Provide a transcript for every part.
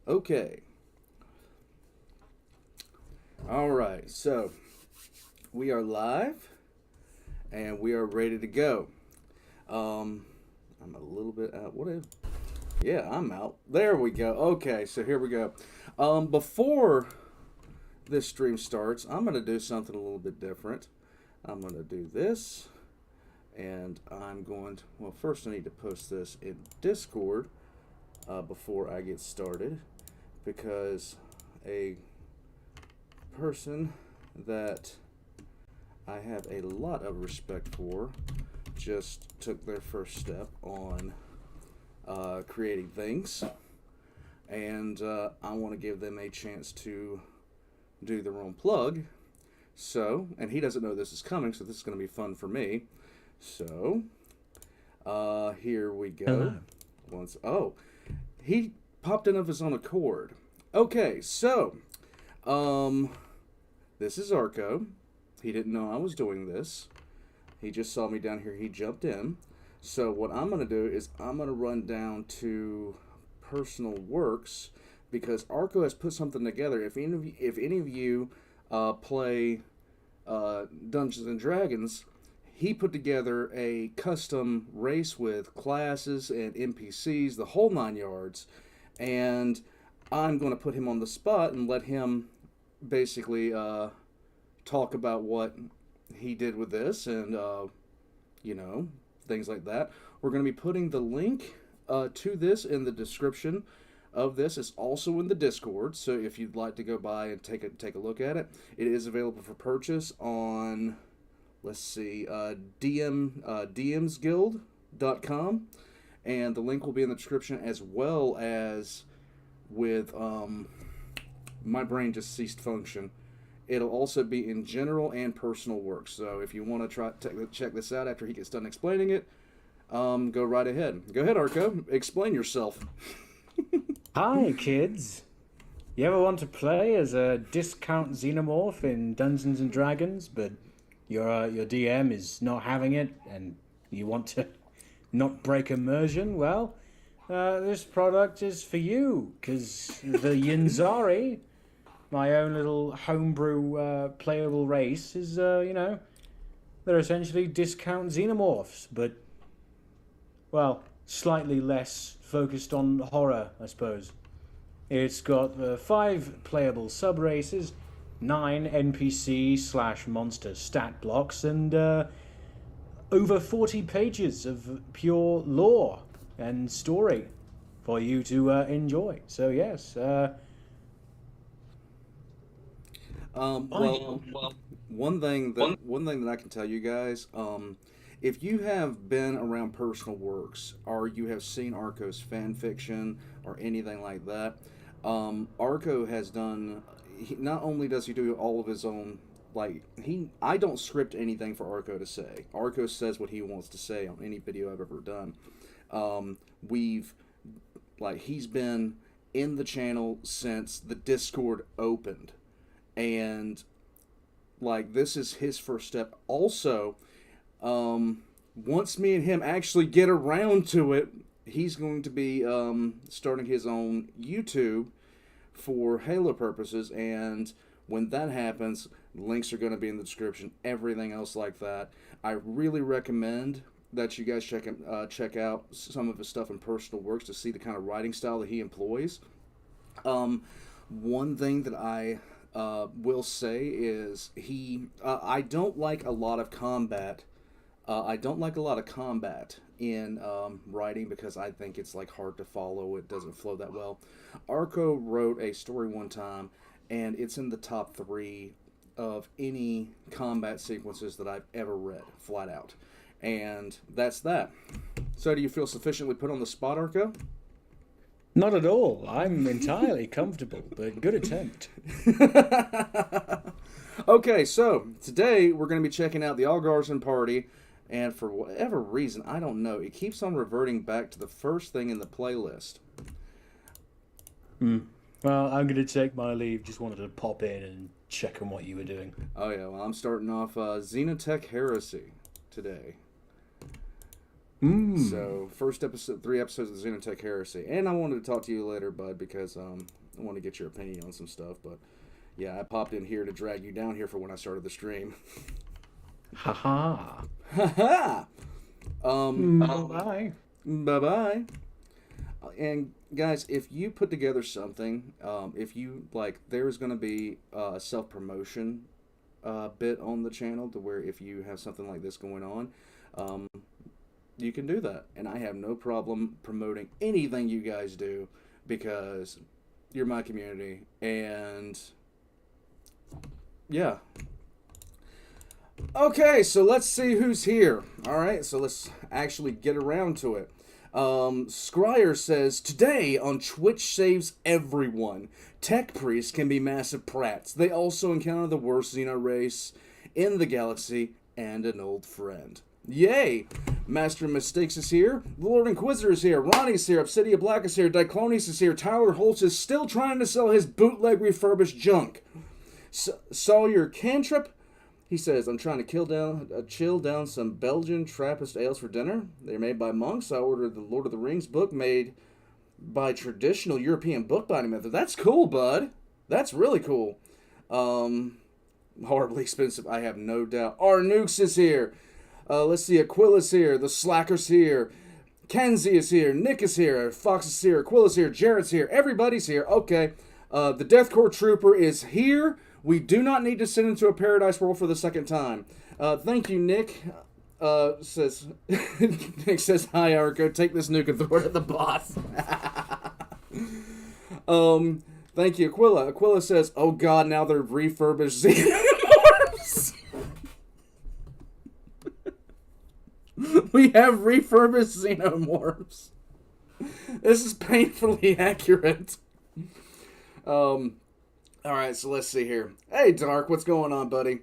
Okay. All right. So we are live and we are ready to go. I'm a little bit out. What if? Yeah, I'm out. There we go. Okay, so here we go. Before this stream starts, I'm going to do something a little bit different. I'm going to do this, and I'm going to, well, first I need to post this in Discord before I get started, because a person that I have a lot of respect for just took their first step on creating things, and I want to give them a chance to do their own plug. So, and he doesn't know this is coming, so this is going to be fun for me. So, here we go. He popped in of his own accord. Okay, so, this is Arko. He didn't know I was doing this. He just saw me down here. He jumped in. So what I'm going to do is I'm going to run down to personal works, because Arko has put something together. If any of you play Dungeons and Dragons, he put together a custom race with classes and NPCs, the whole 9 yards. And I'm going to put him on the spot and let him basically talk about what he did with this, and things like that. We're going to be putting the link to this in the description of this. It's also in the Discord, so if you'd like to go by and take a look at it, it is available for purchase on, let's see, dmsguild.com, and the link will be in the description, as well as with my brain just ceased function. It'll also be in general and personal works. So if you want to check this out after he gets done explaining it, go right ahead. Go ahead, Arko. Explain yourself. Hi, kids. You ever want to play as a discount xenomorph in Dungeons and Dragons, but your DM is not having it, and you want to not break immersion? Well, this product is for you, because the Yinzari, my own little homebrew playable race, is, they're essentially discount xenomorphs, but, well, slightly less focused on horror, I suppose. It's got 5 playable sub-races, 9 NPC/monster stat blocks, and over 40 pages of pure lore and story for you to enjoy. So, yes, one thing that I can tell you guys, if you have been around personal works, or you have seen Arko's fan fiction or anything like that, Arko has done. Not only does he do all of his own, I don't script anything for Arko to say. Arko says what he wants to say on any video I've ever done. He's been in the channel since the Discord opened. And this is his first step. Also, once me and him actually get around to it, he's going to be starting his own YouTube for Halo purposes. And when that happens, links are going to be in the description. Everything else like that. I really recommend that you guys check out some of his stuff in personal works to see the kind of writing style that he employs. One thing that I will say is I don't like a lot of combat. I don't like a lot of combat in writing, because I think it's hard to follow. It doesn't flow that well. Arko wrote a story one time, and it's in the top 3 of any combat sequences that I've ever read, flat out. And that's that. So do you feel sufficiently put on the spot, Arko? Not at all. I'm entirely comfortable, but good attempt. Okay, so today we're going to be checking out the All-Guardsmen Party, and for whatever reason, I don't know, it keeps on reverting back to the first thing in the playlist. Well, I'm going to take my leave. Just wanted to pop in and check on what you were doing. Oh yeah, well, I'm starting off Xenotech Heresy today. So, first episode, 3 episodes of Xenotech Heresy. And I wanted to talk to you later, bud, because I want to get your opinion on some stuff. But, yeah, I popped in here to drag you down here for when I started the stream. Haha. Haha! Bye. Bye-bye. And, guys, if you put together something, if you, like, there's going to be a self-promotion bit on the channel to where if you have something like this going on, you can do that. And I have no problem promoting anything you guys do because you're my community. And yeah. Okay, so let's see who's here. Alright, so let's actually get around to it. Scryer says, today on Twitch Saves Everyone, tech priests can be massive prats. They also encounter the worst Xeno race in the galaxy and an old friend. Yay! Master Mistakes is here. The Lord Inquisitor is here. Ronnie's here. Obsidia Black is here. Diclonius is here. Tyler Holtz is still trying to sell his bootleg refurbished junk. Sawyer Cantrip, he says, I'm trying to chill down some Belgian Trappist ales for dinner. They're made by monks. I ordered the Lord of the Rings book made by traditional European bookbinding method. That's cool, bud. That's really cool. Horribly expensive, I have no doubt. Arnukes is here. Let's see, Aquila's here, the Slacker's here, Kenzie is here, Nick is here, Fox is here, Aquila's here, Jared's here, everybody's here. Okay, the Deathcore Trooper is here. We do not need to send him to a paradise world for the second time. Thank you, Nick. Says Nick says, hi, Arko, take this nuke and throw it at the boss. Thank you, Aquila. Aquila says, oh god, now they're refurbished Xenomorphs. We have refurbished Xenomorphs. This is painfully accurate. Alright, so let's see here. Hey, Dark, what's going on, buddy?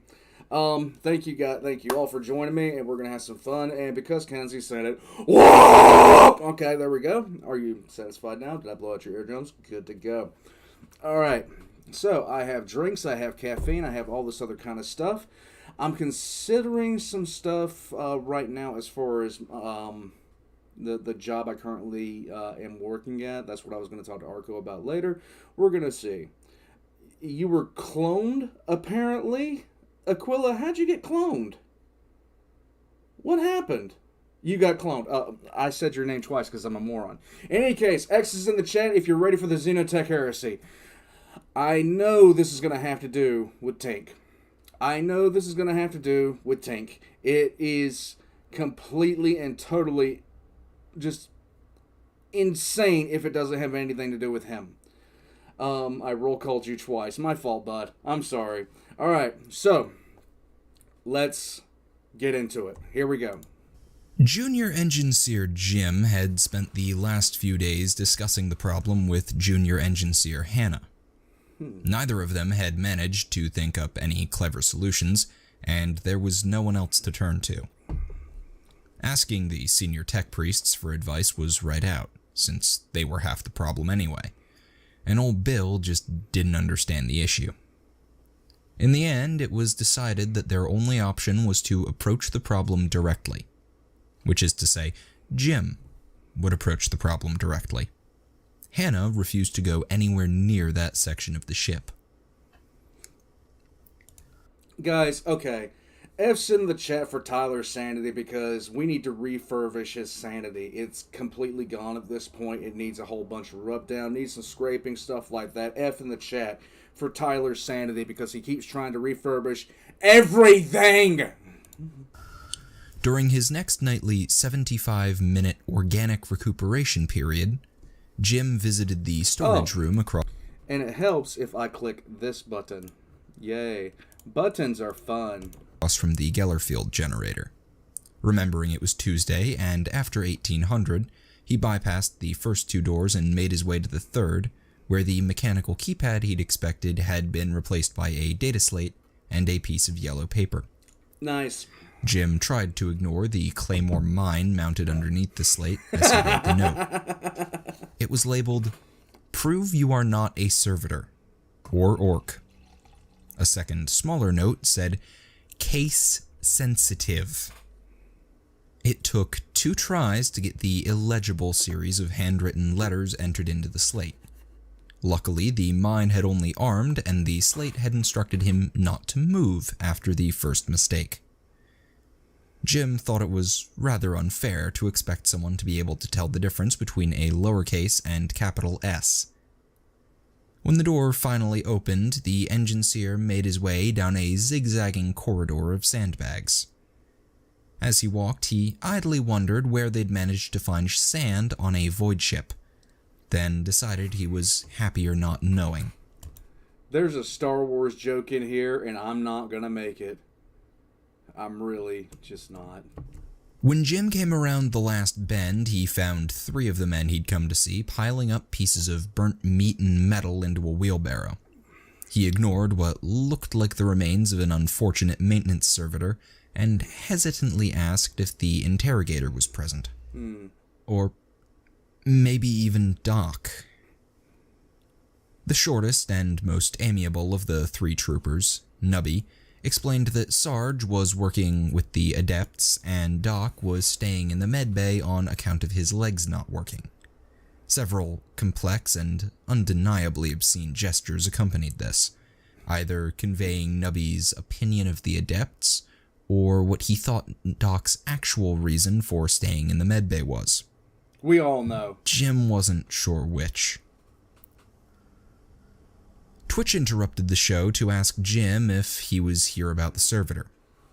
Thank you all for joining me, and we're gonna have some fun. And because Kenzie said it, whoop! Okay, there we go. Are you satisfied now? Did I blow out your eardrums? Good to go. Alright, so I have drinks, I have caffeine, I have all this other kind of stuff. I'm considering some stuff right now as far as the job I currently am working at. That's what I was going to talk to Arko about later. We're going to see. You were cloned, apparently. Aquila, how'd you get cloned? What happened? You got cloned. I said your name twice because I'm a moron. In any case, X is in the chat if you're ready for the Xenotech Heresy. I know this is going to have to do with Tink. It is completely and totally just insane if it doesn't have anything to do with him. I roll called you twice. My fault, bud. I'm sorry. Alright, so let's get into it. Here we go. Junior Engine Seer Jim had spent the last few days discussing the problem with Junior Engine Seer Hannah. Neither of them had managed to think up any clever solutions, and there was no one else to turn to. Asking the senior tech priests for advice was right out, since they were half the problem anyway, and old Bill just didn't understand the issue. In the end, it was decided that their only option was to approach the problem directly, which is to say, Jim would approach the problem directly. Hannah refused to go anywhere near that section of the ship. Guys, okay. F's in the chat for Tyler's sanity because we need to refurbish his sanity. It's completely gone at this point. It needs a whole bunch of rub down, needs some scraping, stuff like that. F in the chat for Tyler's sanity because he keeps trying to refurbish everything. During his next nightly 75-minute organic recuperation period, Jim visited the storage room across... And it helps if I click this button. Yay. Buttons are fun. ...across from the Gellerfield generator. Remembering it was Tuesday, and after 1800, he bypassed the first two doors and made his way to the third, where the mechanical keypad he'd expected had been replaced by a data slate and a piece of yellow paper. Nice. Jim tried to ignore the Claymore mine mounted underneath the slate as he read the note. It was labeled, "Prove you are not a servitor," or orc. A second, smaller note said, "Case sensitive." It took 2 tries to get the illegible series of handwritten letters entered into the slate. Luckily, the mine had only armed, and the slate had instructed him not to move after the first mistake. Jim thought it was rather unfair to expect someone to be able to tell the difference between a lowercase and capital S. When the door finally opened, the engineer made his way down a zigzagging corridor of sandbags. As he walked, he idly wondered where they'd managed to find sand on a void ship, then decided he was happier not knowing. There's a Star Wars joke in here, and I'm not gonna make it. I'm really just not. When Jim came around the last bend, he found 3 of the men he'd come to see piling up pieces of burnt meat and metal into a wheelbarrow. He ignored what looked like the remains of an unfortunate maintenance servitor and hesitantly asked if the interrogator was present. Or maybe even Doc. The shortest and most amiable of the 3 troopers, Nubby, explained that Sarge was working with the adepts and Doc was staying in the medbay on account of his legs not working. Several complex and undeniably obscene gestures accompanied this, either conveying Nubby's opinion of the adepts or what he thought Doc's actual reason for staying in the medbay was. We all know. Jim wasn't sure which. Twitch interrupted the show to ask Jim if he was here about the servitor,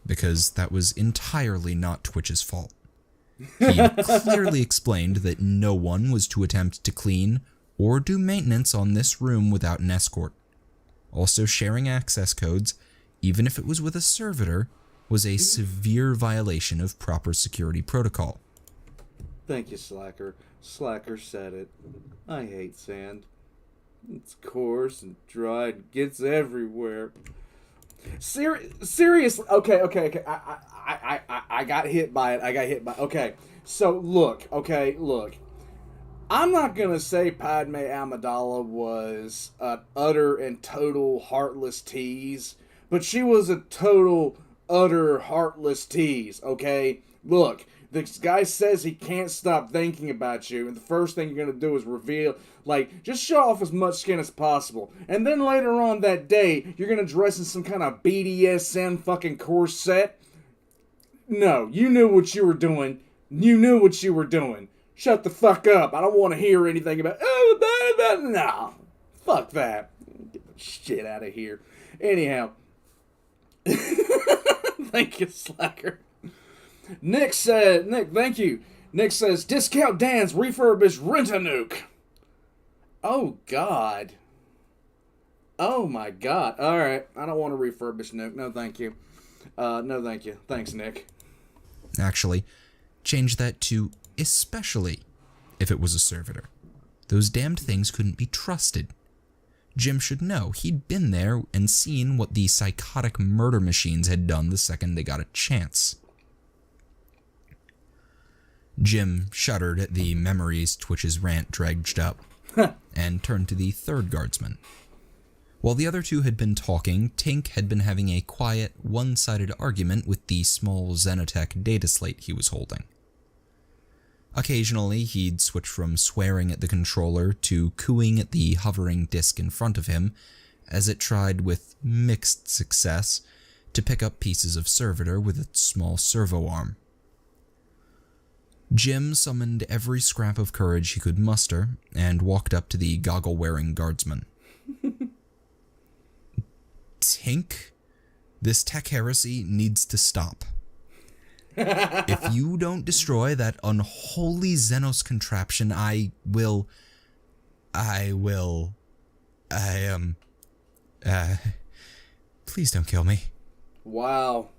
because that was entirely not Twitch's fault. He clearly explained that no one was to attempt to clean or do maintenance on this room without an escort. Also, sharing access codes, even if it was with a servitor, was a severe violation of proper security protocol. Thank you, Slacker. Slacker said it. I hate sand. It's coarse and dry and gets everywhere. Seriously, okay. I got hit by it. Okay, so look. I'm not gonna say Padme Amidala was an utter and total heartless tease, but she was a total, utter heartless tease. Okay, look. This guy says he can't stop thinking about you, and the first thing you're going to do is reveal, just show off as much skin as possible. And then later on that day, you're going to dress in some kind of BDSM fucking corset. No, you knew what you were doing. Shut the fuck up. I don't want to hear anything about, no. Fuck that. Get the shit out of here. Anyhow. Thank you, Slacker. Nick, thank you. Nick says, discount Dan's refurbished Rent-A-Nuke. Oh, God. Oh, my God. All right. I don't want to refurbish Nuke. No, thank you. No, thank you. Thanks, Nick. Actually, change that to especially if it was a servitor. Those damned things couldn't be trusted. Jim should know. He'd been there and seen what the psychotic murder machines had done the second they got a chance. Jim shuddered at the memories Twitch's rant dredged up, and turned to the 3rd guardsman. While the other 2 had been talking, Tink had been having a quiet, one-sided argument with the small Xenotech data slate he was holding. Occasionally, he'd switch from swearing at the controller to cooing at the hovering disk in front of him, as it tried with mixed success to pick up pieces of servitor with its small servo arm. Jim summoned every scrap of courage he could muster and walked up to the goggle-wearing guardsman. Tink, this tech heresy needs to stop. If you don't destroy that unholy Xenos contraption, please don't kill me. Wow.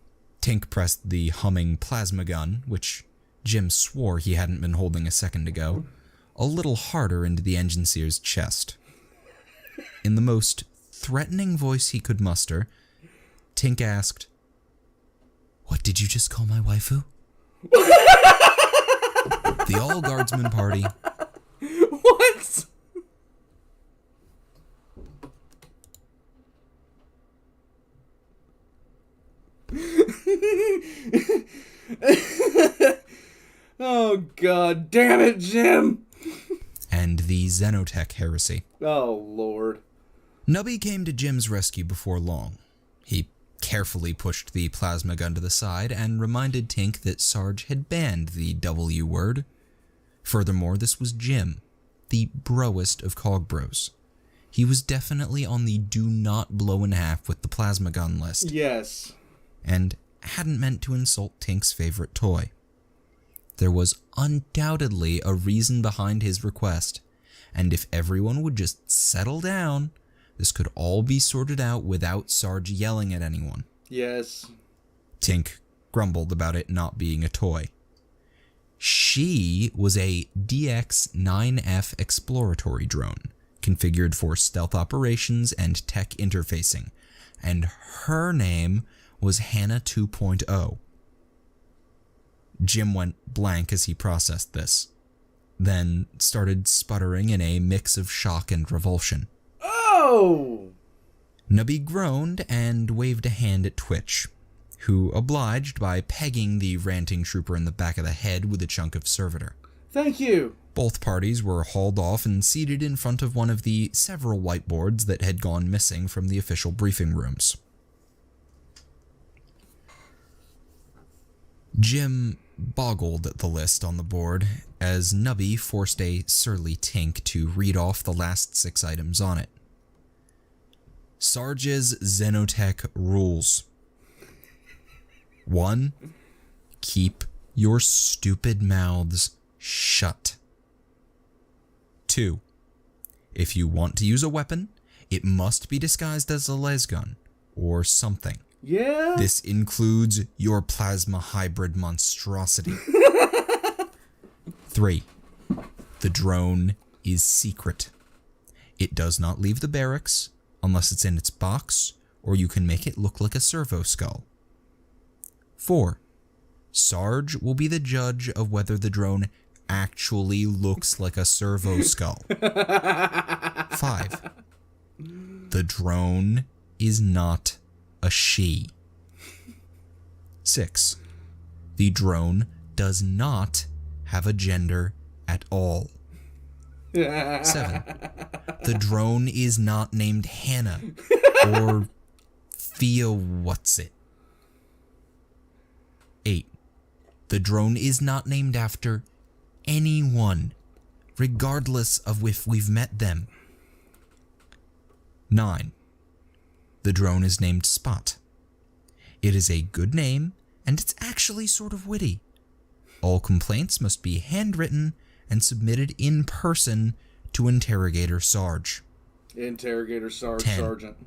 Tink pressed the humming plasma gun, which Jim swore he hadn't been holding a second ago, a little harder into the engineer's chest. In the most threatening voice he could muster, Tink asked, "What did you just call my waifu?" The All-Guardsmen Party. What? Oh, God damn it, Jim! and the Xenotech Heresy. Oh, Lord. Nubby came to Jim's rescue before long. He carefully pushed the plasma gun to the side and reminded Tink that Sarge had banned the W word. Furthermore, this was Jim, the broest of cog bros. He was definitely on the do not blow in half with the plasma gun list. Yes. And hadn't meant to insult Tink's favorite toy. There was undoubtedly a reason behind his request, and if everyone would just settle down, this could all be sorted out without Sarge yelling at anyone. Yes. Tink grumbled about it not being a toy. She was a DX-9F exploratory drone, configured for stealth operations and tech interfacing, and her name was Hannah 2.0. Jim went blank as he processed this, then started sputtering in a mix of shock and revulsion. Oh! Nubby groaned and waved a hand at Twitch, who obliged by pegging the ranting trooper in the back of the head with a chunk of servitor. Thank you. Both parties were hauled off and seated in front of one of the several whiteboards that had gone missing from the official briefing rooms. Jim boggled at the list on the board as Nubby forced a surly Tink to read off the last 6 items on it. Sarge's Xenotech rules. 1. Keep your stupid mouths shut. 2. If you want to use a weapon, it must be disguised as a laze gun or something. Yeah? This includes your plasma hybrid monstrosity. 3. The drone is secret. It does not leave the barracks unless it's in its box, or you can make it look like a servo skull. 4. Sarge will be the judge of whether the drone actually looks like a servo skull. 5. The drone is not a she. 6. The drone does not have a gender at all. 7. The drone is not named Hannah or Thea What's-It. 8. The drone is not named after anyone, regardless of if we've met them. 9. The drone is named Spot. It is a good name, and it's actually sort of witty. All complaints must be handwritten and submitted in person to Interrogator Sarge. Interrogator Sarge, 10. Sergeant.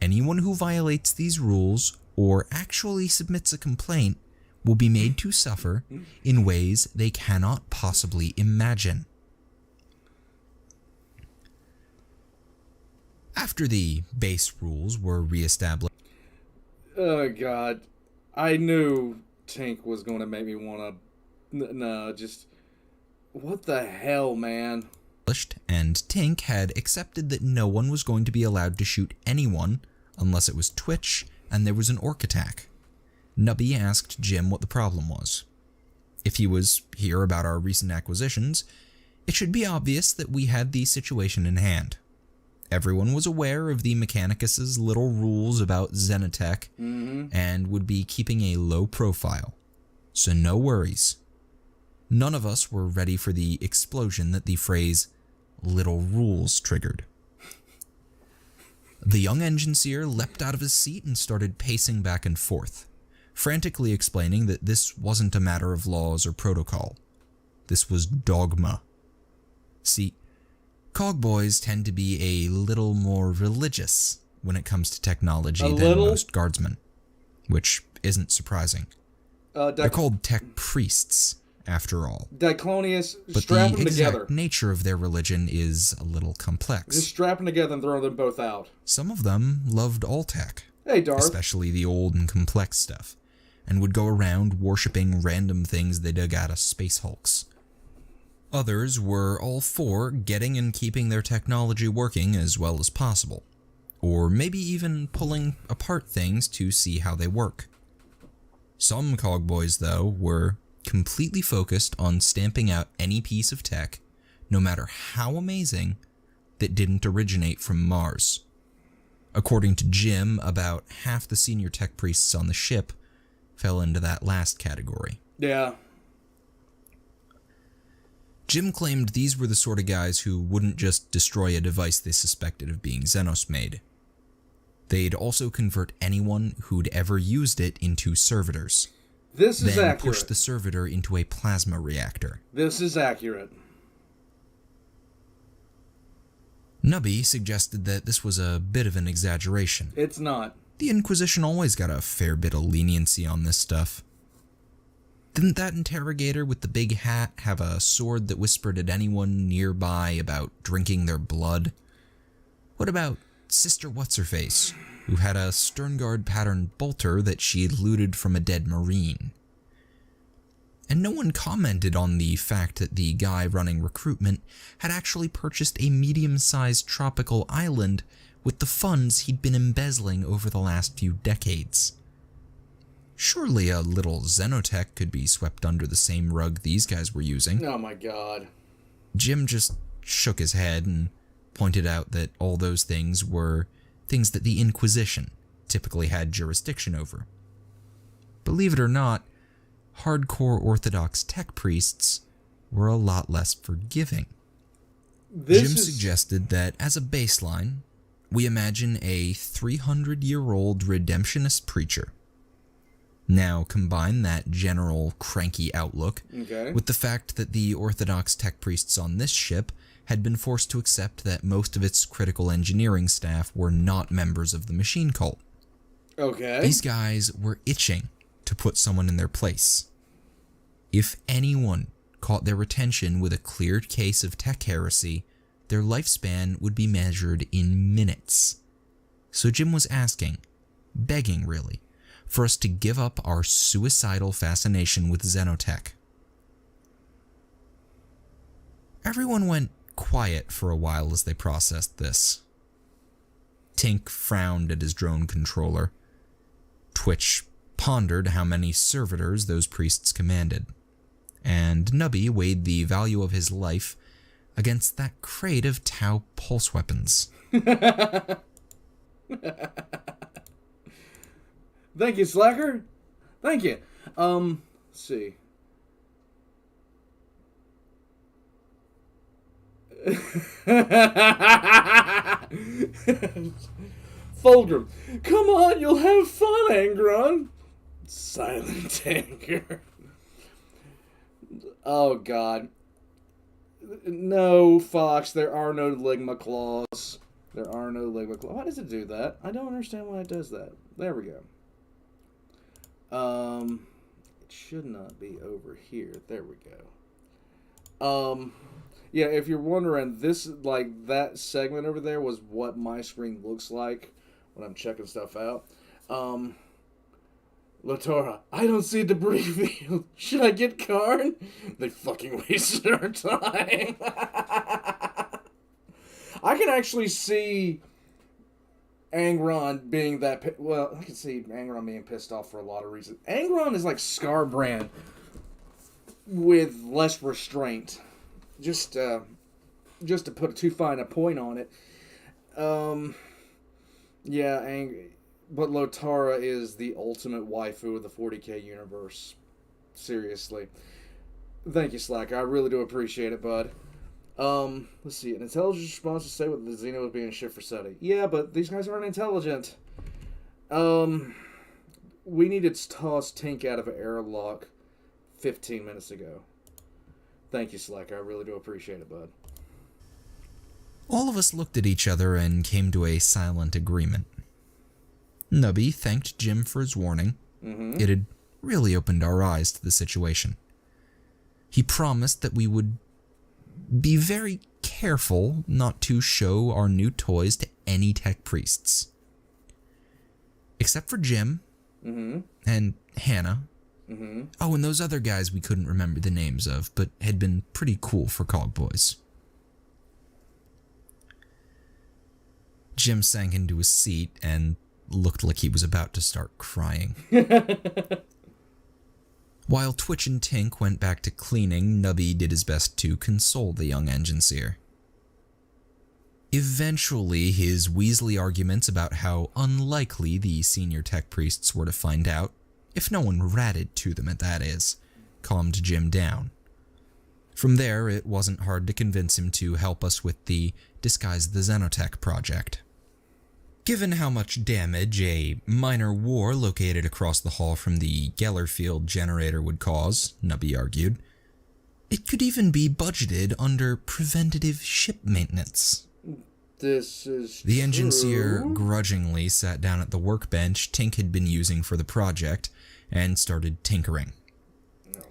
Anyone who violates these rules or actually submits a complaint will be made to suffer in ways they cannot possibly imagine. After the base rules were reestablished... Oh, God. I knew Tink was going to make me want to... No, just... What the hell, man? And Tink had accepted that no one was going to be allowed to shoot anyone unless it was Twitch and there was an orc attack. Nubby asked Jim what the problem was. If he was here about our recent acquisitions, it should be obvious that we had the situation in hand. Everyone was aware of the Mechanicus's little rules about Xenotech and would be keeping a low profile. So no worries. None of us were ready for the explosion that the phrase "little rules" triggered. The young engineer leapt out of his seat and started pacing back and forth, frantically explaining that this wasn't a matter of laws or protocol. This was dogma. See, cogboys tend to be a little more religious when it comes to technology than most guardsmen, which isn't surprising. They're called tech priests, after all. Diclonius, but strap them the together. exact nature of their religion is a little complex. Just strap them together and throw them both out. Some of them loved all tech, Hey, Darth. especially the old and complex stuff, and would go around worshipping random things they dug out of space hulks. Others were all for getting and keeping their technology working as well as possible, or maybe even pulling apart things to see how they work. Some cogboys, though, were completely focused on stamping out any piece of tech, no matter how amazing, that didn't originate from Mars. According to Jim, about half the senior tech priests on the ship fell into that last category. Yeah. Jim claimed these were the sort of guys who wouldn't just destroy a device they suspected of being Xenos-made. They'd also convert anyone who'd ever used it into servitors. This is then accurate. push the servitor into a plasma reactor. This is accurate. Nubby suggested that this was a bit of an exaggeration. It's not. The Inquisition always got a fair bit of leniency on this stuff. Didn't that interrogator with the big hat have a sword that whispered at anyone nearby about drinking their blood? What about Sister What's-Her-Face, who had a Sternguard pattern bolter that she'd looted from a dead Marine? And no one commented on the fact that the guy running recruitment had actually purchased a medium-sized tropical island with the funds he'd been embezzling over the last few decades. Surely a little Xenotech could be swept under the same rug these guys were using. Oh my god. Jim just shook his head and pointed out that all those things were things that the Inquisition typically had jurisdiction over. Believe it or not, hardcore Orthodox tech priests were a lot less forgiving. Jim suggested that as a baseline, we imagine a 300-year-old redemptionist preacher. Now combine that general cranky outlook with the fact that the Orthodox tech priests on this ship had been forced to accept that most of its critical engineering staff were not members of the machine cult. Okay. These guys were itching to put someone in their place. If anyone caught their attention with a cleared case of tech heresy, their lifespan would be measured in minutes. So Jim was asking, begging really, for us to give up our suicidal fascination with Xenotech. Everyone went quiet for a while as they processed this. Tink frowned at his drone controller. Twitch pondered how many servitors those priests commanded. And Nubby weighed the value of his life against that crate of Tau pulse weapons. Thank you, Slacker. Thank you. Let's see. Fulgrim. Come on, you'll have fun, Angron. Silent anger. Oh, God. No, Fox, there are no Ligma claws. There are no Ligma claws. Why does it do that? I don't understand why it does that. There we go. It should not be over here. There we go. Yeah, if you're wondering, this, like, that segment over there was what my screen looks like when I'm checking stuff out. Latora, I don't see debris field. Should I get Karn? They fucking wasted our time. I can actually see Angron being that... Well, I can see Angron being pissed off for a lot of reasons. Angron is like Scarbrand with less restraint. Just to put too fine a point on it. Yeah, but Lotara is the ultimate waifu of the 40k universe. Seriously. Thank you, Slacker. I really do appreciate it, bud. Let's see. An intelligence response to say what the Xeno was being shit for SETI. Yeah, but these guys aren't intelligent. We needed to toss Tink out of an airlock 15 minutes ago. Thank you, Slacker. I really do appreciate it, bud. All of us looked at each other and came to a silent agreement. Nubby thanked Jim for his warning. It had really opened our eyes to the situation. He promised that we would be very careful not to show our new toys to any tech priests. Except for Jim and Hannah. Oh, and those other guys we couldn't remember the names of, but had been pretty cool for Cog Boys. Jim sank into his seat and looked like he was about to start crying. While Twitch and Tink went back to cleaning, Nubby did his best to console the young engine seer. Eventually, his Weasley arguments about how unlikely the senior tech priests were to find out, if no one ratted to them that is, calmed Jim down. From there, it wasn't hard to convince him to help us with the Disguise the Xenotech project. Given how much damage a minor war located across the hall from the Gellerfield generator would cause, Nubby argued, it could even be budgeted under preventative ship maintenance. This is The engine seer true. grudgingly sat down at the workbench Tink had been using for the project and started tinkering.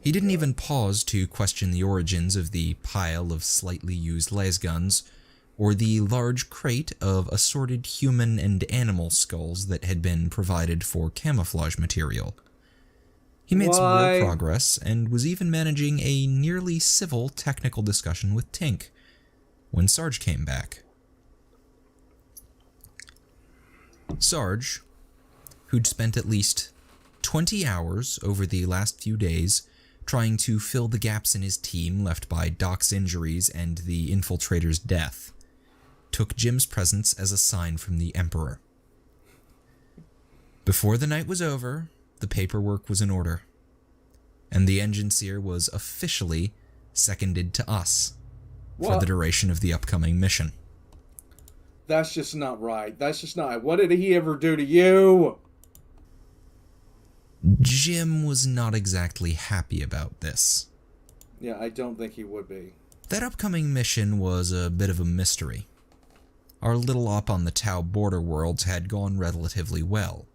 He didn't even pause to question the origins of the pile of slightly used laze guns, or the large crate of assorted human and animal skulls that had been provided for camouflage material. He made some real progress, and was even managing a nearly civil technical discussion with Tink, when Sarge came back. Sarge, who'd spent at least 20 hours over the last few days trying to fill the gaps in his team left by Doc's injuries and the infiltrator's death, took Jim's presence as a sign from the Emperor. Before the night was over, the paperwork was in order, and the engine seer was officially seconded to us for the duration of the upcoming mission. That's just not right. That's just not. What did he ever do to you? Jim was not exactly happy about this. Yeah, I don't think he would be. That upcoming mission was a bit of a mystery. Our little op on the Tau border worlds had gone relatively well.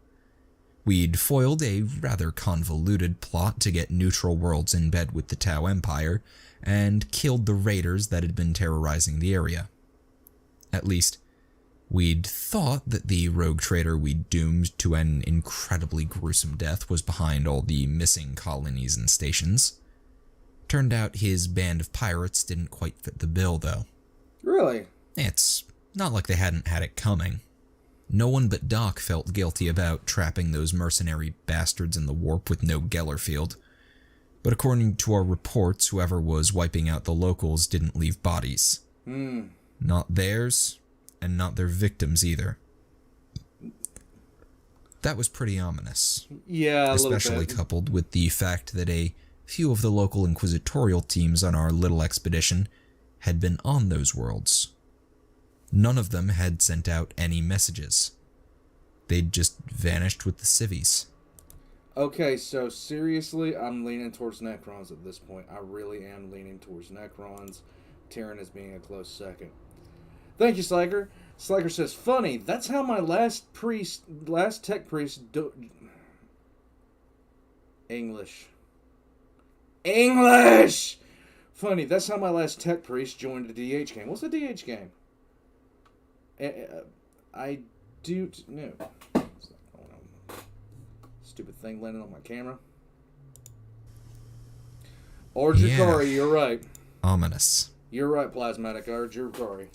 We'd foiled a rather convoluted plot to get neutral worlds in bed with the Tau Empire, and killed the raiders that had been terrorizing the area. At least, we'd thought that the rogue trader we'd doomed to an incredibly gruesome death was behind all the missing colonies and stations. Turned out his band of pirates didn't quite fit the bill, though. Really? It's not like they hadn't had it coming. No one but Doc felt guilty about trapping those mercenary bastards in the warp with no Gellerfield. But according to our reports, whoever was wiping out the locals didn't leave bodies. Not theirs, and not their victims either. That was pretty ominous. Yeah, a especially little bit. coupled with the fact that a few of the local inquisitorial teams on our little expedition had been on those worlds. None of them had sent out any messages. They'd just vanished with the civvies. Okay, so seriously, I'm leaning towards Necrons at this point. I really am leaning towards Necrons. Tyrion as being a close second. Thank you, Slacker. Slacker says, funny, that's how my last tech priest English. Funny, that's how my last tech priest joined the DH game. What's the DH game? I do no. Stupid thing landing on my camera. Or Jakari, you're right. Ominous. You're right, Plasmatic. Or Jakari.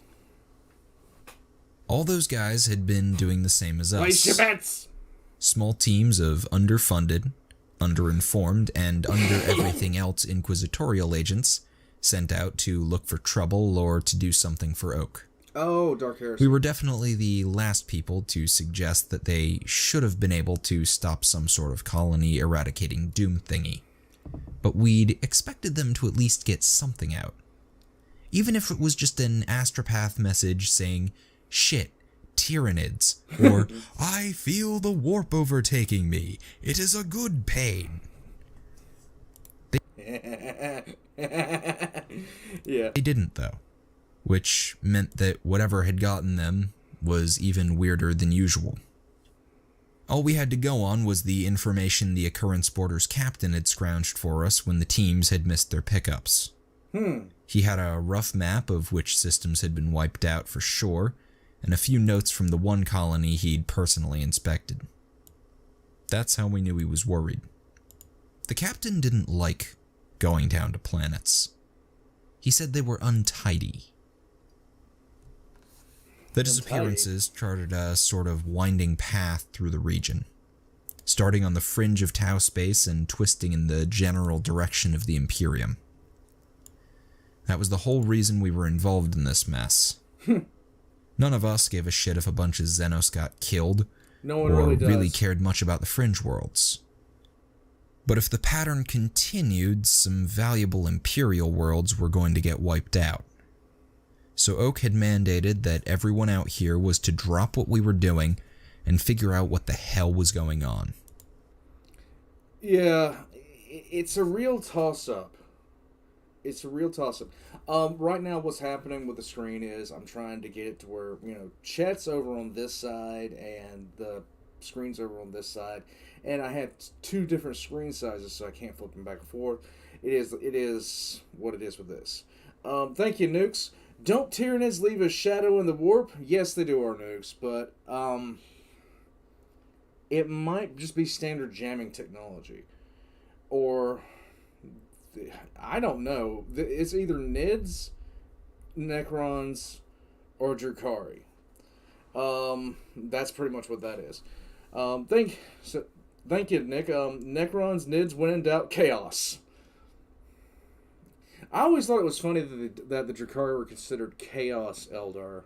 All those guys had been doing the same as us. Place your bets! Small teams of underfunded, underinformed, and under everything else inquisitorial agents sent out to look for trouble or to do something for Oak. Oh, Dark Heresy. We were definitely the last people to suggest that they should have been able to stop some sort of colony eradicating doom thingy. But we'd expected them to at least get something out. Even if it was just an astropath message saying, shit, Tyranids, or I feel the warp overtaking me, it is a good pain. Yeah. They didn't, though, which meant that whatever had gotten them was even weirder than usual. All we had to go on was the information the Occurrence Border's captain had scrounged for us when the teams had missed their pickups. He had a rough map of which systems had been wiped out for sure, and a few notes from the one colony he'd personally inspected. That's how we knew he was worried. The captain didn't like going down to planets. He said they were untidy. The disappearances charted a sort of winding path through the region. starting on the fringe of Tau space and twisting in the general direction of the Imperium. That was the whole reason we were involved in this mess. None of us gave a shit if a bunch of Xenos got killed, No one or really does. really cared much about the fringe worlds. But if the pattern continued, some valuable Imperial worlds were going to get wiped out. So Oak had mandated that everyone out here was to drop what we were doing and figure out what the hell was going on. Yeah, it's a real toss-up. It's a real toss-up. Right now what's happening with the screen is I'm trying to get it to where, chat's over on this side and the screen's over on this side. And I have two different screen sizes, so I can't flip them back and forth. It is what it is with this. Thank you, Nukes. Don't Tyranids leave a shadow in the warp? Yes, they do, our Nukes, but it might just be standard jamming technology. Or, I don't know. It's either Nids, Necrons, or Drukhari. That's pretty much what that is. Thank you, Nick. Necrons, Nids, when in doubt, chaos. I always thought it was funny that the Drukhari were considered chaos eldar,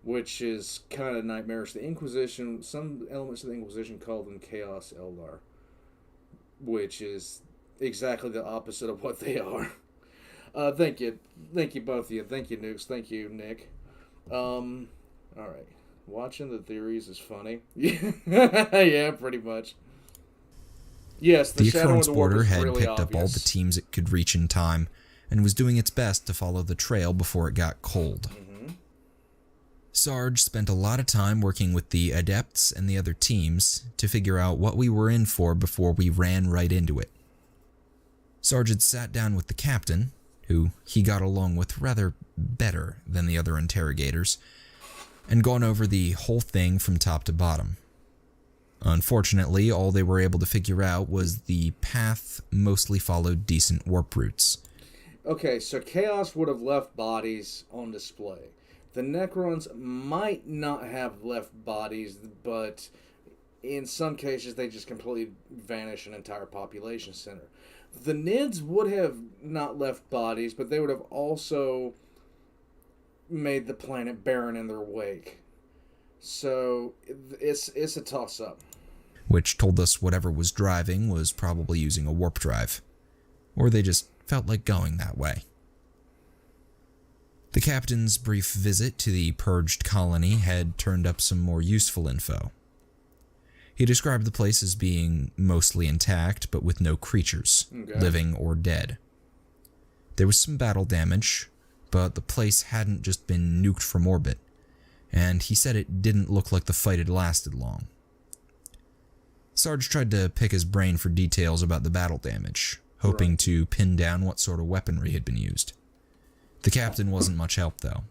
which is kind of nightmarish. The Inquisition, some elements of the Inquisition called them chaos eldar, which is exactly the opposite of what they are. Thank you, both of you. Thank you, Nukes. Thank you, Nick. All right. Watching the theories is funny. Yeah, pretty much. Yes, the Shadow occurrence of the Warp border is had really picked up all obvious. the teams it could reach in time, and was doing its best to follow the trail before it got cold. Sarge spent a lot of time working with the Adepts and the other teams to figure out what we were in for before we ran right into it. Sarge had sat down with the captain, who he got along with rather better than the other interrogators, and gone over the whole thing from top to bottom. Unfortunately, all they were able to figure out was the path mostly followed decent warp routes. Okay, so Chaos would have left bodies on display. The Necrons might not have left bodies, but in some cases they just completely vanish an entire population center. The Nids would have not left bodies, but they would have also made the planet barren in their wake. So it's a toss-up. Which told us whatever was driving was probably using a warp drive. Or they just felt like going that way. The captain's brief visit to the purged colony had turned up some more useful info. He described the place as being mostly intact, but with no creatures, living or dead. There was some battle damage, but the place hadn't just been nuked from orbit, and he said it didn't look like the fight had lasted long. Sarge tried to pick his brain for details about the battle damage, hoping to pin down what sort of weaponry had been used. The captain wasn't much help, though.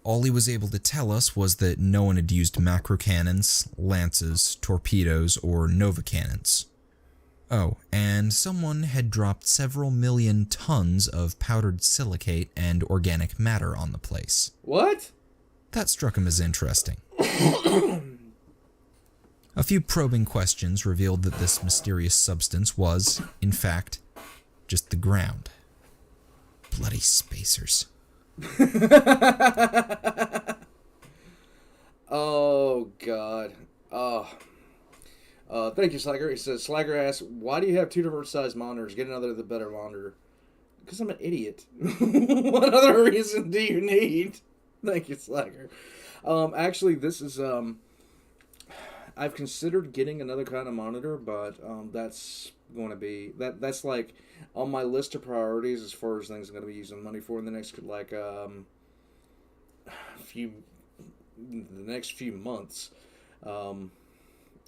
All he was able to tell us was that no one had used macro cannons, lances, torpedoes, or nova cannons. Oh, and someone had dropped several million tons of powdered silicate and organic matter on the place. What? That struck him as interesting. A few probing questions revealed that this mysterious substance was, in fact, just the ground. Bloody spacers. Oh, God. Thank you, Slagger. He says, Slagger asks, why do you have two different size monitors? Get another, the better monitor. Because I'm an idiot. What other reason do you need? Thank you, Slagger. Actually, this is, I've considered getting another kind of monitor, but that's going to be, that's like on my list of priorities as far as things I'm going to be using money for in the next, like, the next few months.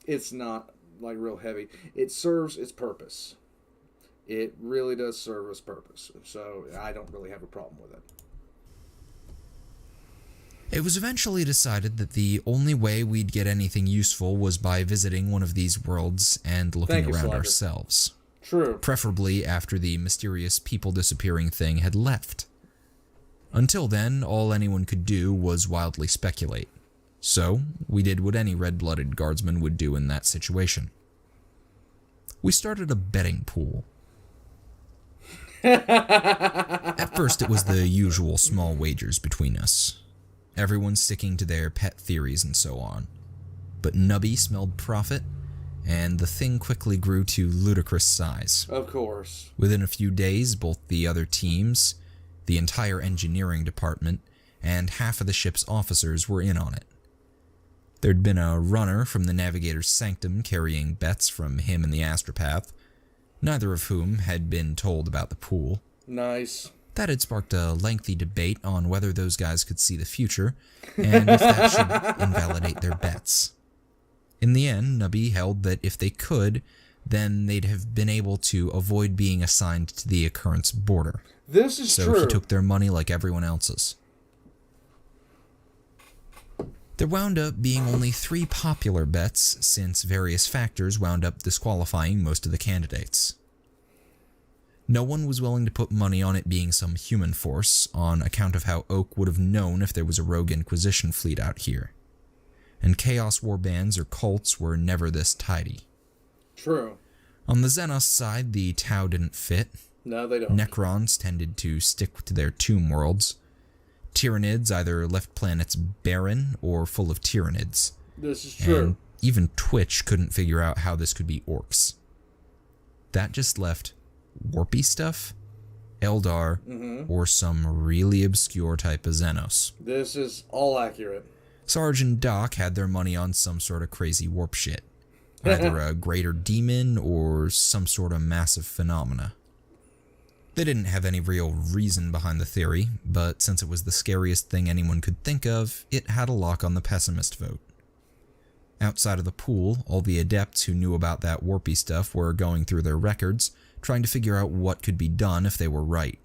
It's not like real heavy. It serves its purpose. It really does serve its purpose. So I don't really have a problem with it. It was eventually decided that the only way we'd get anything useful was by visiting one of these worlds and looking around ourselves. True. Preferably after the mysterious people disappearing thing had left. Until then, all anyone could do was wildly speculate. So, we did what any red-blooded guardsman would do in that situation. We started a betting pool. At first, it was the usual small wagers between us. Everyone sticking to their pet theories and so on. But Nubby smelled profit, and the thing quickly grew to ludicrous size. Of course. Within a few days, both the other teams, the entire engineering department, and half of the ship's officers were in on it. There'd been a runner from the Navigator's Sanctum carrying bets from him and the Astropath, neither of whom had been told about the pool. Nice. That had sparked a lengthy debate on whether those guys could see the future, and if that should invalidate their bets. In the end, Nubby held that if they could, then they'd have been able to avoid being assigned to the occurrence border. This is true. So he took their money like everyone else's. There wound up being only 3 popular bets, since various factors wound up disqualifying most of the candidates. No one was willing to put money on it being some human force, on account of how Oak would have known if there was a rogue Inquisition fleet out here. And Chaos warbands or cults were never this tidy. True. On the Xenos side, the Tau didn't fit. No, they don't. Necrons tended to stick to their tomb worlds. Tyranids either left planets barren or full of Tyranids. This is true. And even Twitch couldn't figure out how this could be orcs. That just left warpy stuff, eldar, or some really obscure type of Xenos. This is all accurate. Sarge and Doc had their money on some sort of crazy warp shit. Either a greater demon or some sort of massive phenomena. They didn't have any real reason behind the theory, but since it was the scariest thing anyone could think of, it had a lock on the pessimist vote. Outside of the pool, all the adepts who knew about that warpy stuff were going through their records, trying to figure out what could be done if they were right.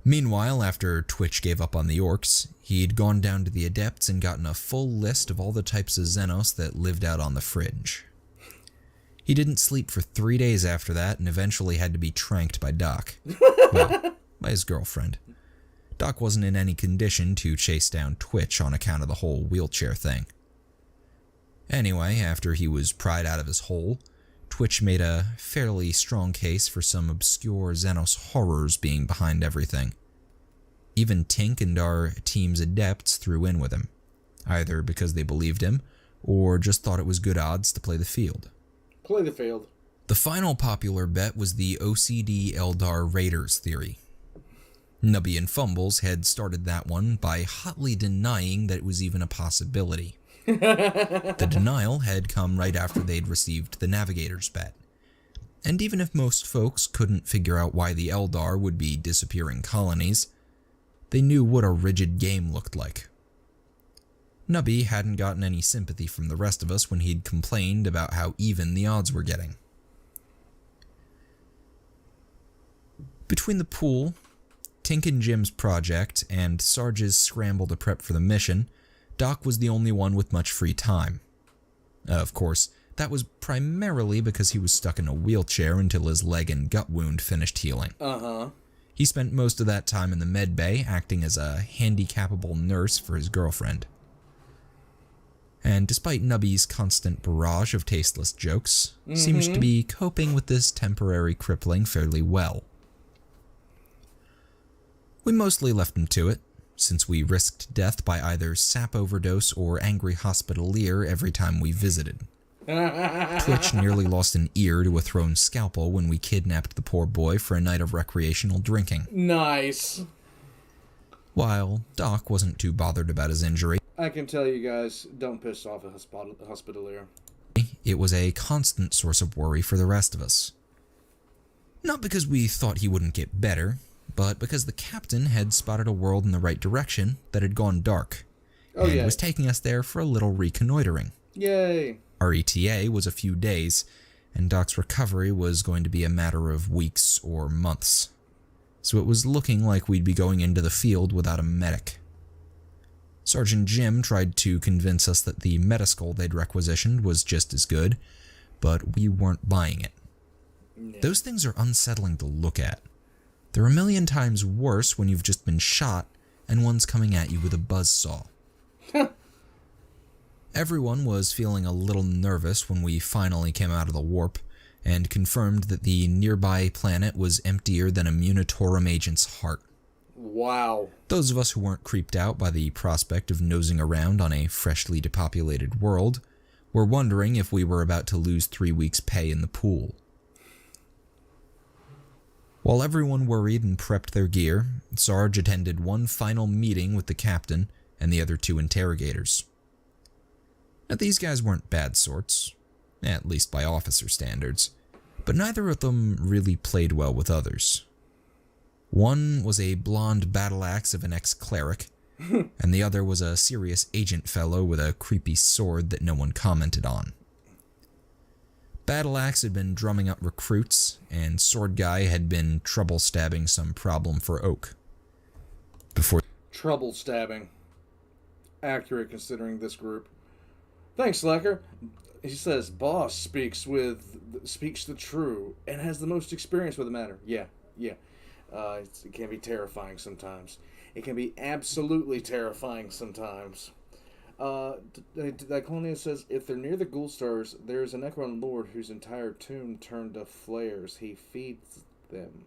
Meanwhile, after Twitch gave up on the orcs, he'd gone down to the adepts and gotten a full list of all the types of Xenos that lived out on the fringe. He didn't sleep for 3 days after that and eventually had to be tranked by Doc. Well, by his girlfriend. Doc wasn't in any condition to chase down Twitch on account of the whole wheelchair thing. Anyway, after he was pried out of his hole, Twitch made a fairly strong case for some obscure Xenos horrors being behind everything. Even Tink and our team's adepts threw in with him, either because they believed him, or just thought it was good odds to play the field. Play the field. The final popular bet was the OCD Eldar Raiders theory. Nubby and Fumbles had started that one by hotly denying that it was even a possibility. The denial had come right after they'd received the Navigator's bet. And even if most folks couldn't figure out why the Eldar would be disappearing colonies, they knew what a rigid game looked like. Nubby hadn't gotten any sympathy from the rest of us when he'd complained about how even the odds were getting. Between the pool, Tink and Jim's project, and Sarge's scramble to prep for the mission, Doc was the only one with much free time. Of course, that was primarily because he was stuck in a wheelchair until his leg and gut wound finished healing. He spent most of that time in the med bay acting as a handicapable nurse for his girlfriend. And despite Nubby's constant barrage of tasteless jokes, seems to be coping with this temporary crippling fairly well. We mostly left him to it, since we risked death by either sap overdose or angry hospitalier every time we visited. Twitch nearly lost an ear to a thrown scalpel when we kidnapped the poor boy for a night of recreational drinking. Nice. While Doc wasn't too bothered about his injury, I can tell you guys, don't piss off a hospitalier. it was a constant source of worry for the rest of us. Not because we thought he wouldn't get better, but because the captain had spotted a world in the right direction that had gone dark, and was taking us there for a little reconnoitering. Yay! Our ETA was a few days, and Doc's recovery was going to be a matter of weeks or months. So it was looking like we'd be going into the field without a medic. Sergeant Jim tried to convince us that the Metaskull they'd requisitioned was just as good, but we weren't buying it. No. Those things are unsettling to look at. They're a million times worse when you've just been shot and one's coming at you with a buzzsaw. Everyone was feeling a little nervous when we finally came out of the warp and confirmed that the nearby planet was emptier than a Munitorum agent's heart. Wow. Those of us who weren't creeped out by the prospect of nosing around on a freshly depopulated world were wondering if we were about to lose 3 weeks' pay in the pool. While everyone worried and prepped their gear, Sarge attended one final meeting with the captain and the other 2 interrogators. Now, these guys weren't bad sorts, at least by officer standards, but neither of them really played well with others. One was a blonde battle axe of an ex-cleric, and the other was a serious agent fellow with a creepy sword that no one commented on. Battle Axe had been drumming up recruits, and Sword Guy had been trouble stabbing some problem for Oak. Trouble stabbing. Accurate considering this group. Thanks, Slacker. He says, boss speaks the true and has the most experience with the matter. Yeah. It can be terrifying sometimes. It can be absolutely terrifying sometimes. Dichonia says, if they're near the Ghoul Stars, there's a Necron Lord whose entire tomb turned to flares. He feeds them.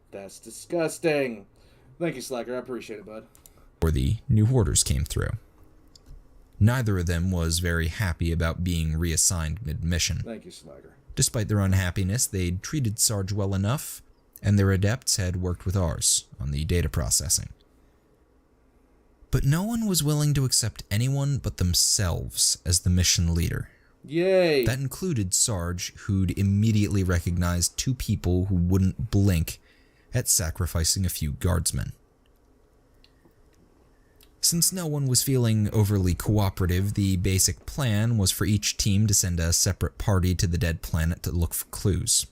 That's disgusting. Thank you, Slacker. I appreciate it, bud. Before the new orders came through. Neither of them was very happy about being reassigned mid-mission. Thank you, Slacker. Despite their unhappiness, they'd treated Sarge well enough, and their adepts had worked with ours on the data processing. But no one was willing to accept anyone but themselves as the mission leader. Yay! That included Sarge, who'd immediately recognized 2 people who wouldn't blink at sacrificing a few guardsmen. Since no one was feeling overly cooperative, the basic plan was for each team to send a separate party to the dead planet to look for clues.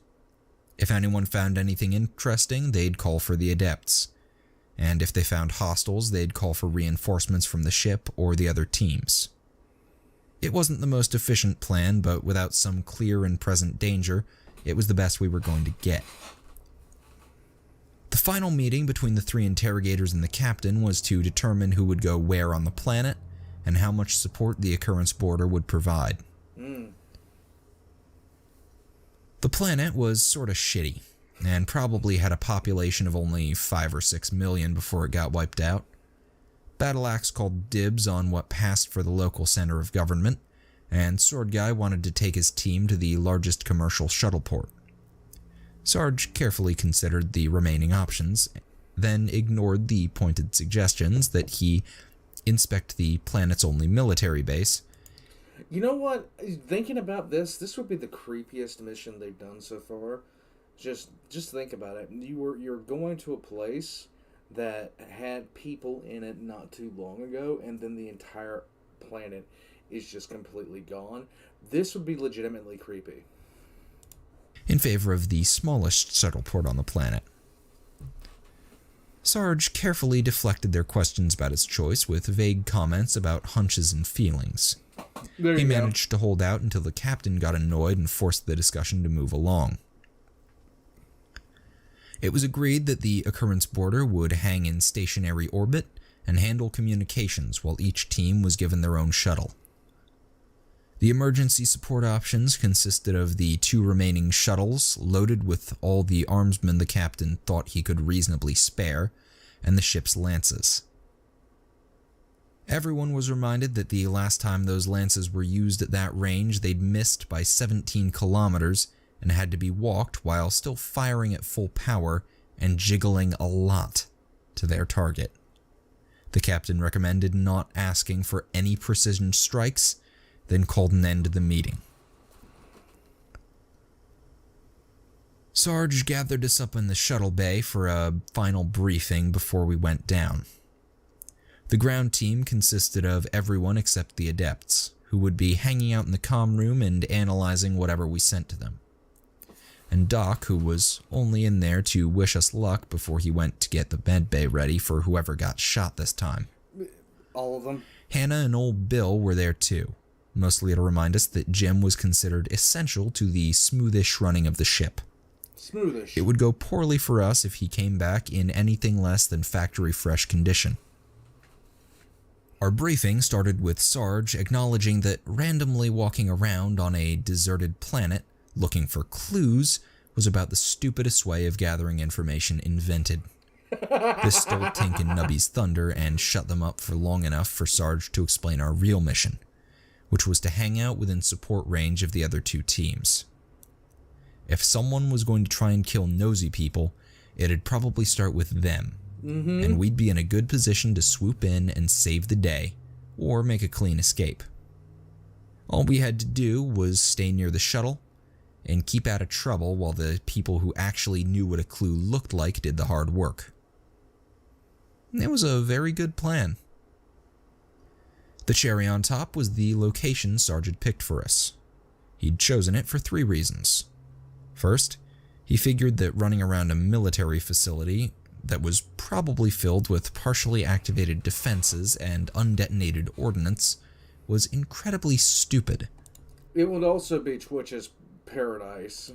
If anyone found anything interesting, they'd call for the adepts. And if they found hostiles, they'd call for reinforcements from the ship or the other teams. It wasn't the most efficient plan, but without some clear and present danger, it was the best we were going to get. The final meeting between the 3 interrogators and the captain was to determine who would go where on the planet, and how much support the occurrence border would provide. The planet was sorta shitty, and probably had a population of only 5 or 6 million before it got wiped out. Battle Axe called dibs on what passed for the local center of government, and Sword Guy wanted to take his team to the largest commercial shuttle port. Sarge carefully considered the remaining options, then ignored the pointed suggestions that he inspect the planet's only military base. You know what? Thinking about this would be the creepiest mission they've done so far. Just think about it. You're going to a place that had people in it not too long ago, and then the entire planet is just completely gone. This would be legitimately creepy. In favor of the smallest shuttle port on the planet. Sarge carefully deflected their questions about his choice with vague comments about hunches and feelings. He managed to hold out until the captain got annoyed and forced the discussion to move along. It was agreed that the occurrence border would hang in stationary orbit and handle communications while each team was given their own shuttle. The emergency support options consisted of the 2 remaining shuttles loaded with all the armsmen the captain thought he could reasonably spare, and the ship's lances. Everyone was reminded that the last time those lances were used at that range, they'd missed by 17 kilometers and had to be walked while still firing at full power and jiggling a lot to their target. The captain recommended not asking for any precision strikes, then called an end to the meeting. Sarge gathered us up in the shuttle bay for a final briefing before we went down. The ground team consisted of everyone except the adepts, who would be hanging out in the comm room and analyzing whatever we sent to them. And Doc, who was only in there to wish us luck before he went to get the med bay ready for whoever got shot this time. All of them? Hannah and old Bill were there too, mostly to remind us that Jim was considered essential to the smoothish running of the ship. Smoothish. It would go poorly for us if he came back in anything less than factory fresh condition. Our briefing started with Sarge acknowledging that randomly walking around on a deserted planet looking for clues was about the stupidest way of gathering information invented. This stole Tink and Nubby's thunder and shut them up for long enough for Sarge to explain our real mission, which was to hang out within support range of the other two teams. If someone was going to try and kill nosy people, it'd probably start with them, and we'd be in a good position to swoop in and save the day, or make a clean escape. All we had to do was stay near the shuttle, and keep out of trouble while the people who actually knew what a clue looked like did the hard work. It was a very good plan. The cherry on top was the location Sarge had picked for us. He'd chosen it for 3 reasons. First, he figured that running around a military facility that was probably filled with partially activated defenses and undetonated ordnance was incredibly stupid. It would also be Twitch's paradise.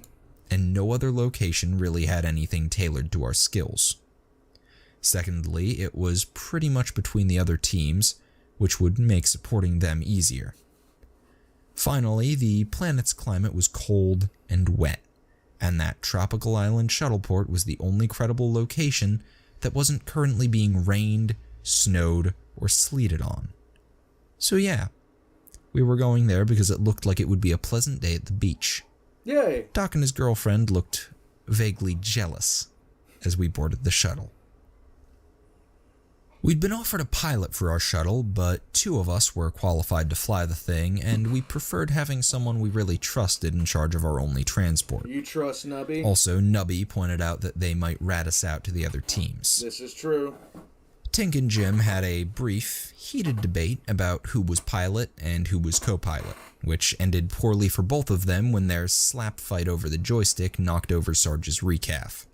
And no other location really had anything tailored to our skills. Secondly, it was pretty much between the other teams, which would make supporting them easier. Finally, the planet's climate was cold and wet, and that tropical island shuttleport was the only credible location that wasn't currently being rained, snowed, or sleeted on. So yeah, we were going there because it looked like it would be a pleasant day at the beach. Yay! Doc and his girlfriend looked vaguely jealous as we boarded the shuttle. We'd been offered a pilot for our shuttle, but 2 of us were qualified to fly the thing, and we preferred having someone we really trusted in charge of our only transport. You trust Nubby? Also, Nubby pointed out that they might rat us out to the other teams. This is true. Tink and Jim had a brief, heated debate about who was pilot and who was co-pilot, which ended poorly for both of them when their slap fight over the joystick knocked over Sarge's recaf.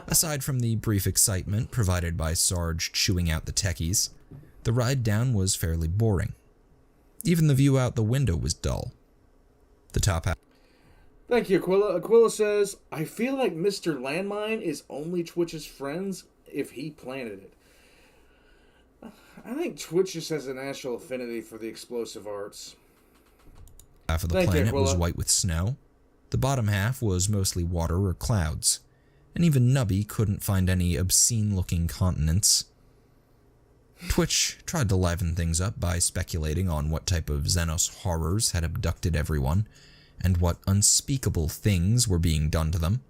Aside from the brief excitement provided by Sarge chewing out the techies, the ride down was fairly boring. Even the view out the window was dull. The top half... Thank you, Aquila. Aquila says, I feel like Mr. Landmine is only Twitch's friends if he planted it. I think Twitch just has a natural affinity for the explosive arts. Half of the planet was white with snow. The bottom half was mostly water or clouds, and even Nubby couldn't find any obscene-looking continents. Twitch tried to liven things up by speculating on what type of Xenos horrors had abducted everyone, and what unspeakable things were being done to them,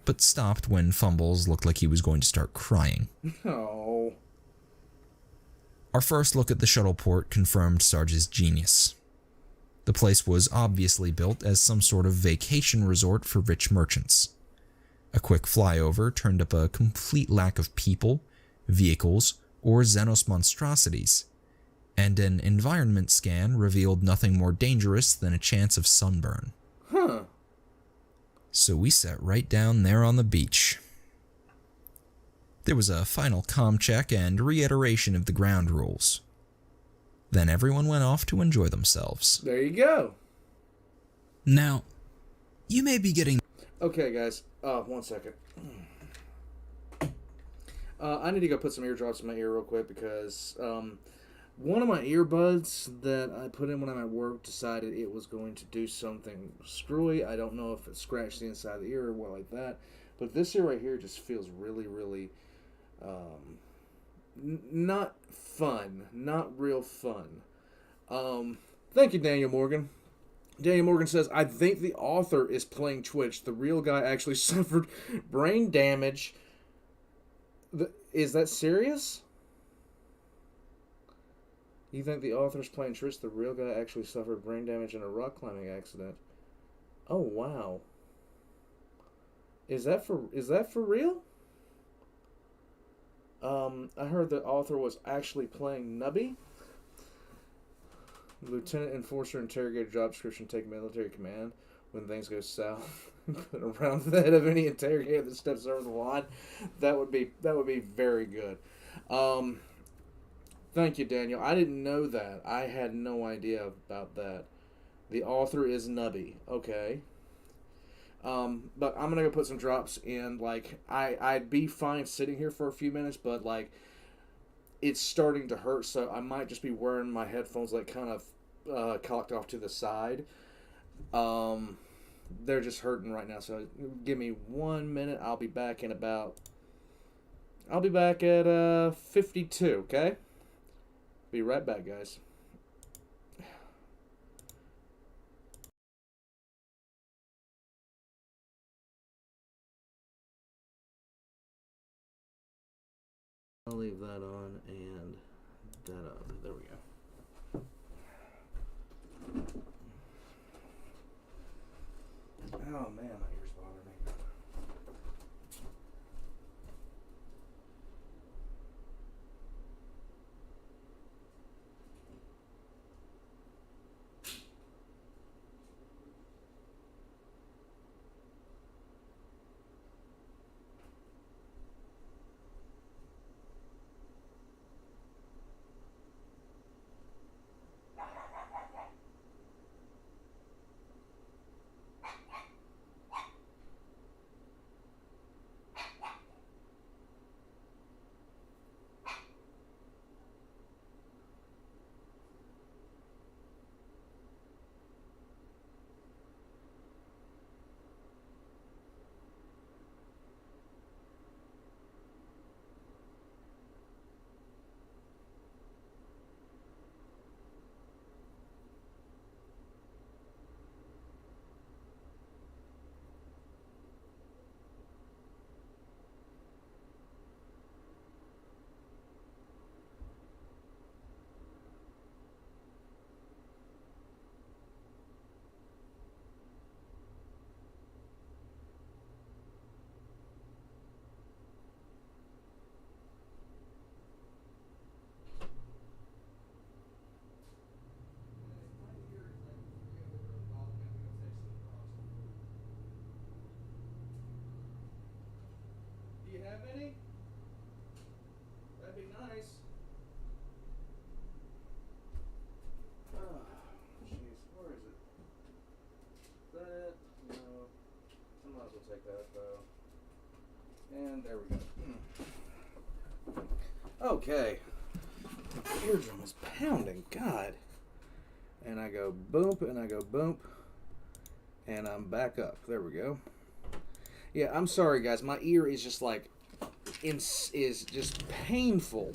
but stopped when Fumbles looked like he was going to start crying. Oh. Our first look at the shuttleport confirmed Sarge's genius. The place was obviously built as some sort of vacation resort for rich merchants. A quick flyover turned up a complete lack of people, vehicles, or Xenos monstrosities, and an environment scan revealed nothing more dangerous than a chance of sunburn. Huh. So we sat right down there on the beach. There was a final comm check and reiteration of the ground rules. Then everyone went off to enjoy themselves. There you go. Now, you may be getting... Okay, guys. 1 second. I need to go put some eardrops in my ear real quick because one of my earbuds that I put in when I'm at work decided it was going to do something screwy. I don't know if it scratched the inside of the ear or what like that. But this ear right here just feels really, really... not fun. Not real fun. Thank you, Daniel Morgan. Daniel Morgan says, I think the author is playing Twitch. The real guy actually suffered brain damage. Is that serious? You think the author's playing Twitch? The real guy actually suffered brain damage in a rock climbing accident. Oh, wow. Is that for real? I heard the author was actually playing Nubby. Lieutenant Enforcer Interrogator job description, take military command when things go south. Put around the head of any interrogator that steps over the line. That would be very good. Thank you, Daniel. I didn't know that. I had no idea about that. The author is Nubby. Okay. But I'm gonna go put some drops in. Like, I'd be fine sitting here for a few minutes, but like, it's starting to hurt, so I might just be wearing my headphones like kind of cocked off to the side. They're just hurting right now, so give me 1 minute. I'll be back at 52, okay? Be right back, guys. I'll leave that on and that up. There we go. Oh man, my ears bother me. Do you have any? That'd be nice. Oh, jeez, where is it? That, no. I might as well take that, though. And there we go. Okay. My eardrum is pounding, God. And I go boom, and I go boom. And I'm back up. There we go. Yeah, I'm sorry, guys. My ear is just like, is just painful.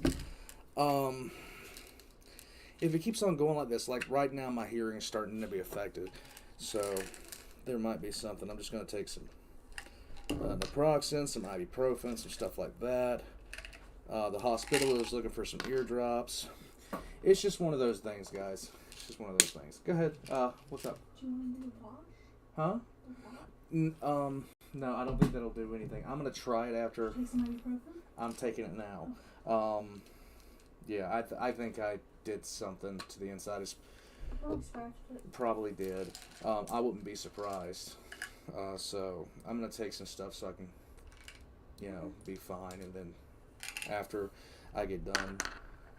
If it keeps on going like this, like right now, my hearing is starting to be affected. So there might be something. I'm just going to take some naproxen, some ibuprofen, some stuff like that. The hospital is looking for some eardrops. It's just one of those things, guys. It's just one of those things. Go ahead. What's up? Do you want to do a wash? Huh? No, I don't think that'll do anything. I'm gonna try it after. Take some ibuprofen? I'm taking it now. Yeah, I think I did something to the inside. Probably scratched it. Probably did. I wouldn't be surprised. So I'm gonna take some stuff so I can, be fine. And then after I get done,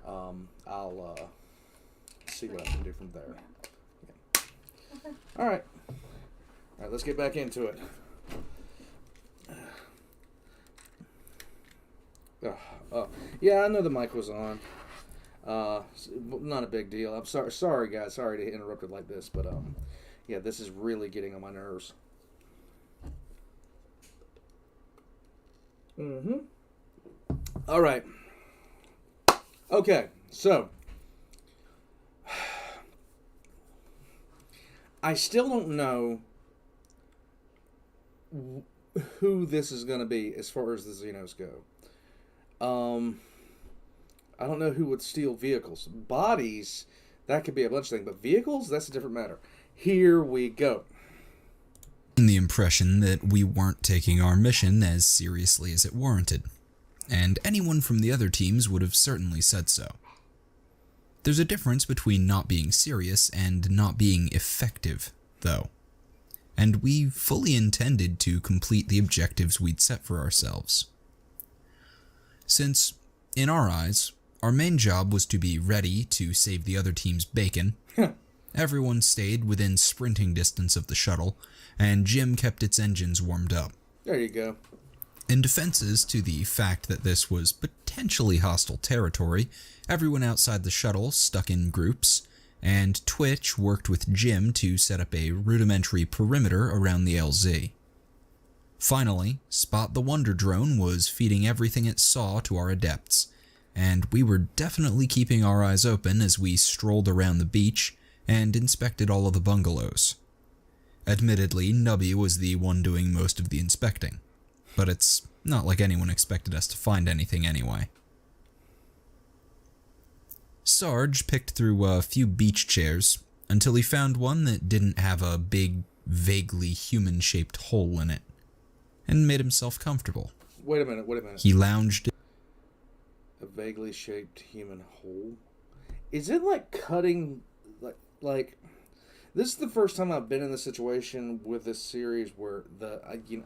I'll see what I can do from there. Yeah. Okay. All right. Let's get back into it. Yeah, I know the mic was on. Not a big deal. I'm sorry, guys. Sorry to interrupt it like this, but yeah, this is really getting on my nerves. All right. Okay, so I still don't know who this is going to be as far as the Xenos go. I don't know who would steal vehicles. Bodies, that could be a bunch of things, but vehicles, that's a different matter. Here we go. The impression that we weren't taking our mission as seriously as it warranted, and anyone from the other teams would have certainly said so. There's a difference between not being serious and not being effective, though. And we fully intended to complete the objectives we'd set for ourselves. Since, in our eyes, our main job was to be ready to save the other team's bacon, everyone stayed within sprinting distance of the shuttle, and Jim kept its engines warmed up. There you go. In defenses to the fact that this was potentially hostile territory, everyone outside the shuttle stuck in groups, and Twitch worked with Jim to set up a rudimentary perimeter around the LZ. Finally, Spot the Wonder Drone was feeding everything it saw to our adepts, and we were definitely keeping our eyes open as we strolled around the beach and inspected all of the bungalows. Admittedly, Nubby was the one doing most of the inspecting, but it's not like anyone expected us to find anything anyway. Sarge picked through a few beach chairs until he found one that didn't have a big, vaguely human-shaped hole in it, and made himself comfortable. Wait a minute. He lounged. A vaguely shaped human hole? Is it like cutting, like this is the first time I've been in a situation with this series where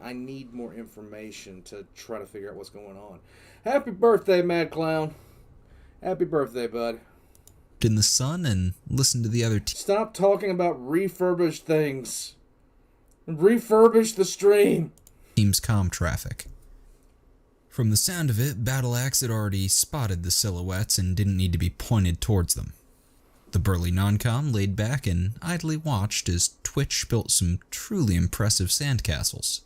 I need more information to try to figure out what's going on. Happy birthday, Mad Clown. Happy birthday, bud. In the sun and listened to the other Stop talking about refurbished things. Refurbish the stream. team's comm traffic. From the sound of it, Battle Axe had already spotted the silhouettes and didn't need to be pointed towards them. The burly non-com laid back and idly watched as Twitch built some truly impressive sandcastles.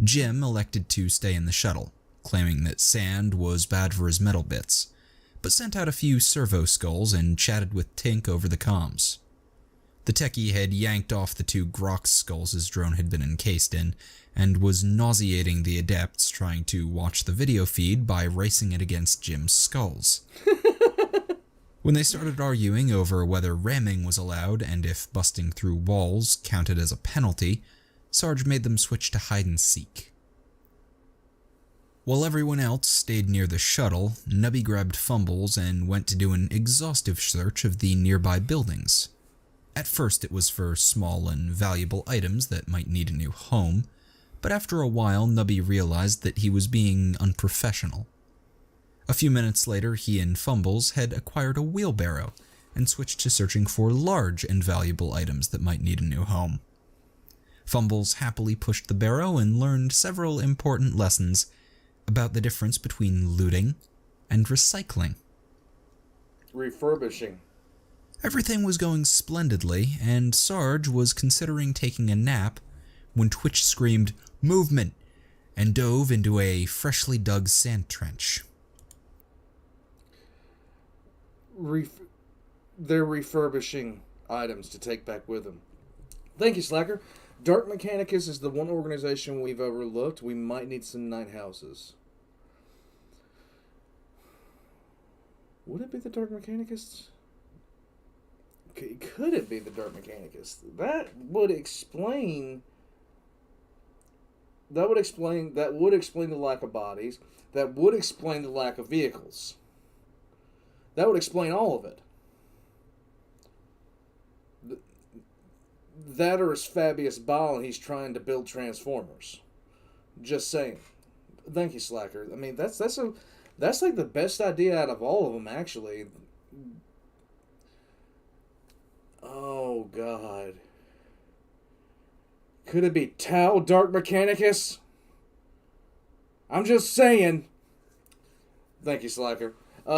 Jim elected to stay in the shuttle, claiming that sand was bad for his metal bits, but sent out a few servo skulls and chatted with Tink over the comms. The techie had yanked off the 2 Grox skulls his drone had been encased in, and was nauseating the adepts trying to watch the video feed by racing it against Jim's skulls. When they started arguing over whether ramming was allowed and if busting through walls counted as a penalty, Sarge made them switch to hide and seek. While everyone else stayed near the shuttle, Nubby grabbed Fumbles and went to do an exhaustive search of the nearby buildings. At first it was for small and valuable items that might need a new home, but after a while Nubby realized that he was being unprofessional. A few minutes later, he and Fumbles had acquired a wheelbarrow and switched to searching for large and valuable items that might need a new home. Fumbles happily pushed the barrow and learned several important lessons about the difference between looting and recycling. Refurbishing. Everything was going splendidly, and Sarge was considering taking a nap when Twitch screamed, "Movement!" and dove into a freshly dug sand trench. They're refurbishing items to take back with them. Thank you, Slacker. Dark Mechanicus is the one organization we've overlooked. We might need some night houses. Would it be the Dark Mechanicus? Could it be the Dark Mechanicus? That would explain the lack of bodies. That would explain the lack of vehicles. That would explain all of it. That or is Fabius Ball and he's trying to build Transformers. Just saying. Thank you, Slacker. I mean, that's like the best idea out of all of them, actually. Oh, God. Could it be Tau Dark Mechanicus? I'm just saying. Thank you, Slacker.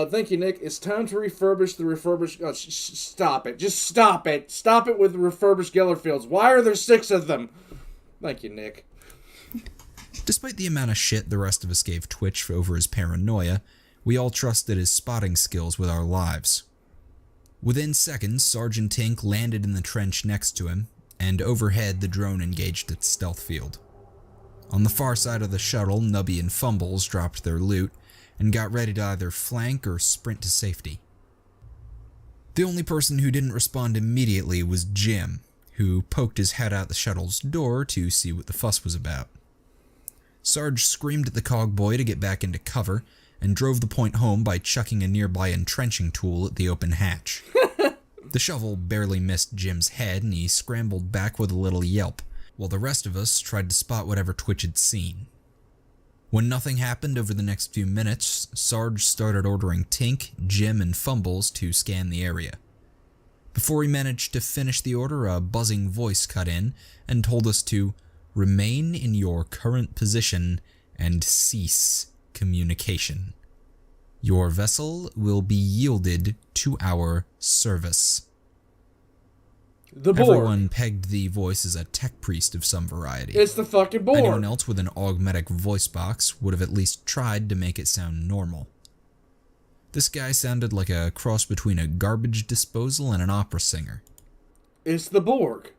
Thank you, Nick. It's time to refurbish the refurbished... Oh, stop it. Just stop it. Stop it with the refurbished Gellerfields. Why are there 6 of them? Thank you, Nick. Despite the amount of shit the rest of us gave Twitch over his paranoia, we all trusted his spotting skills with our lives. Within seconds, Sergeant Tink landed in the trench next to him, and overhead the drone engaged its stealth field. On the far side of the shuttle, Nubby and Fumbles dropped their loot, and got ready to either flank or sprint to safety. The only person who didn't respond immediately was Jim, who poked his head out the shuttle's door to see what the fuss was about. Sarge screamed at the cogboy to get back into cover, and drove the point home by chucking a nearby entrenching tool at the open hatch. The shovel barely missed Jim's head, and he scrambled back with a little yelp, while the rest of us tried to spot whatever Twitch had seen. When nothing happened over the next few minutes, Sarge started ordering Tink, Jim, and Fumbles to scan the area. Before he managed to finish the order, a buzzing voice cut in and told us to remain in your current position and cease communication. Your vessel will be yielded to our service. The Borg. Everyone pegged the voice as a tech priest of some variety. It's the fucking Borg. Anyone else with an augmetic voice box would have at least tried to make it sound normal. This guy sounded like a cross between a garbage disposal and an opera singer. It's the Borg.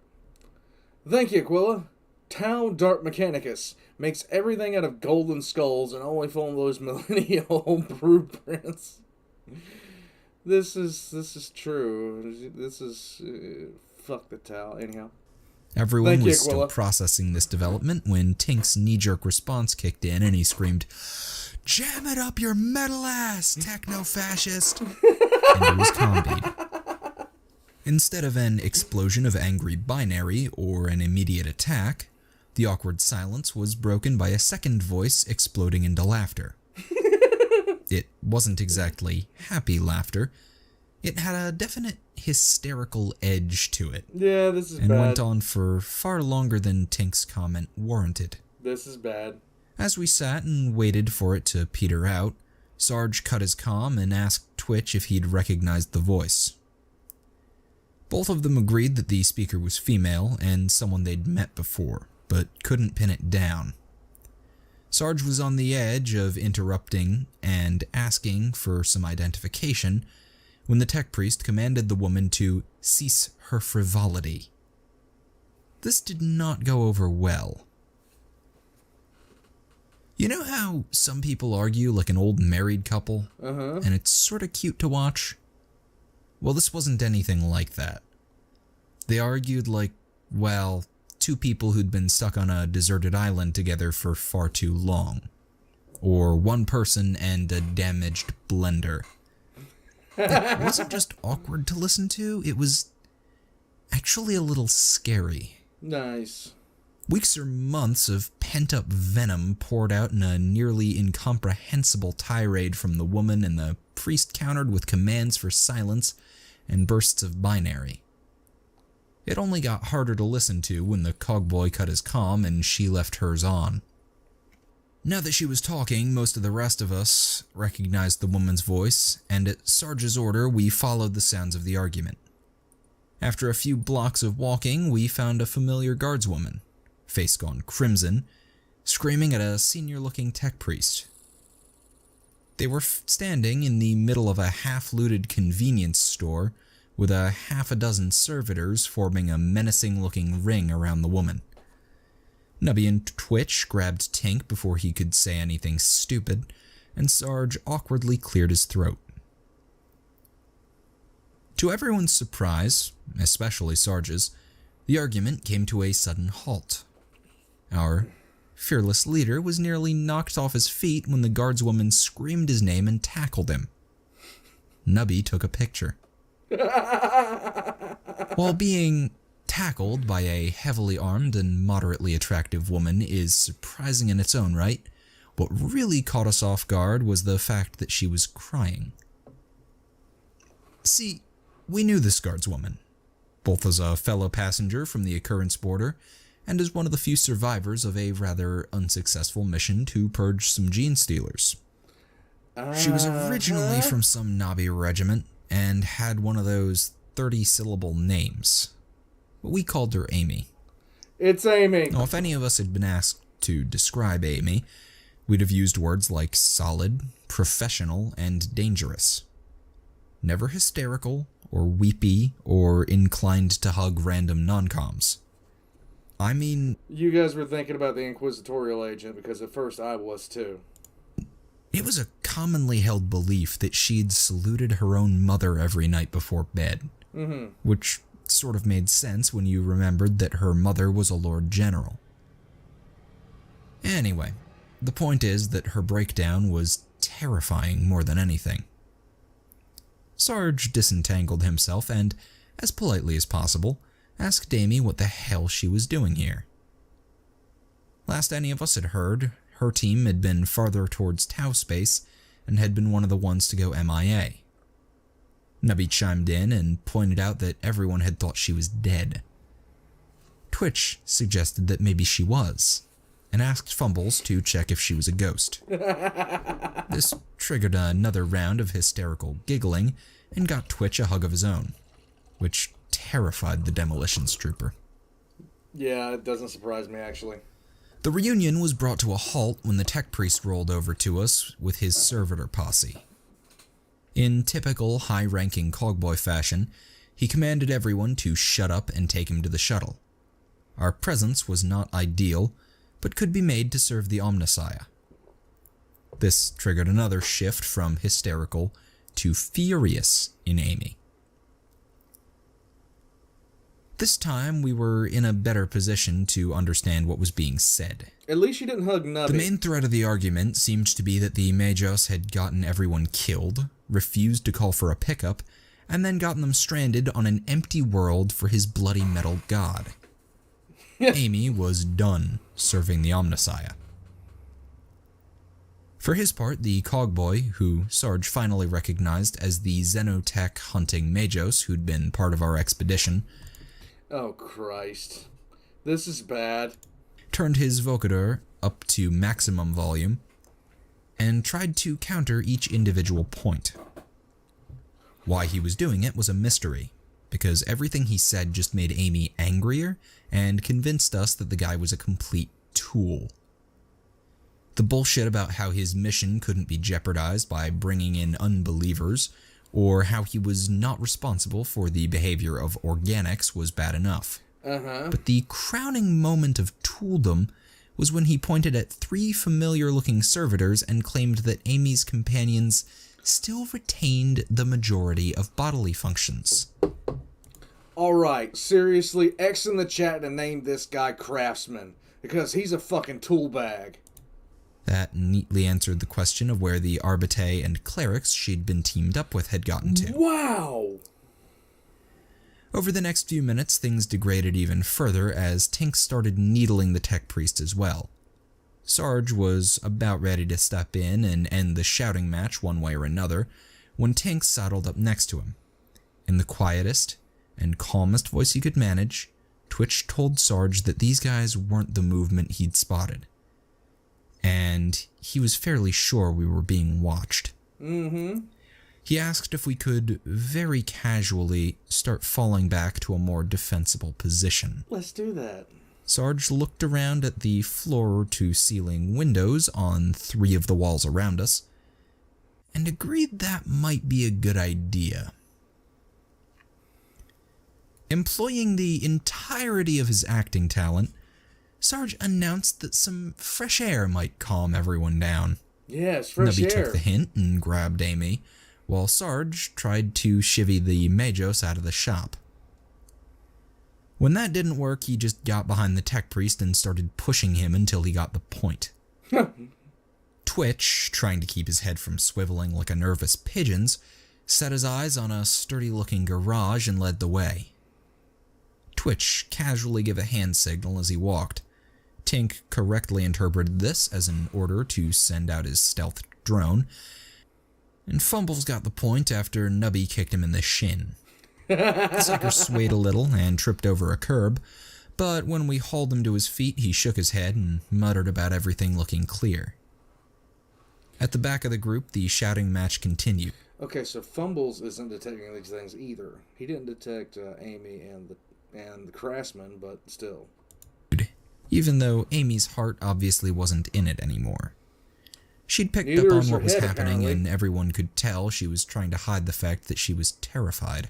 Thank you, Aquila. Tau Dark Mechanicus makes everything out of golden skulls and only follows millennial blueprints. This is true. This is fuck the Tau. Anyhow. Everyone Thank you, was still Aquila. processing this development when Tink's knee-jerk response kicked in and he screamed, "Jam it up your metal ass, techno-fascist!" And it was combied. Instead of an explosion of angry binary or an immediate attack, the awkward silence was broken by a second voice exploding into laughter. It wasn't exactly happy laughter. It had a definite hysterical edge to it. Yeah, this is and bad. went on for far longer than Tink's comment warranted. This is bad. As we sat and waited for it to peter out, Sarge cut his comm and asked Twitch if he'd recognized the voice. Both of them agreed that the speaker was female and someone they'd met before, but couldn't pin it down. Sarge was on the edge of interrupting and asking for some identification when the tech priest commanded the woman to cease her frivolity. This did not go over well. You know how some people argue like an old married couple? And it's sort of cute to watch? Well, this wasn't anything like that. They argued like, well, two people who'd been stuck on a deserted island together for far too long. Or one person and a damaged blender. It wasn't just awkward to listen to, it was actually a little scary. Nice. Weeks or months of pent-up venom poured out in a nearly incomprehensible tirade from the woman, and the priest countered with commands for silence and bursts of binary. It only got harder to listen to when the cogboy cut his comm and she left hers on. Now that she was talking, most of the rest of us recognized the woman's voice, and at Sarge's order, we followed the sounds of the argument. After a few blocks of walking, we found a familiar guardswoman, face gone crimson, screaming at a senior-looking tech priest. They were standing in the middle of a half-looted convenience store with a half a dozen servitors forming a menacing-looking ring around the woman. Nubby and Twitch grabbed Tink before he could say anything stupid, and Sarge awkwardly cleared his throat. To everyone's surprise, especially Sarge's, the argument came to a sudden halt. Our fearless leader was nearly knocked off his feet when the guardswoman screamed his name and tackled him. Nubby took a picture. While being tackled by a heavily armed and moderately attractive woman is surprising in its own right, what really caught us off guard was the fact that she was crying. See, we knew this guardswoman, both as a fellow passenger from the occurrence border and as one of the few survivors of a rather unsuccessful mission to purge some gene stealers. She was originally from some Nabi regiment and had one of those 30-syllable names. But we called her Amy. It's Amy. Now, if any of us had been asked to describe Amy, we'd have used words like solid, professional, and dangerous. Never hysterical, or weepy, or inclined to hug random non-coms. I mean... You guys were thinking about the inquisitorial agent, because at first I was too. It was a commonly held belief that she'd saluted her own mother every night before bed. Which sort of made sense when you remembered that her mother was a Lord General. Anyway, the point is that her breakdown was terrifying more than anything. Sarge disentangled himself and, as politely as possible, asked Amy what the hell she was doing here. Last any of us had heard, her team had been farther towards Tau space and had been one of the ones to go MIA. Nubby chimed in and pointed out that everyone had thought she was dead. Twitch suggested that maybe she was, and asked Fumbles to check if she was a ghost. This triggered another round of hysterical giggling and got Twitch a hug of his own, which terrified the demolitions trooper. Yeah, it doesn't surprise me, actually. The reunion was brought to a halt when the tech priest rolled over to us with his servitor posse. In typical high-ranking cogboy fashion, he commanded everyone to shut up and take him to the shuttle. Our presence was not ideal, but could be made to serve the Omnissiah. This triggered another shift from hysterical to furious in Amy. This time, we were in a better position to understand what was being said. At least you didn't hug Nubby. The main thread of the argument seemed to be that the Magos had gotten everyone killed, refused to call for a pickup, and then gotten them stranded on an empty world for his bloody metal god. Amy was done serving the Omnissiah. For his part, the cogboy, who Sarge finally recognized as the Xenotech hunting Magos who'd been part of our expedition, oh, Christ. This is bad. turned his vocoder up to maximum volume and tried to counter each individual point. Why he was doing it was a mystery, because everything he said just made Amy angrier and convinced us that the guy was a complete tool. The bullshit about how his mission couldn't be jeopardized by bringing in unbelievers, or how he was not responsible for the behavior of organics was bad enough. But the crowning moment of tooldom was when he pointed at 3 familiar-looking servitors and claimed that Amy's companions still retained the majority of bodily functions. Alright, seriously, X in the chat and name this guy Craftsman, because he's a fucking tool bag. That neatly answered the question of where the Arbite and clerics she'd been teamed up with had gotten to. Wow! Over the next few minutes, things degraded even further as Tink started needling the tech priest as well. Sarge was about ready to step in and end the shouting match one way or another when Tink saddled up next to him. In the quietest and calmest voice he could manage, Twitch told Sarge that these guys weren't the movement he'd spotted, and he was fairly sure we were being watched. He asked if we could very casually start falling back to a more defensible position. Let's do that. Sarge looked around at the floor-to-ceiling windows on 3 of the walls around us, and agreed that might be a good idea. Employing the entirety of his acting talent, Sarge announced that some fresh air might calm everyone down. Yes, fresh Nubby air. took the hint and grabbed Amy, while Sarge tried to chivvy the Magos out of the shop. When that didn't work, he just got behind the tech priest and started pushing him until he got the point. Twitch, trying to keep his head from swiveling like a nervous pigeon's, set his eyes on a sturdy-looking garage and led the way. Twitch casually gave a hand signal as he walked. Tink correctly interpreted this as an order to send out his stealth drone, and Fumbles got the point after Nubby kicked him in the shin. The sucker swayed a little and tripped over a curb, but when we hauled him to his feet, he shook his head and muttered about everything looking clear. At the back of the group, the shouting match continued. Okay, so Fumbles isn't detecting these things either. He didn't detect Amy and the Craftsman, but still. Even though Amy's heart obviously wasn't in it anymore. She'd picked Neither up is on her what was head, happening, apparently. and everyone could tell she was trying to hide the fact that she was terrified.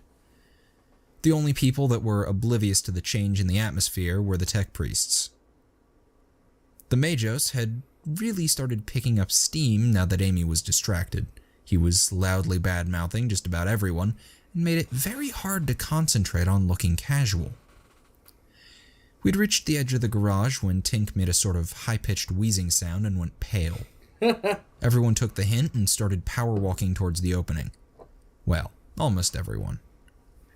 The only people that were oblivious to the change in the atmosphere were the tech priests. The Magos had really started picking up steam now that Amy was distracted. He was loudly bad-mouthing just about everyone, and made it very hard to concentrate on looking casual. We'd reached the edge of the garage when Tink made a sort of high-pitched wheezing sound and went pale. Everyone took the hint and started power-walking towards the opening. Well, almost everyone.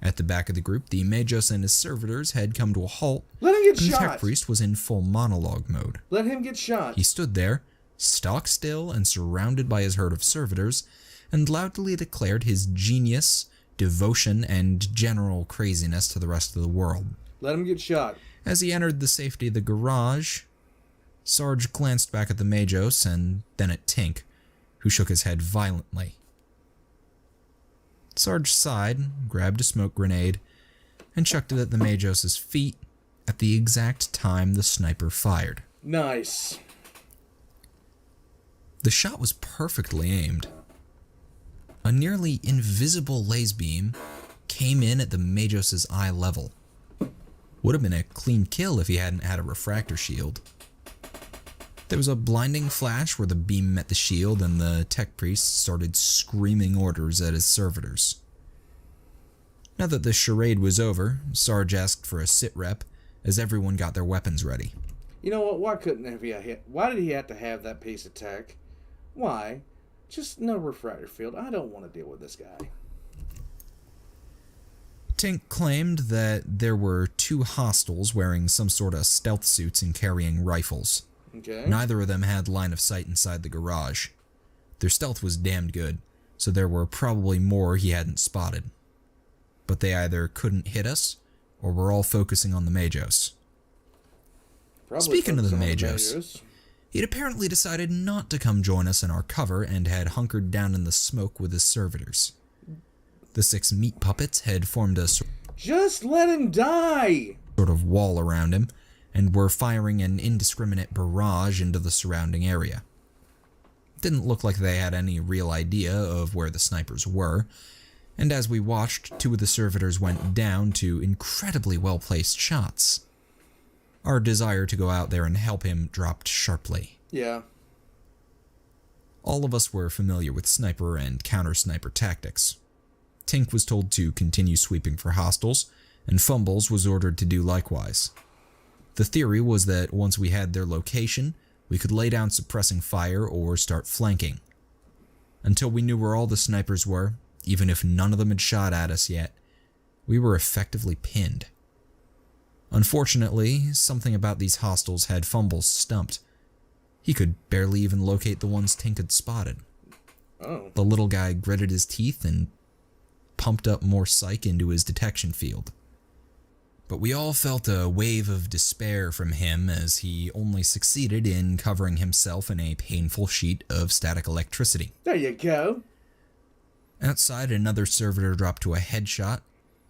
At the back of the group, the Magos and his servitors had come to a halt, Let him get and the shot! tech priest was in full monologue mode. Let him get shot! He stood there, stock still and surrounded by his herd of servitors, and loudly declared his genius, devotion, and general craziness to the rest of the world. Let him get shot. As he entered the safety of the garage, Sarge glanced back at the Majos and then at Tink, who shook his head violently. Sarge sighed, grabbed a smoke grenade, and chucked it at the Majos' feet at the exact time the sniper fired. Nice. The shot was perfectly aimed. A nearly invisible laze beam came in at the Majos' eye level. Would have been a clean kill if he hadn't had a refractor shield. There was a blinding flash where the beam met the shield and the tech priest started screaming orders at his servitors. Now that the charade was over, Sarge asked for a sit rep as everyone got their weapons ready. You know what? Why did he have to have that piece of tech? Why? Just no refractor field. I don't want to deal with this guy. Tink claimed that there were 2 hostiles wearing some sort of stealth suits and carrying rifles. Okay. Neither of them had line of sight inside the garage. Their stealth was damned good, so there were probably more he hadn't spotted. But they either couldn't hit us, or were all focusing on the Majos. Probably Speaking of the focus on Majos, he'd apparently decided not to come join us in our cover and had hunkered down in the smoke with his servitors. The 6 meat puppets had formed a Just let him die! sort of wall around him, and were firing an indiscriminate barrage into the surrounding area. Didn't look like they had any real idea of where the snipers were, and as we watched, 2 of the servitors went down to incredibly well-placed shots. Our desire to go out there and help him dropped sharply. Yeah. All of us were familiar with sniper and counter-sniper tactics. Tink was told to continue sweeping for hostiles, and Fumbles was ordered to do likewise. The theory was that once we had their location, we could lay down suppressing fire or start flanking. Until we knew where all the snipers were, even if none of them had shot at us yet, we were effectively pinned. Unfortunately, something about these hostiles had Fumbles stumped. He could barely even locate the ones Tink had spotted. Oh. The little guy gritted his teeth and pumped up more psych into his detection field. But we all felt a wave of despair from him as he only succeeded in covering himself in a painful sheet of static electricity. There you go. Outside, another servitor dropped to a headshot,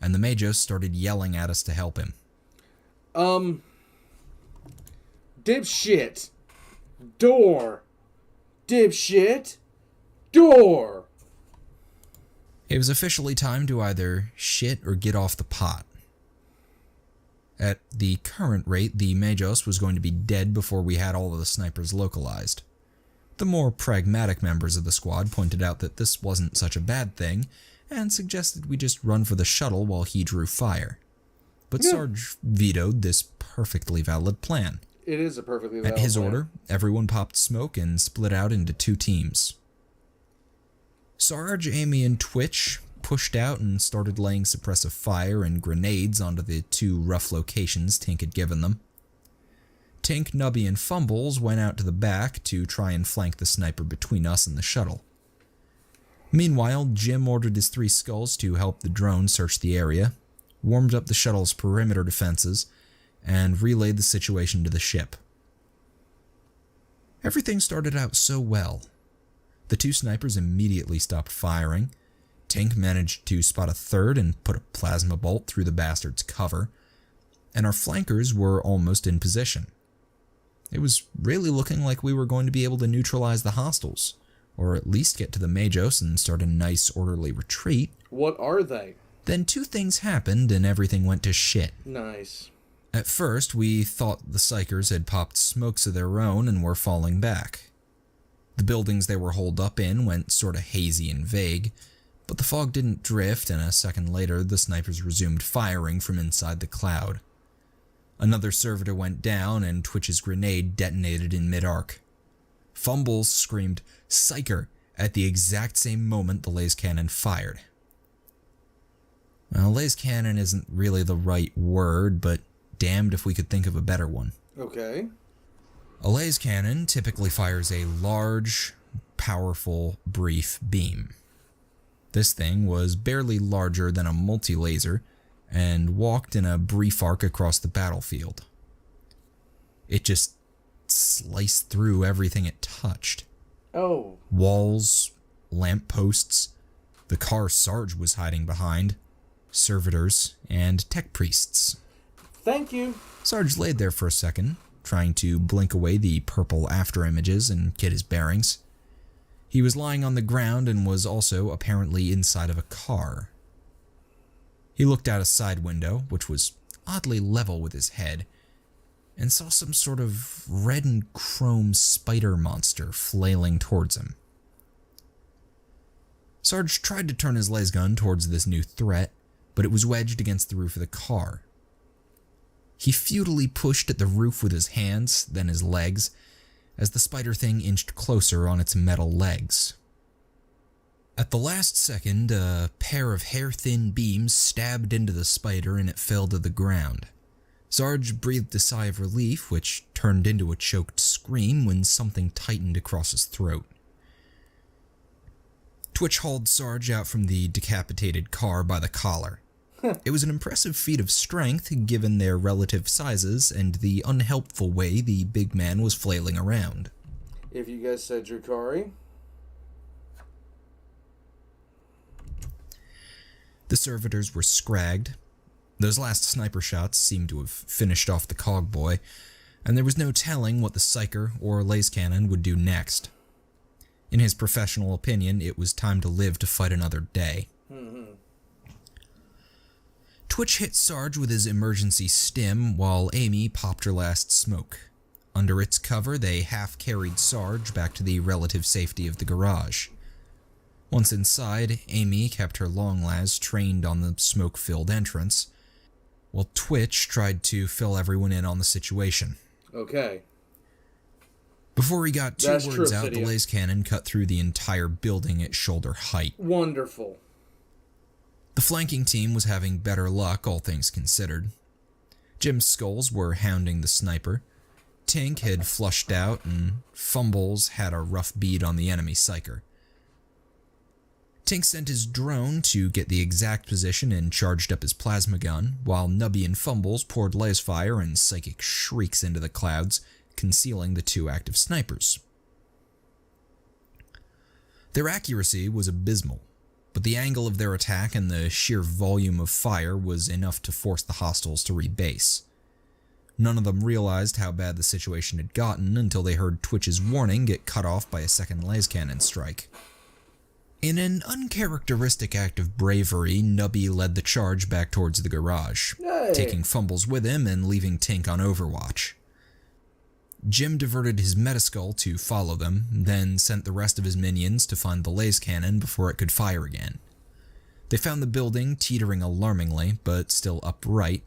and the Majos started yelling at us to help him. Dipshit. Door. Dipshit. Door. It was officially time to either shit or get off the pot. At the current rate, the Majos was going to be dead before we had all of the snipers localized. The more pragmatic members of the squad pointed out that this wasn't such a bad thing, and suggested we just run for the shuttle while he drew fire. But Sarge vetoed this perfectly valid plan. It is a perfectly valid At his plan. order, everyone popped smoke and split out into 2 teams. Sarge, Amy, and Twitch pushed out and started laying suppressive fire and grenades onto the 2 rough locations Tink had given them. Tink, Nubby, and Fumbles went out to the back to try and flank the sniper between us and the shuttle. Meanwhile, Jim ordered his 3 skulls to help the drone search the area, warmed up the shuttle's perimeter defenses, and relayed the situation to the ship. Everything started out so well. The 2 snipers immediately stopped firing. Tink managed to spot a 3rd and put a plasma bolt through the bastard's cover, and our flankers were almost in position. It was really looking like we were going to be able to neutralize the hostiles, or at least get to the Majos and start a nice orderly retreat. What are they? Then 2 things happened and everything went to shit. Nice. At first, we thought the psychers had popped smokes of their own and were falling back. The buildings they were holed up in went sort of hazy and vague, but the fog didn't drift, and a second later the snipers resumed firing from inside the cloud. Another servitor went down, and Twitch's grenade detonated in mid-arc. Fumbles screamed, "Psyker!" at the exact same moment the laze cannon fired. Well, laze cannon isn't really the right word, but damned if we could think of a better one. Okay. A laze cannon typically fires a large, powerful, brief beam. This thing was barely larger than a multi-laser and walked in a brief arc across the battlefield. It just sliced through everything it touched. Oh. Walls, lampposts, the car Sarge was hiding behind, servitors, and tech priests. Thank you. Sarge laid there for a second, trying to blink away the purple afterimages and get his bearings. He was lying on the ground and was also apparently inside of a car. He looked out a side window, which was oddly level with his head, and saw some sort of red and chrome spider monster flailing towards him. Sarge tried to turn his laze gun towards this new threat, but it was wedged against the roof of the car. He futilely pushed at the roof with his hands, then his legs, as the spider thing inched closer on its metal legs. At the last second, a pair of hair-thin beams stabbed into the spider and it fell to the ground. Sarge breathed a sigh of relief, which turned into a choked scream when something tightened across his throat. Twitch hauled Sarge out from the decapitated car by the collar. It was an impressive feat of strength, given their relative sizes and the unhelpful way the big man was flailing around. If you guys said Drakari. The servitors were scragged. Those last sniper shots seemed to have finished off the cogboy, and there was no telling what the psyker or laze cannon would do next. In his professional opinion, it was time to live to fight another day. Twitch hit Sarge with his emergency stim while Amy popped her last smoke. Under its cover, they half-carried Sarge back to the relative safety of the garage. Once inside, Amy kept her long laze trained on the smoke-filled entrance, while Twitch tried to fill everyone in on the situation. Okay. Before he got two words out, Cydia. the laze cannon cut through the entire building at shoulder height. Wonderful. The flanking team was having better luck, all things considered. Jim's skulls were hounding the sniper. Tink had flushed out, and Fumbles had a rough bead on the enemy psyker. Tink sent his drone to get the exact position and charged up his plasma gun, while Nubby and Fumbles poured laze fire and psychic shrieks into the clouds, concealing the two active snipers. Their accuracy was abysmal, but the angle of their attack and the sheer volume of fire was enough to force the hostiles to rebase. None of them realized how bad the situation had gotten until they heard Twitch's warning get cut off by a second laze cannon strike. In an uncharacteristic act of bravery, Nubby led the charge back towards the garage, taking Fumbles with him and leaving Tink on overwatch. Jim diverted his metaskull to follow them, then sent the rest of his minions to find the laze cannon before it could fire again. They found the building teetering alarmingly, but still upright,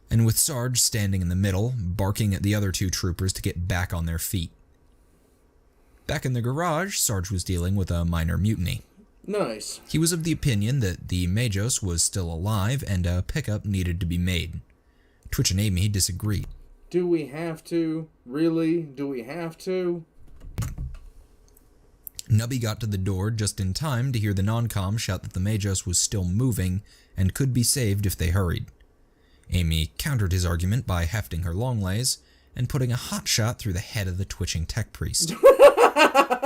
and with Sarge standing in the middle, barking at the other two troopers to get back on their feet. Back in the garage, Sarge was dealing with a minor mutiny. Nice. He was of the opinion that the Majos was still alive and a pickup needed to be made. Twitch and Amy disagreed. Do we have to? Really? Do we have to? Nubby got to the door just in time to hear the non-com shout that the Majos was still moving and could be saved if they hurried. Amy countered his argument by hefting her long laze and putting a hot shot through the head of the twitching tech priest.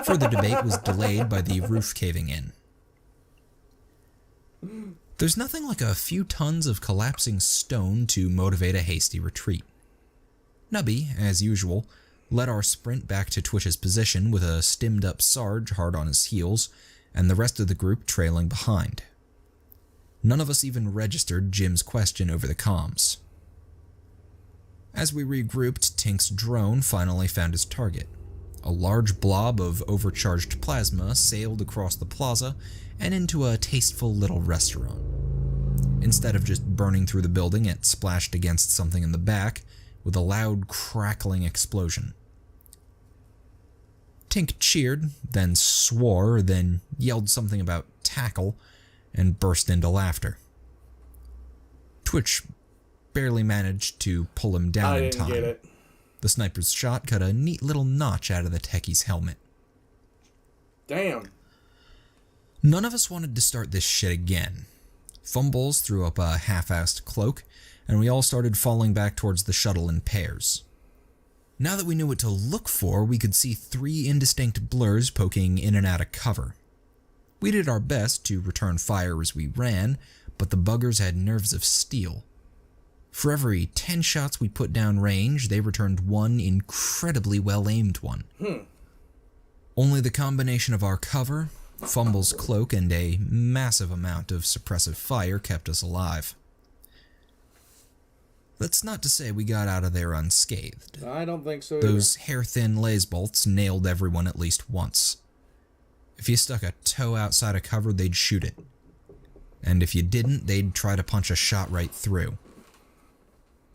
Further debate was delayed by the roof caving in. There's nothing like a few tons of collapsing stone to motivate a hasty retreat. Nubby, as usual, led our sprint back to Twitch's position with a stimmed-up Sarge hard on his heels, and the rest of the group trailing behind. None of us even registered Jim's question over the comms. As we regrouped, Tink's drone finally found his target. A large blob of overcharged plasma sailed across the plaza and into a tasteful little restaurant. Instead of just burning through the building, it splashed against something in the back, with a loud, crackling explosion. Tink cheered, then swore, then yelled something about tackle, and burst into laughter. Twitch barely managed to pull him down in time. I didn't get it. The sniper's shot cut a neat little notch out of the techie's helmet. Damn. None of us wanted to start this shit again. Fumbles threw up a half-assed cloak, and we all started falling back towards the shuttle in pairs. Now that we knew what to look for, we could see 3 indistinct blurs poking in and out of cover. We did our best to return fire as we ran, but the buggers had nerves of steel. For every 10 shots we put down range, they returned 1 incredibly well-aimed one. Only the combination of our cover, Fumble's cloak, and a massive amount of suppressive fire kept us alive. That's not to say we got out of there unscathed. I don't think so Those hair-thin laze bolts nailed everyone at least once. If you stuck a toe outside of cover, they'd shoot it. And if you didn't, they'd try to punch a shot right through.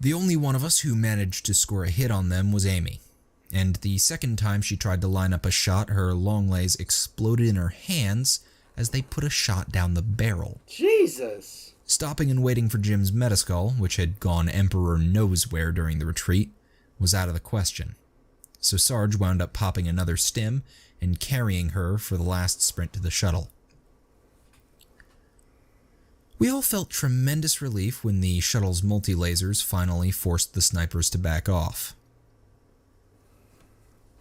The only one of us who managed to score a hit on them was Amy. And the second time she tried to line up a shot, her long laze exploded in her hands as they put a shot down the barrel. Jesus! Stopping and waiting for Jim's Metaskull, which had gone Emperor knows where during the retreat, was out of the question. So Sarge wound up popping another stim and carrying her for the last sprint to the shuttle. We all felt tremendous relief when the shuttle's multi-lasers finally forced the snipers to back off.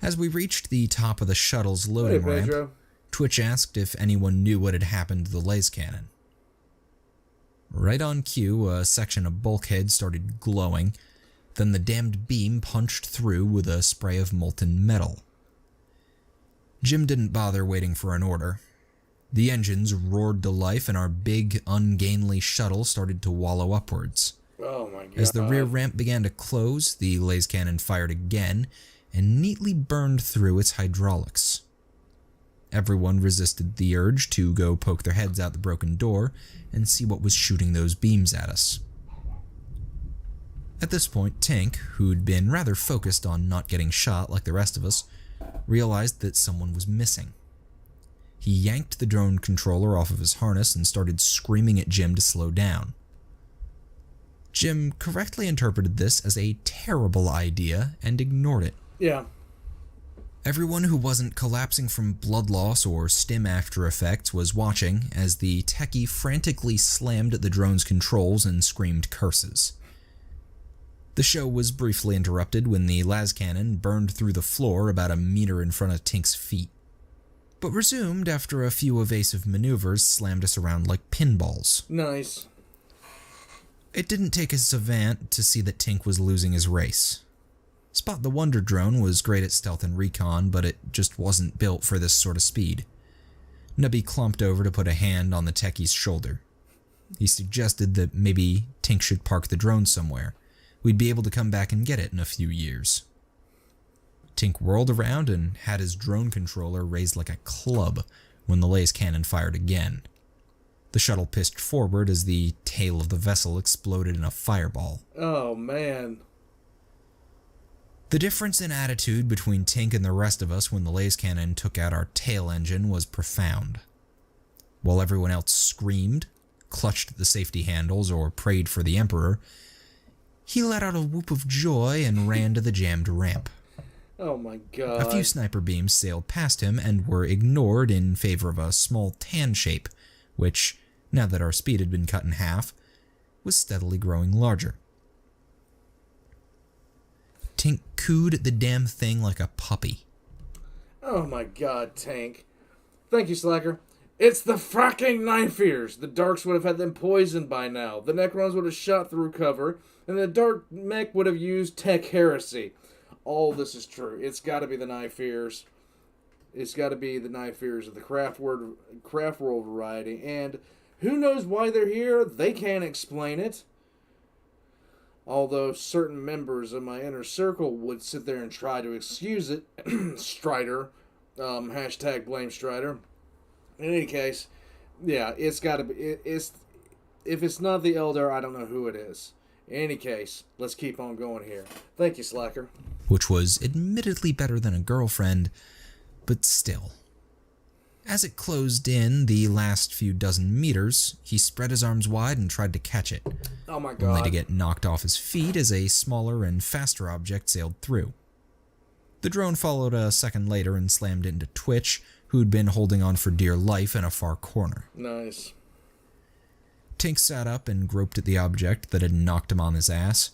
As we reached the top of the shuttle's loading ramp, Twitch asked if anyone knew what had happened to the laze cannon. Right on cue, a section of bulkhead started glowing, then the damned beam punched through with a spray of molten metal. Jim didn't bother waiting for an order. The engines roared to life and our big, ungainly shuttle started to wallow upwards. Oh my god. As the rear ramp began to close, the laze cannon fired again and neatly burned through its hydraulics. Everyone resisted the urge to go poke their heads out the broken door and see what was shooting those beams at us. At this point, Tink, who'd been rather focused on not getting shot like the rest of us, realized that someone was missing. He yanked the drone controller off of his harness and started screaming at Jim to slow down. Jim correctly interpreted this as a terrible idea and ignored it. Yeah. Everyone who wasn't collapsing from blood loss or stim after effects was watching as the techie frantically slammed at the drone's controls and screamed curses. The show was briefly interrupted when the las cannon burned through the floor about a meter in front of Tink's feet, but resumed after a few evasive maneuvers slammed us around like pinballs. Nice. It didn't take a savant to see that Tink was losing his race. Spot the Wonder drone was great at stealth and recon, but it just wasn't built for this sort of speed. Nubby clumped over to put a hand on the techie's shoulder. He suggested that maybe Tink should park the drone somewhere. We'd be able to come back and get it in a few years. Tink whirled around and had his drone controller raised like a club when the laze cannon fired again. The shuttle pissed forward as the tail of the vessel exploded in a fireball. Oh, man. The difference in attitude between Tink and the rest of us when the laze cannon took out our tail engine was profound. While everyone else screamed, clutched at the safety handles, or prayed for the Emperor, he let out a whoop of joy and ran to the jammed ramp. Oh my god. A few sniper beams sailed past him and were ignored in favor of a small tan shape, which, now that our speed had been cut in half, was steadily growing larger. Tink cooed at the damn thing like a puppy. Oh my god, Tank. Thank you, Slacker. It's the fracking Knife Ears. The Darks would have had them poisoned by now. The Necrons would have shot through cover, and the Dark Mech would have used Tech Heresy. All this is true. It's got to be the Knife Ears. It's got to be the Knife Ears of the craft world variety. And who knows why they're here? They can't explain it. Although certain members of my inner circle would sit there and try to excuse it. Strider. Hashtag blame Strider. In any case, yeah, it's got to be. If it's not the Eldar, I don't know who it is. In any case, let's keep on going here. Thank you, Slacker. Which was admittedly better than a girlfriend, but still. As it closed in the last few dozen meters, he spread his arms wide and tried to catch it. Oh my god. Only to get knocked off his feet as a smaller and faster object sailed through. The drone followed a second later and slammed into Twitch, who'd been holding on for dear life in a far corner. Nice. Tink sat up and groped at the object that had knocked him on his ass.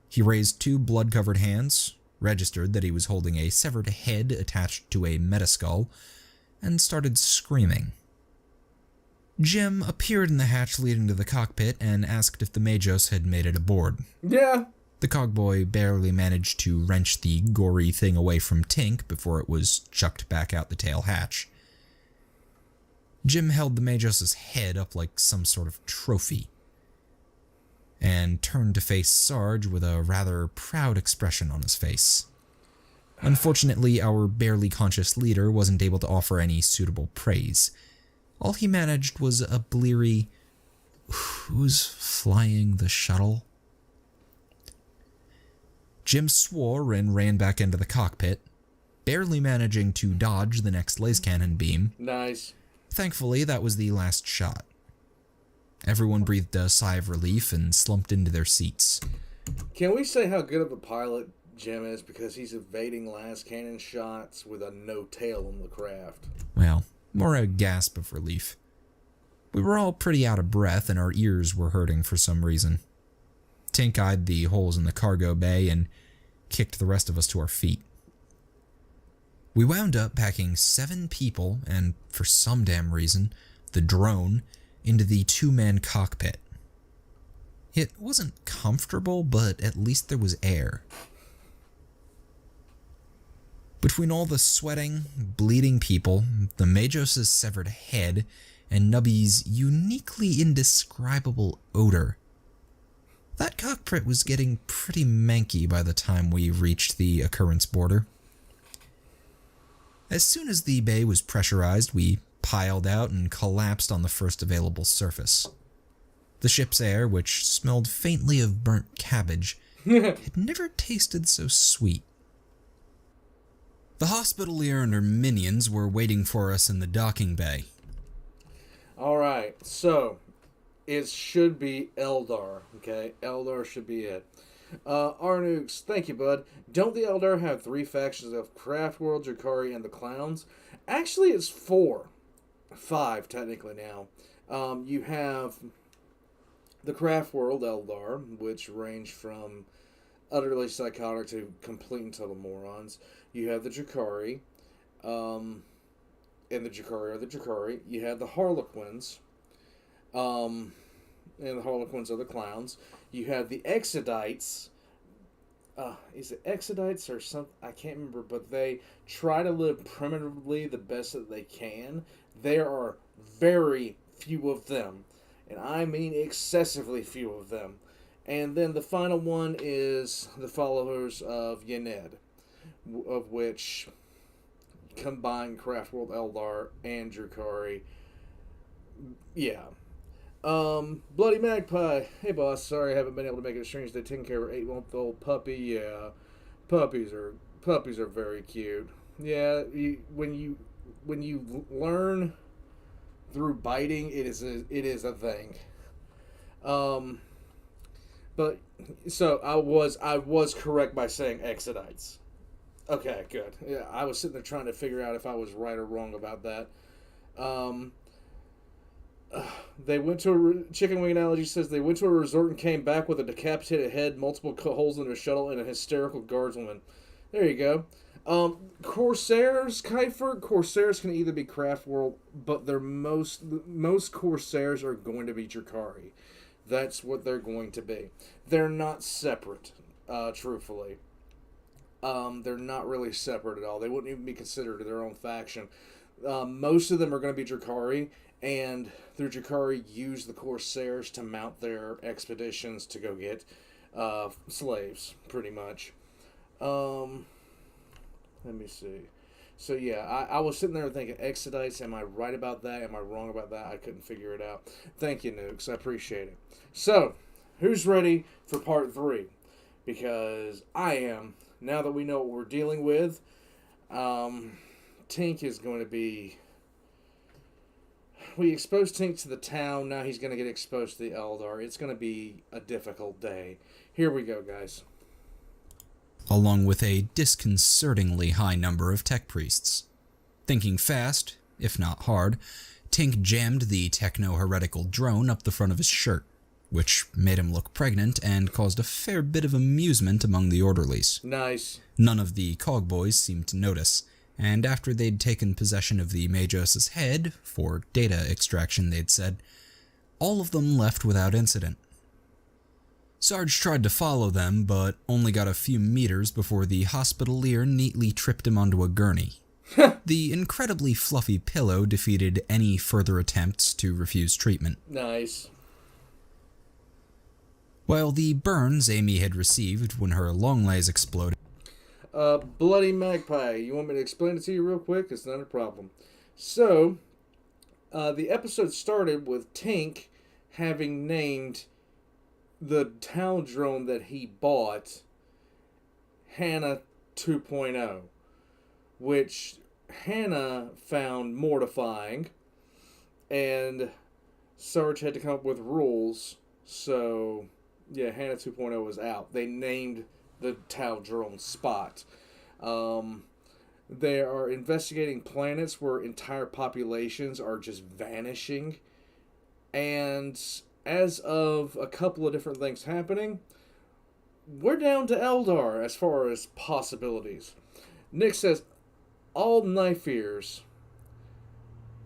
He raised two blood-covered hands, registered that he was holding a severed head attached to a metaskull, and started screaming. Jim appeared in the hatch leading to the cockpit and asked if the Majos had made it aboard. Yeah. The cogboy barely managed to wrench the gory thing away from Tink before it was chucked back out the tail hatch. Jim held the Majos' head up like some sort of trophy, and turned to face Sarge with a rather proud expression on his face. Unfortunately, our barely conscious leader wasn't able to offer any suitable praise. All he managed was a bleary, "Who's flying the shuttle?" Jim swore and ran back into the cockpit, barely managing to dodge the next laser cannon beam. Nice. Thankfully, that was the last shot. Everyone breathed a sigh of relief and slumped into their seats. Can we say how good of a pilot Jim is because he's evading last cannon shots with a no tail on the craft? Well, more a gasp of relief. We were all pretty out of breath and our ears were hurting for some reason. Tink eyed the holes in the cargo bay and kicked the rest of us to our feet. We wound up packing 7 people, and for some damn reason, the drone, into the 2-man cockpit. It wasn't comfortable, but at least there was air. Between all the sweating, bleeding people, the Majos' severed head, and Nubby's uniquely indescribable odor, that cockpit was getting pretty manky by the time we reached the occurrence border. As soon as the bay was pressurized, we piled out and collapsed on the first available surface. The ship's air, which smelled faintly of burnt cabbage, had never tasted so sweet. The Hospitalier and her minions were waiting for us in the docking bay. Alright, so it should be Eldar, okay? Eldar should be it. Arnukes, thank you, bud. Don't the Eldar have 3 factions of Craftworld, Jakari, and the Clowns? Actually, it's 4. 5, technically, now. You have the Craftworld Eldar, which range from utterly psychotic to complete and total morons. You have the Jakari, and the Jakari are the Jakari. You have the Harlequins, and the Harlequins are the Clowns. You have the Exodites. Is it Exodites or something? I can't remember, but they try to live primitively the best that they can. There are very few of them, and I mean excessively few of them. And then the final one is the followers of Yened, of which combine Craftworld Eldar and Drakari. Yeah. Bloody Magpie. Hey, boss. Sorry I haven't been able to make it a stream today. Taking care of an 8-month-old puppy. Yeah. Puppies are very cute. Yeah. When you learn through biting, it is a thing. But so I was correct by saying Exodites. Okay, good. Yeah, I was sitting there trying to figure out if I was right or wrong about that. They went to Chicken Wing Analogy says they went to a resort and came back with a decapitated head, multiple holes in their shuttle, and a hysterical guardsman. There you go. Corsairs, Kuiper. Corsairs can either be Craftworld, but most Corsairs are going to be Drakari. That's what they're going to be. They're not separate, truthfully. They're not really separate at all. They wouldn't even be considered their own faction. Most of them are going to be Drakari, and through Drakari use the Corsairs to mount their expeditions to go get slaves, pretty much. Let me see. So yeah, I was sitting there thinking, Exodites, am I right about that? Am I wrong about that? I couldn't figure it out. Thank you, Nukes. I appreciate it. So, who's ready for part 3? Because I am. Now that we know what we're dealing with, Tink is going to be... We exposed Tink to the town, now he's going to get exposed to the Eldar. It's going to be a difficult day. Here we go, guys. Along with a disconcertingly high number of tech priests. Thinking fast, if not hard, Tink jammed the techno-heretical drone up the front of his shirt, which made him look pregnant and caused a fair bit of amusement among the orderlies. Nice. None of the cogboys seemed to notice, and after they'd taken possession of the Majos's head, for data extraction they'd said, all of them left without incident. Sarge tried to follow them, but only got a few meters before the hospitalier neatly tripped him onto a gurney. The incredibly fluffy pillow defeated any further attempts to refuse treatment. Nice. While the burns Amy had received when her long laze exploded, Bloody Magpie, you want me to explain it to you real quick? It's not a problem. So, the episode started with Tink having named the Tau drone that he bought Hannah 2.0, which Hannah found mortifying, and Sarge had to come up with rules. So, yeah, Hannah 2.0 was out. They named the Tau drone spot. They are investigating planets where entire populations are just vanishing, and as of a couple of different things happening, we're down to Eldar as far as possibilities. Nick says, all knife ears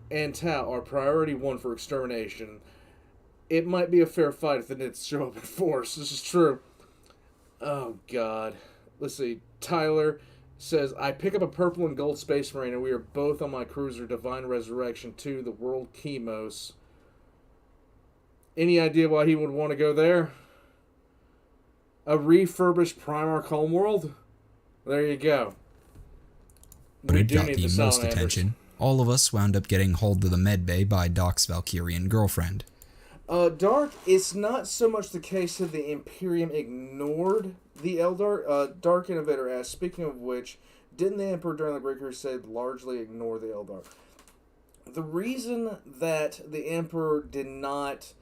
and Tau are priority 1 for extermination. It might be a fair fight if the Nits show up in force. This is true. Oh, God. Let's see. Tyler says, I pick up a purple and gold Space Marine, and we are both on my cruiser Divine Resurrection 2, the World Chemos. Any idea why he would want to go there? A refurbished Primarch homeworld? There you go. but We it do got need the most salamanders. attention. All of us wound up getting hauled to the medbay by Doc's Valkyrian girlfriend. Dark, it's not so much the case that the Imperium ignored the Eldar. Dark Innovator asked, speaking of which, didn't the Emperor during the Great Crusade largely ignore the Eldar? The reason that the Emperor did not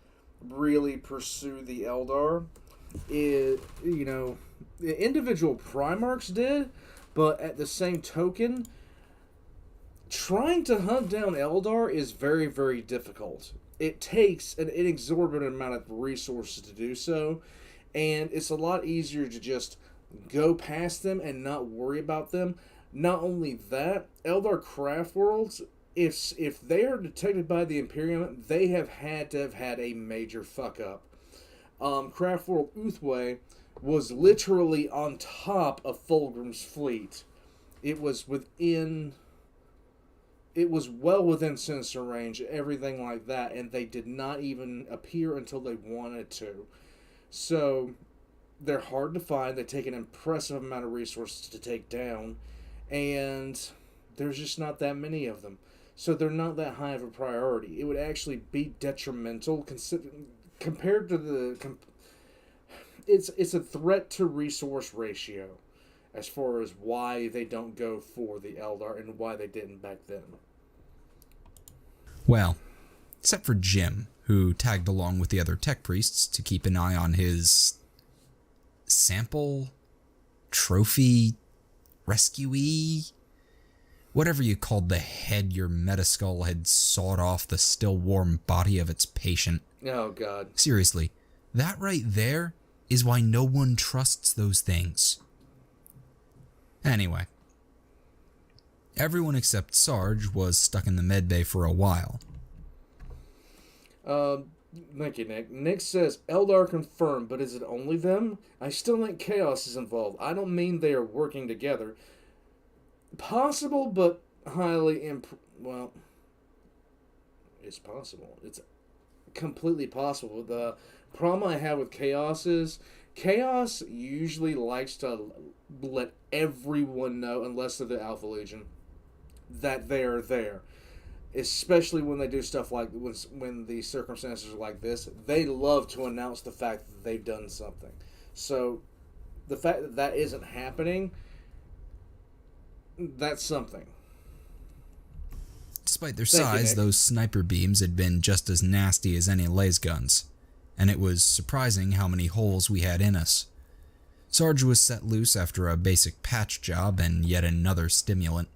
really pursue the Eldar is, the individual Primarchs did, but at the same token, trying to hunt down Eldar is very, very difficult. It takes an inexorbitant amount of resources to do so, and it's a lot easier to just go past them and not worry about them. Not only that, Eldar craft worlds, if they are detected by the Imperium, they have had to have had a major fuck up. Craft world Uthway was literally on top of Fulgrim's fleet. It was well within sensor range, everything like that, and they did not even appear until they wanted to. So, they're hard to find. They take an impressive amount of resources to take down, and there's just not that many of them. So they're not that high of a priority. It would actually be detrimental compared to the... It's a threat to resource ratio as far as why they don't go for the Eldar and why they didn't back then. Well, except for Jim, who tagged along with the other tech priests to keep an eye on his sample, trophy, rescuee, whatever you called the head your Metaskull had sawed off the still warm body of its patient. Oh, God. Seriously, that right there is why no one trusts those things. Anyway, everyone except Sarge was stuck in the medbay for a while. Thank you, Nick. Nick says, Eldar confirmed, but is it only them? I still think Chaos is involved. I don't mean they are working together. Possible, but highly well, it's possible. It's completely possible. The problem I have with Chaos is Chaos usually likes to let everyone know, unless they're the Alpha Legion, that they're there. Especially when they do stuff like when the circumstances are like this, they love to announce the fact that they've done something. So the fact that that isn't happening, that's something. Despite their Thank you, size, Nick. those sniper beams had been just as nasty as any laze guns, and it was surprising how many holes we had in us. Sarge was set loose after a basic patch job and yet another stimulant.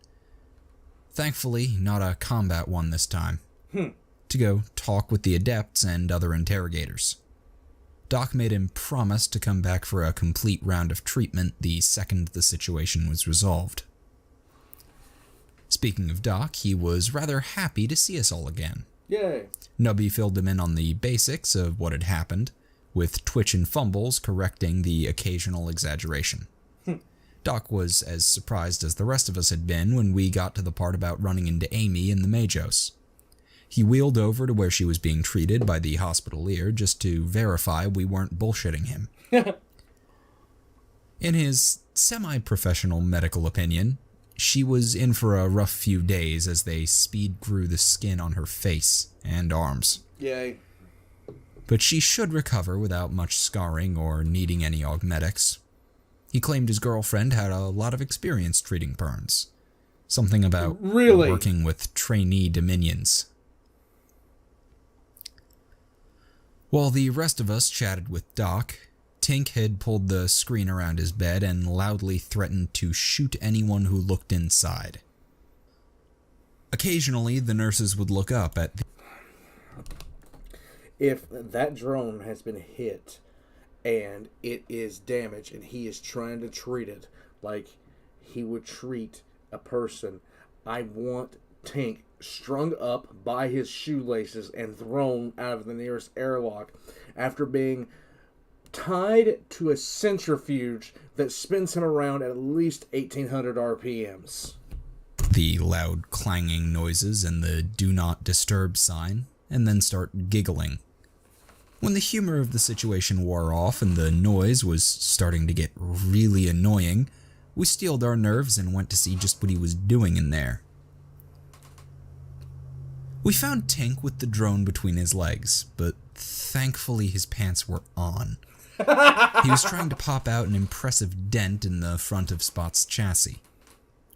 Thankfully, not a combat one this time. To go talk with the adepts and other interrogators. Doc made him promise to come back for a complete round of treatment the second the situation was resolved. Speaking of Doc, he was rather happy to see us all again. Yay. Nubby filled him in on the basics of what had happened, with Twitch and Fumbles correcting the occasional exaggeration. Doc was as surprised as the rest of us had been when we got to the part about running into Amy in the Majos. He wheeled over to where she was being treated by the hospitalier just to verify we weren't bullshitting him. In his semi-professional medical opinion, she was in for a rough few days as they speed grew the skin on her face and arms. Yay. But she should recover without much scarring or needing any augmetics. He claimed his girlfriend had a lot of experience treating burns. Something about working with trainee dominions. While the rest of us chatted with Doc, Tink had pulled the screen around his bed and loudly threatened to shoot anyone who looked inside. Occasionally, the nurses would look up at the... If that drone has been hit and it is damaged and he is trying to treat it like he would treat a person, I want Tink strung up by his shoelaces and thrown out of the nearest airlock after being tied to a centrifuge that spins him around at least 1800 RPMs. The loud clanging noises and the do not disturb sign, and then start giggling. When the humor of the situation wore off and the noise was starting to get really annoying, we steeled our nerves and went to see just what he was doing in there. We found Tink with the drone between his legs, but thankfully his pants were on. He was trying to pop out an impressive dent in the front of Spot's chassis.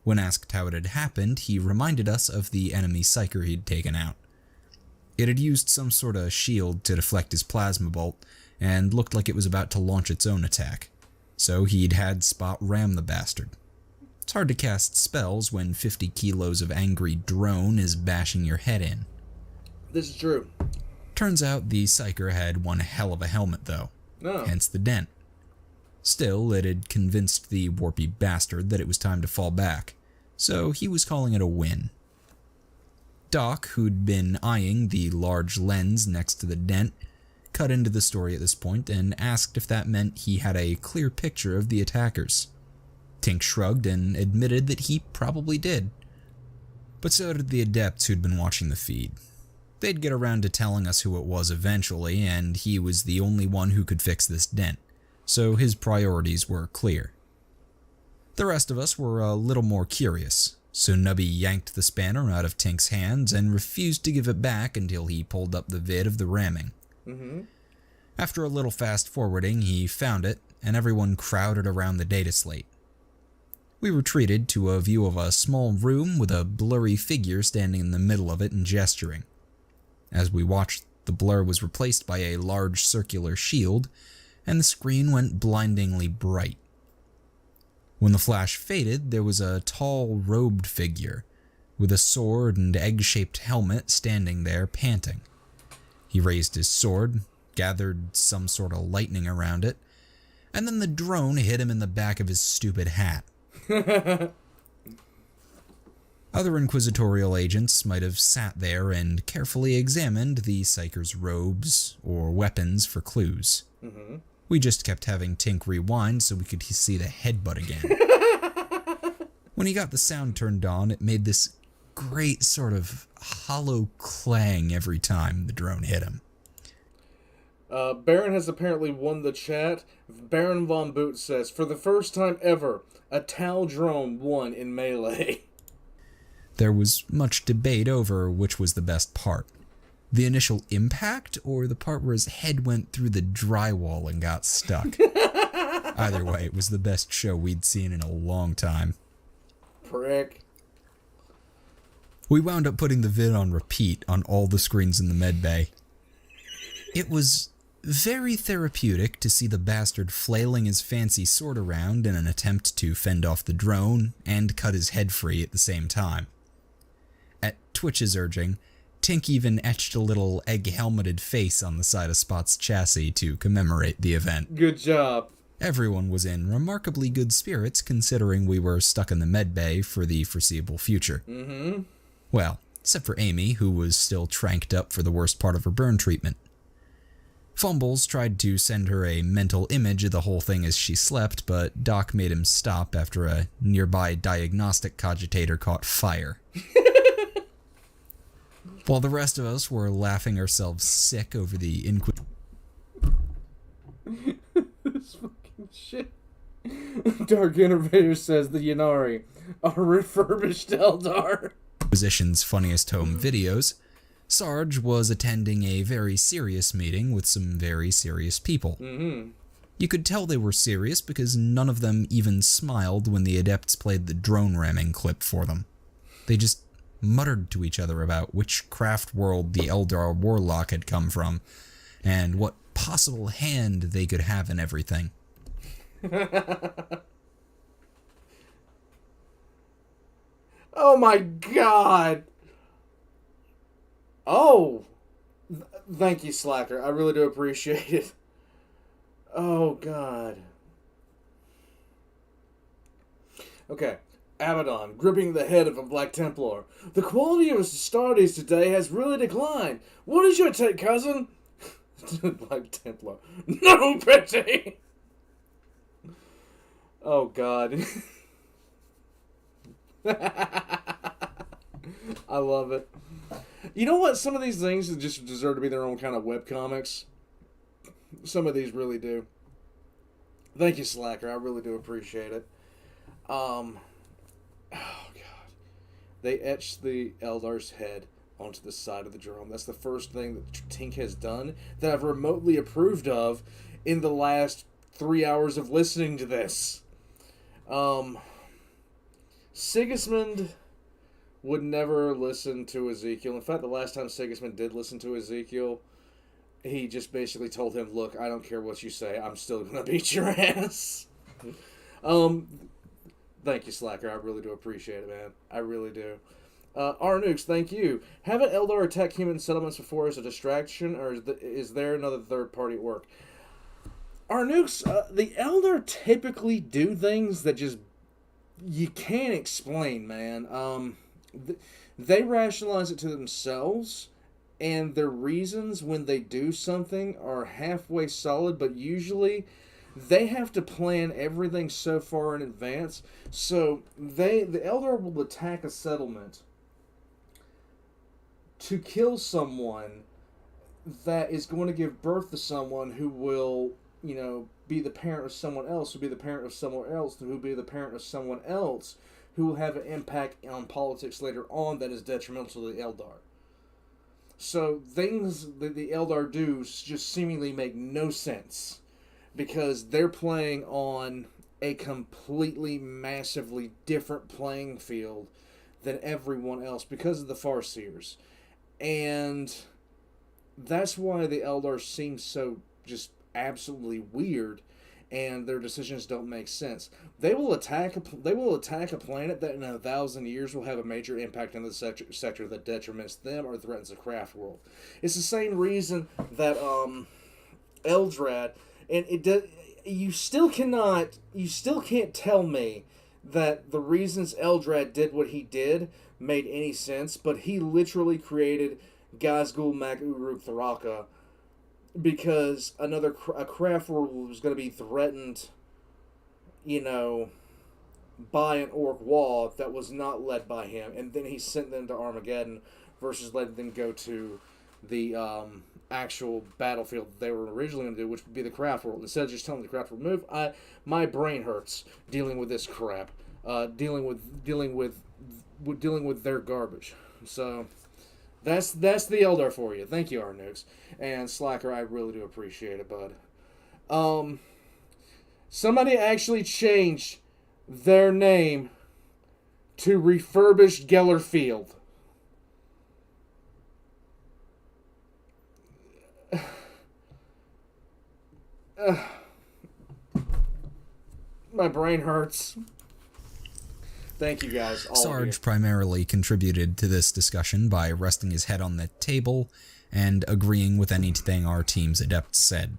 When asked how it had happened, he reminded us of the enemy psyker he'd taken out. It had used some sort of shield to deflect his plasma bolt, and looked like it was about to launch its own attack. So he'd had Spot ram the bastard. It's hard to cast spells when 50 kilos of angry drone is bashing your head in. This is true. Turns out the psyker had one hell of a helmet though, hence the dent. Still, it had convinced the warpy bastard that it was time to fall back, so he was calling it a win. Doc, who'd been eyeing the large lens next to the dent, cut into the story at this point and asked if that meant he had a clear picture of the attackers. Tink shrugged and admitted that he probably did. But so did the adepts who'd been watching the feed. They'd get around to telling us who it was eventually, and he was the only one who could fix this dent, so his priorities were clear. The rest of us were a little more curious, so Nubby yanked the spanner out of Tink's hands and refused to give it back until he pulled up the vid of the ramming. After a little fast forwarding, he found it, and everyone crowded around the data slate. We were treated to a view of a small room with a blurry figure standing in the middle of it and gesturing. As we watched, the blur was replaced by a large circular shield, and the screen went blindingly bright. When the flash faded, there was a tall, robed figure, with a sword and egg-shaped helmet standing there panting. He raised his sword, gathered some sort of lightning around it, and then the drone hit him in the back of his stupid hat. Other inquisitorial agents might have sat there and carefully examined the psyker's robes or weapons for clues. We just kept having Tink rewind so we could see the headbutt again. When he got the sound turned on, it made this great sort of hollow clang every time the drone hit him. Baron has apparently won the chat. Baron Von Boot says, for the first time ever, a Tal drone won in melee. There was much debate over which was the best part. The initial impact, or the part where his head went through the drywall and got stuck. Either way, it was the best show we'd seen in a long time. Prick. We wound up putting the vid on repeat on all the screens in the medbay. It was very therapeutic to see the bastard flailing his fancy sword around in an attempt to fend off the drone and cut his head free at the same time. At Twitch's urging, Tink even etched a little egg-helmeted face on the side of Spot's chassis to commemorate the event. Good job. Everyone was in remarkably good spirits considering we were stuck in the med bay for the foreseeable future. Mm-hmm. Well, except for Amy, who was still tranked up for the worst part of her burn treatment. Fumbles tried to send her a mental image of the whole thing as she slept, but Doc made him stop after a nearby diagnostic cogitator caught fire. While the rest of us were laughing ourselves sick over the This fucking shit. Dark Innovator says the Yanari are refurbished Eldar. Inquisition's funniest home videos, Sarge was attending a very serious meeting with some very serious people. Mm-hmm. You could tell they were serious because none of them even smiled when the adepts played the drone ramming clip for them. They just muttered to each other about which craft world the Eldar warlock had come from, and what possible hand they could have in everything. Oh my god! Oh! Thank you, Slacker. I really do appreciate it. Oh god. Okay. Abaddon, gripping the head of a Black Templar. The quality of Astartes today has really declined. What is your take, cousin? Black Templar. No pity! Oh god. I love it. You know what? Some of these things just deserve to be their own kind of webcomics. Some of these really do. Thank you, Slacker. I really do appreciate it. Oh, God. They etched the Eldar's head onto the side of the drone. That's the first thing that Tink has done that I've remotely approved of in the last 3 hours of listening to this. Sigismund would never listen to Ezekiel. In fact, the last time Sigismund did listen to Ezekiel, he just basically told him, look, I don't care what you say, I'm still going to beat your ass. Thank you, Slacker. I really do appreciate it, man. I really do. Arnukes, thank you. Haven't Eldar attack human settlements before as a distraction, or is there another third party at work? Arnukes, the Eldar typically do things that just you can't explain, man. They rationalize it to themselves, and their reasons when they do something are halfway solid, but usually they have to plan everything so far in advance. So the Eldar will attack a settlement to kill someone that is going to give birth to someone who will, be the parent of someone else, who will be the parent of someone else, who will be the parent of someone else, who will have an impact on politics later on that is detrimental to the Eldar. So things that the Eldar do just seemingly make no sense, because they're playing on a completely, massively different playing field than everyone else because of the Farseers. And that's why the Eldar seem so just absolutely weird, and their decisions don't make sense. They will attack a planet that in 1,000 years will have a major impact on the sector that detriments them or threatens the craft world. It's the same reason that Eldrad, and you still can't tell me that the reasons Eldrad did what he did made any sense, but he literally created Gazgul Mag Uruk Tharaka because a craft world was going to be threatened, by an orc wall that was not led by him, and then he sent them to Armageddon versus letting them go to the actual battlefield that they were originally going to do, which would be the craft world. Instead of just telling the craft world move, my brain hurts dealing with this crap, dealing with their garbage. So that's the Eldar for you. Thank you, Arnukes. And Slacker, I really do appreciate it, bud. Somebody actually changed their name to Refurbished Gellerfield. My brain hurts. Thank you guys. All Sarge of primarily contributed to this discussion by resting his head on the table and agreeing with anything our team's adepts said.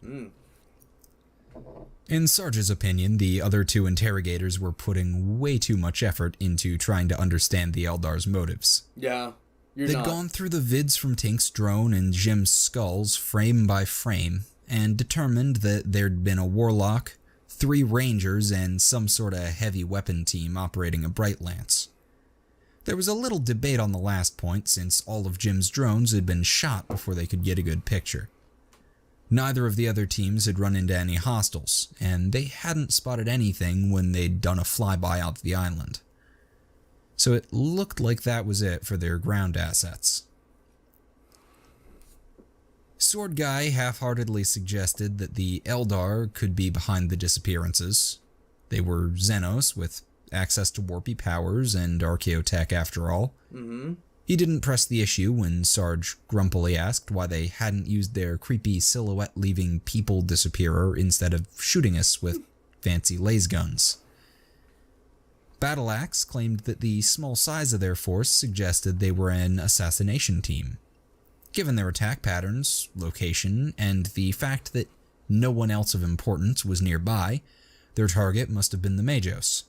In Sarge's opinion, the other two interrogators were putting way too much effort into trying to understand the Eldar's motives. Yeah, you're They'd not. gone through the vids from Tink's drone and Jim's skulls frame by frame, and determined that there'd been a warlock, 3 rangers, and some sort of heavy weapon team operating a Bright Lance. There was a little debate on the last point, since all of Jim's drones had been shot before they could get a good picture. Neither of the other teams had run into any hostiles, and they hadn't spotted anything when they'd done a flyby out the island. So it looked like that was it for their ground assets. Sword Guy half-heartedly suggested that the Eldar could be behind the disappearances. They were Xenos with access to warpy powers and archaeotech after all. He didn't press the issue when Sarge grumpily asked why they hadn't used their creepy silhouette-leaving people disappearer instead of shooting us with fancy laze guns. Battle Axe claimed that the small size of their force suggested they were an assassination team. Given their attack patterns, location, and the fact that no one else of importance was nearby, their target must have been the Magos.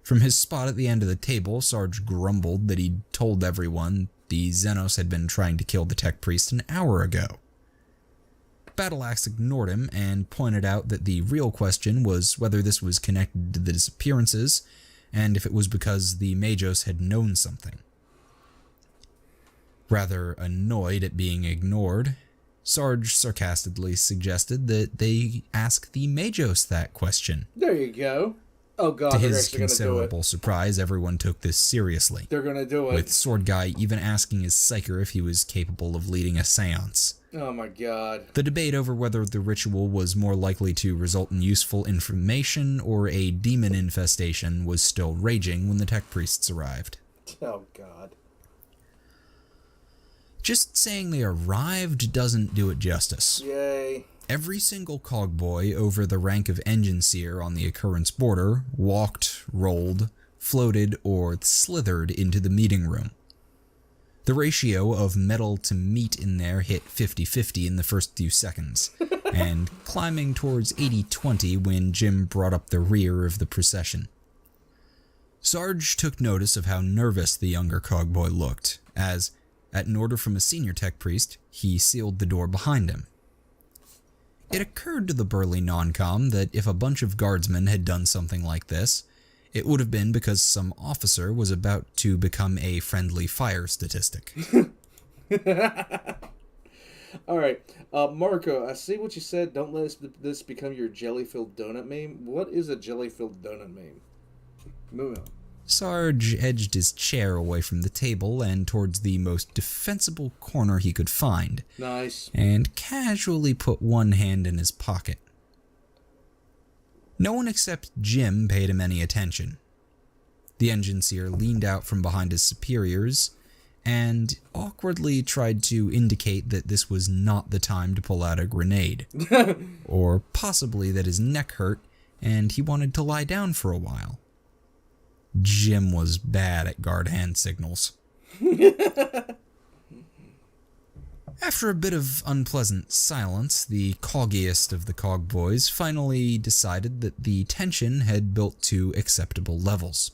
From his spot at the end of the table, Sarge grumbled that he'd told everyone the Xenos had been trying to kill the tech priest an hour ago. Battle Axe ignored him and pointed out that the real question was whether this was connected to the disappearances, and if it was because the Magos had known something. Rather annoyed at being ignored, Sarge sarcastically suggested that they ask the Magos that question. There you go. Oh god, To they're his actually going to do it. considerable surprise, everyone took this seriously, They're going to do it. with Sword Guy even asking his psyker if he was capable of leading a seance. Oh my god. The debate over whether the ritual was more likely to result in useful information or a demon infestation was still raging when the tech priests arrived. Oh god. Just saying they arrived doesn't do it justice. Yay. Every single cogboy over the rank of engine seer on the occurrence border walked, rolled, floated, or slithered into the meeting room. The ratio of metal to meat in there hit 50-50 in the first few seconds, and climbing towards 80-20 when Jim brought up the rear of the procession. Sarge took notice of how nervous the younger cogboy looked, as, at an order from a senior tech priest, he sealed the door behind him. It occurred to the burly non-com that if a bunch of guardsmen had done something like this, it would have been because some officer was about to become a friendly fire statistic. Alright, Marco, I see what you said. Don't let this become your jelly-filled donut meme. What is a jelly-filled donut meme? Moving on. Sarge edged his chair away from the table and towards the most defensible corner he could find. Nice. And casually put one hand in his pocket. No one except Jim paid him any attention. The engine seer leaned out from behind his superiors and awkwardly tried to indicate that this was not the time to pull out a grenade, or possibly that his neck hurt and he wanted to lie down for a while. Jim was bad at guard hand signals. After a bit of unpleasant silence, the coggiest of the cogboys finally decided that the tension had built to acceptable levels.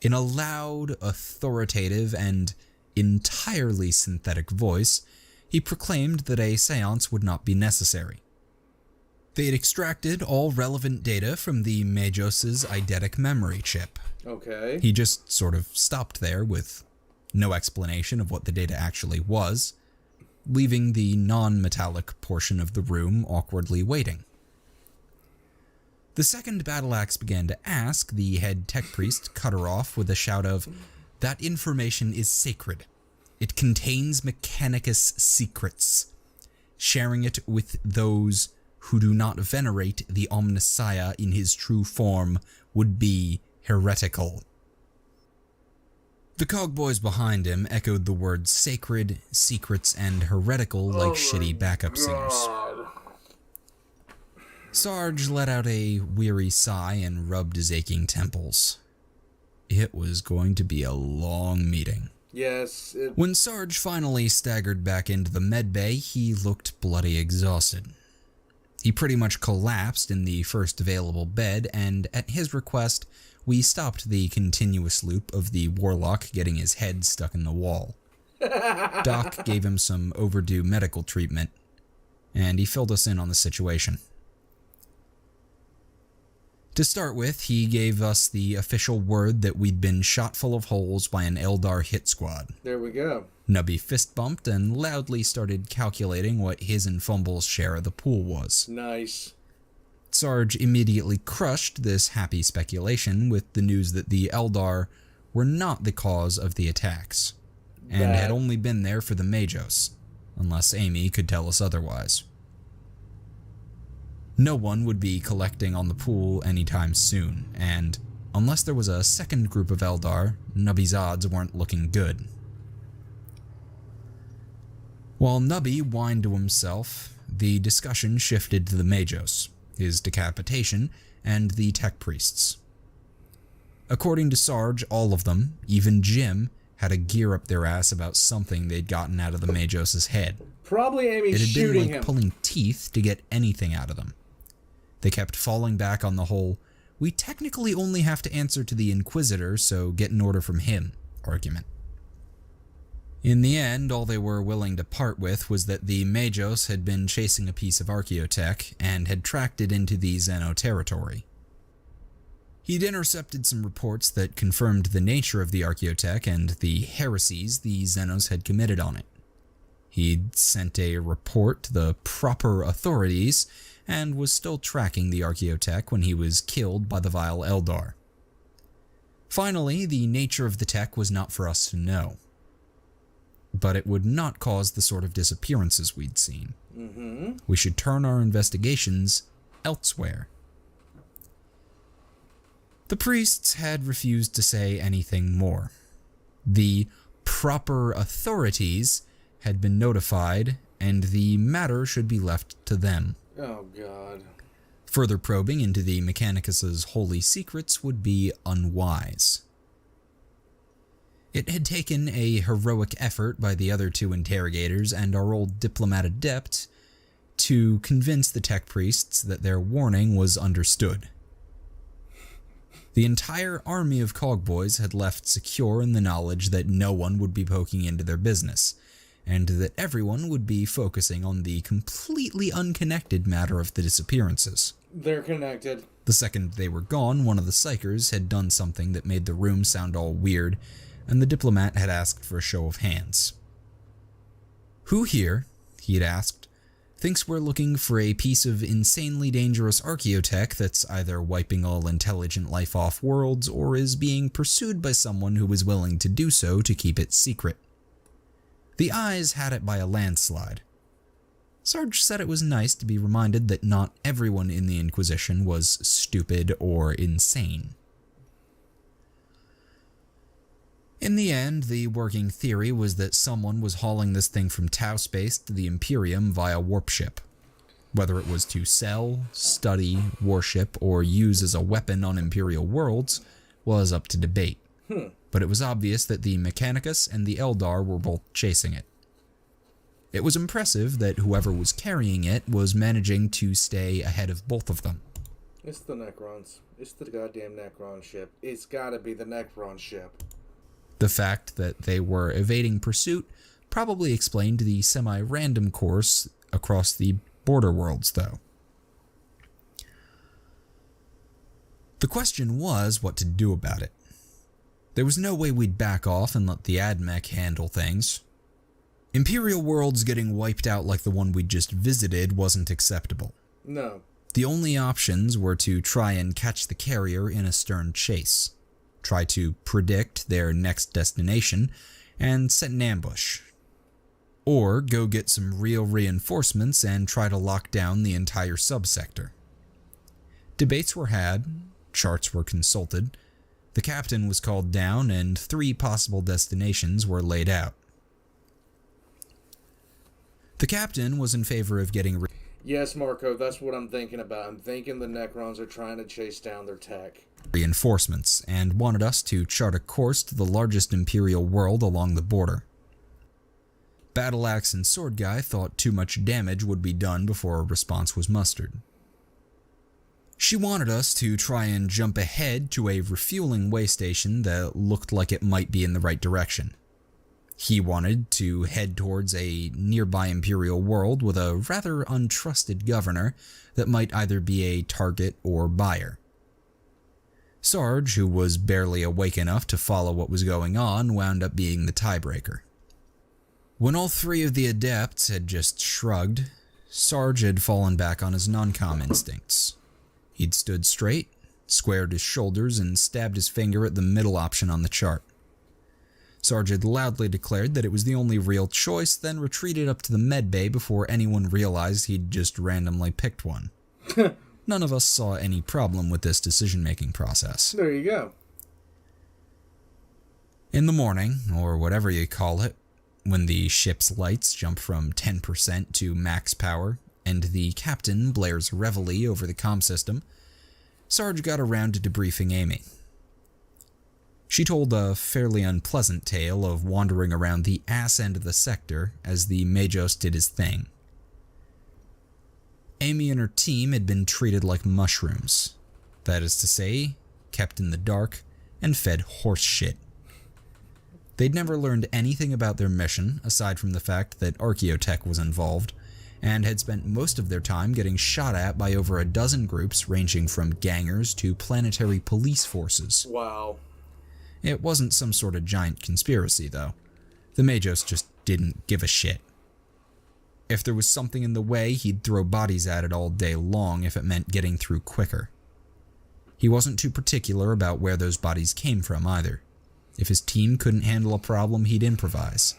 In a loud, authoritative, and entirely synthetic voice, he proclaimed that a seance would not be necessary. They had extracted all relevant data from the Magos' eidetic memory chip. Okay. He just sort of stopped there with no explanation of what the data actually was, leaving the non-metallic portion of the room awkwardly waiting. The second Battle Axe began to ask, the head tech priest cut her off with a shout of, "That information is sacred. It contains Mechanicus secrets. Sharing it with those who do not venerate the Omnissiah in his true form would be heretical." The cogboys behind him echoed the words sacred, secrets, and heretical like shitty backup singers. Sarge let out a weary sigh and rubbed his aching temples. it was going to be a long meeting. Yes. When Sarge finally staggered back into the medbay, he looked bloody exhausted. He pretty much collapsed in the first available bed, and at his request, we stopped the continuous loop of the warlock getting his head stuck in the wall. Doc gave him some overdue medical treatment, and he filled us in on the situation. To start with, he gave us the official word that we'd been shot full of holes by an Eldar hit squad. There we go. Nubby fist bumped and loudly started calculating what his and Fumble's share of the pool was. Nice. Sarge immediately crushed this happy speculation with the news that the Eldar were not the cause of the attacks, and had only been there for the Majos, unless Amy could tell us otherwise. No one would be collecting on the pool anytime soon, and unless there was a second group of Eldar, Nubby's odds weren't looking good. While Nubby whined to himself, the discussion shifted to the Majos, his decapitation, and the tech priests. According to Sarge, all of them, even Jim, had a gear up their ass about something they'd gotten out of the Majos' head. Probably Amy shooting him. It had been like pulling teeth to get anything out of them. They kept falling back on the whole, we technically only have to answer to the Inquisitor, so get an order from him argument. In the end, all they were willing to part with was that the Majos had been chasing a piece of archaeotech and had tracked it into the Xeno territory. He'd intercepted some reports that confirmed the nature of the archaeotech and the heresies the Xenos had committed on it. He'd sent a report to the proper authorities and was still tracking the archaeotech when he was killed by the vile Eldar. Finally, the nature of the tech was not for us to know, but it would not cause the sort of disappearances we'd seen. We should turn our investigations elsewhere. The priests had refused to say anything more. The proper authorities had been notified, and the matter should be left to them. Oh, God. Further probing into the Mechanicus's holy secrets would be unwise. It had taken a heroic effort by the other two interrogators and our old diplomat adept to convince the tech priests that their warning was understood. The entire army of cogboys had left secure in the knowledge that no one would be poking into their business, and that everyone would be focusing on the completely unconnected matter of the disappearances. They're connected. The second they were gone, one of the psychers had done something that made the room sound all weird, and the diplomat had asked for a show of hands. Who here, he had asked, thinks we're looking for a piece of insanely dangerous archaeotech that's either wiping all intelligent life off worlds or is being pursued by someone who is willing to do so to keep it secret? The eyes had it by a landslide. Sarge said it was nice to be reminded that not everyone in the Inquisition was stupid or insane. In the end, the working theory was that someone was hauling this thing from Tau space to the Imperium via warp ship. Whether it was to sell, study, worship, or use as a weapon on Imperial worlds was up to debate. But it was obvious that the Mechanicus and the Eldar were both chasing it. It was impressive that whoever was carrying it was managing to stay ahead of both of them. It's the Necrons. It's the goddamn Necron ship. It's gotta be the Necron ship. The fact that they were evading pursuit probably explained the semi-random course across the border worlds, though. The question was what to do about it. There was no way we'd back off and let the AdMech handle things. Imperial worlds getting wiped out like the one we'd just visited wasn't acceptable. No. The only options were to try and catch the carrier in a stern chase, try to predict their next destination, and set an ambush. Or go get some real reinforcements and try to lock down the entire subsector. Debates were had, charts were consulted, the captain was called down, and 3 possible destinations were laid out. The captain was in favor of getting... Yes, Marco, that's what I'm thinking about. I'm thinking the Necrons are trying to chase down their tech. reinforcements and wanted us to chart a course to the largest Imperial world along the border. Battle Axe and Sword Guy thought too much damage would be done before a response was mustered. She wanted us to try and jump ahead to a refueling way station that looked like it might be in the right direction. He wanted to head towards a nearby Imperial world with a rather untrusted governor that might either be a target or buyer. Sarge, who was barely awake enough to follow what was going on, wound up being the tiebreaker. When all three of the adepts had just shrugged, Sarge had fallen back on his non-com instincts. He'd stood straight, squared his shoulders, and stabbed his finger at the middle option on the chart. Sarge had loudly declared that it was the only real choice, then retreated up to the medbay before anyone realized he'd just randomly picked one. None of us saw any problem with this decision-making process. There you go. In the morning, or whatever you call it, when the ship's lights jump from 10% to max power, and the captain blares reveille over the comm system, Sarge got around to debriefing Amy. She told a fairly unpleasant tale of wandering around the ass end of the sector as the Majos did his thing. Amy and her team had been treated like mushrooms. That is to say, kept in the dark and fed horse shit. They'd never learned anything about their mission, aside from the fact that Archaeotech was involved, and had spent most of their time getting shot at by over a dozen groups ranging from gangers to planetary police forces. Wow. It wasn't some sort of giant conspiracy, though. The Majos just didn't give a shit. If there was something in the way, he'd throw bodies at it all day long if it meant getting through quicker. He wasn't too particular about where those bodies came from either. If his team couldn't handle a problem, he'd improvise.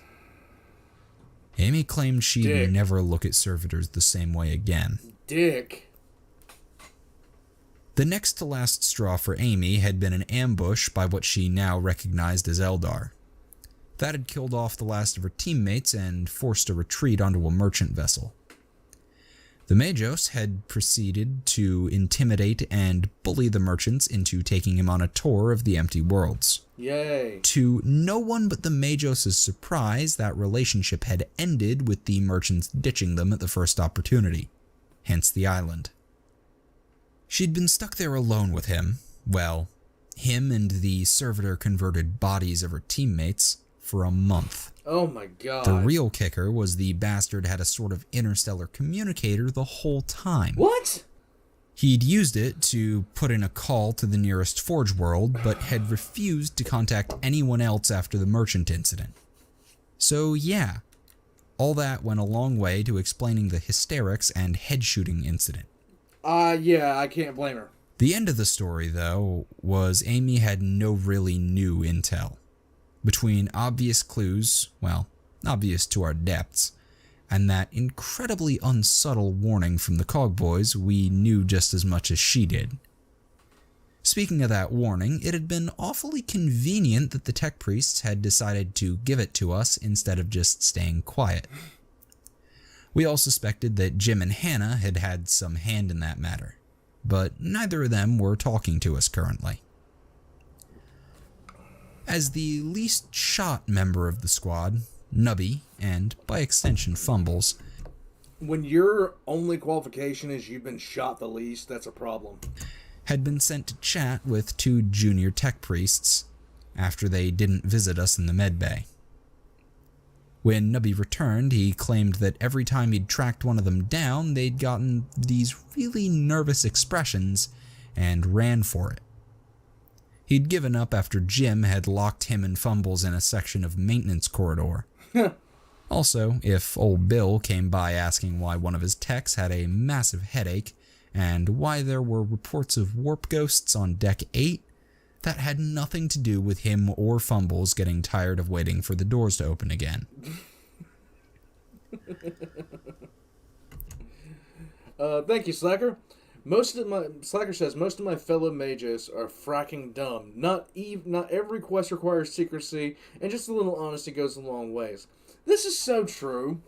Amy claimed she'd never look at servitors the same way again. Dick. The next to last straw for Amy had been an ambush by what she now recognized as Eldar. That had killed off the last of her teammates and forced a retreat onto a merchant vessel. The Majos had proceeded to intimidate and bully the merchants into taking him on a tour of the empty worlds. Yay. To no one but the Majos' surprise, that relationship had ended with the merchants ditching them at the first opportunity, hence the island. She'd been stuck there alone with him, well, him and the servitor-converted bodies of her teammates, for a month. Oh my god. The real kicker was the bastard had a sort of interstellar communicator the whole time. What? He'd used it to put in a call to the nearest Forge world, but had refused to contact anyone else after the merchant incident. So yeah, all that went a long way to explaining the hysterics and head-shooting incident. Yeah, I can't blame her. The end of the story, though, was Amy had no really new intel. Between obvious clues, well, obvious to our depths, and that incredibly unsubtle warning from the Cogboys, we knew just as much as she did. Speaking of that warning, it had been awfully convenient that the tech priests had decided to give it to us instead of just staying quiet. We all suspected that Jim and Hannah had had some hand in that matter, but neither of them were talking to us currently. As the least shot member of the squad, Nubby, and by extension Fumbles, when your only qualification is you've been shot the least, that's a problem, had been sent to chat with two junior tech priests after they didn't visit us in the medbay. When Nubby returned, he claimed that every time he'd tracked one of them down, they'd gotten these really nervous expressions and ran for it. He'd given up after Jim had locked him and Fumbles in a section of maintenance corridor. Also, if old Bill came by asking why one of his techs had a massive headache and why there were reports of warp ghosts on Deck 8, that had nothing to do with him or Fumbles getting tired of waiting for the doors to open again. Thank you, Slacker. Slacker says most of my fellow mages are fracking dumb. Not every quest requires secrecy, and just a little honesty goes a long ways. This is so true.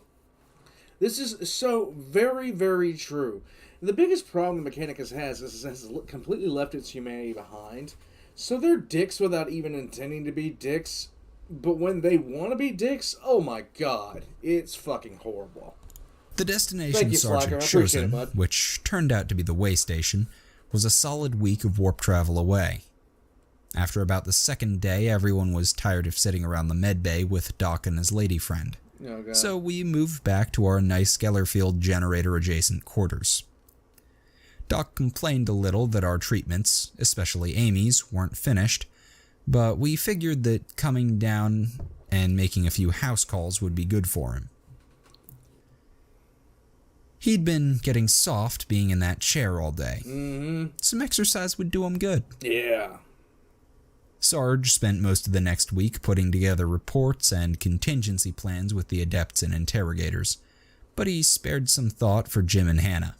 This is so very, very true. The biggest problem the Mechanicus has is it has completely left its humanity behind. So they're dicks without even intending to be dicks. But when they want to be dicks, oh my god, it's fucking horrible. The Thank destination you, Sarge Slacker. had I appreciate chosen, it, bud. which turned out to be the way station, was a solid week of warp travel away. After about the second day, everyone was tired of sitting around the medbay with Doc and his lady friend. Oh, god. So we moved back to our nice Gellerfield generator-adjacent quarters. Doc complained a little that our treatments, especially Amy's, weren't finished, but we figured that coming down and making a few house calls would be good for him. He'd been getting soft being in that chair all day. Mm-hmm. Some exercise would do him good. Yeah. Sarge spent most of the next week putting together reports and contingency plans with the adepts and interrogators, but he spared some thought for Jim and Hannah.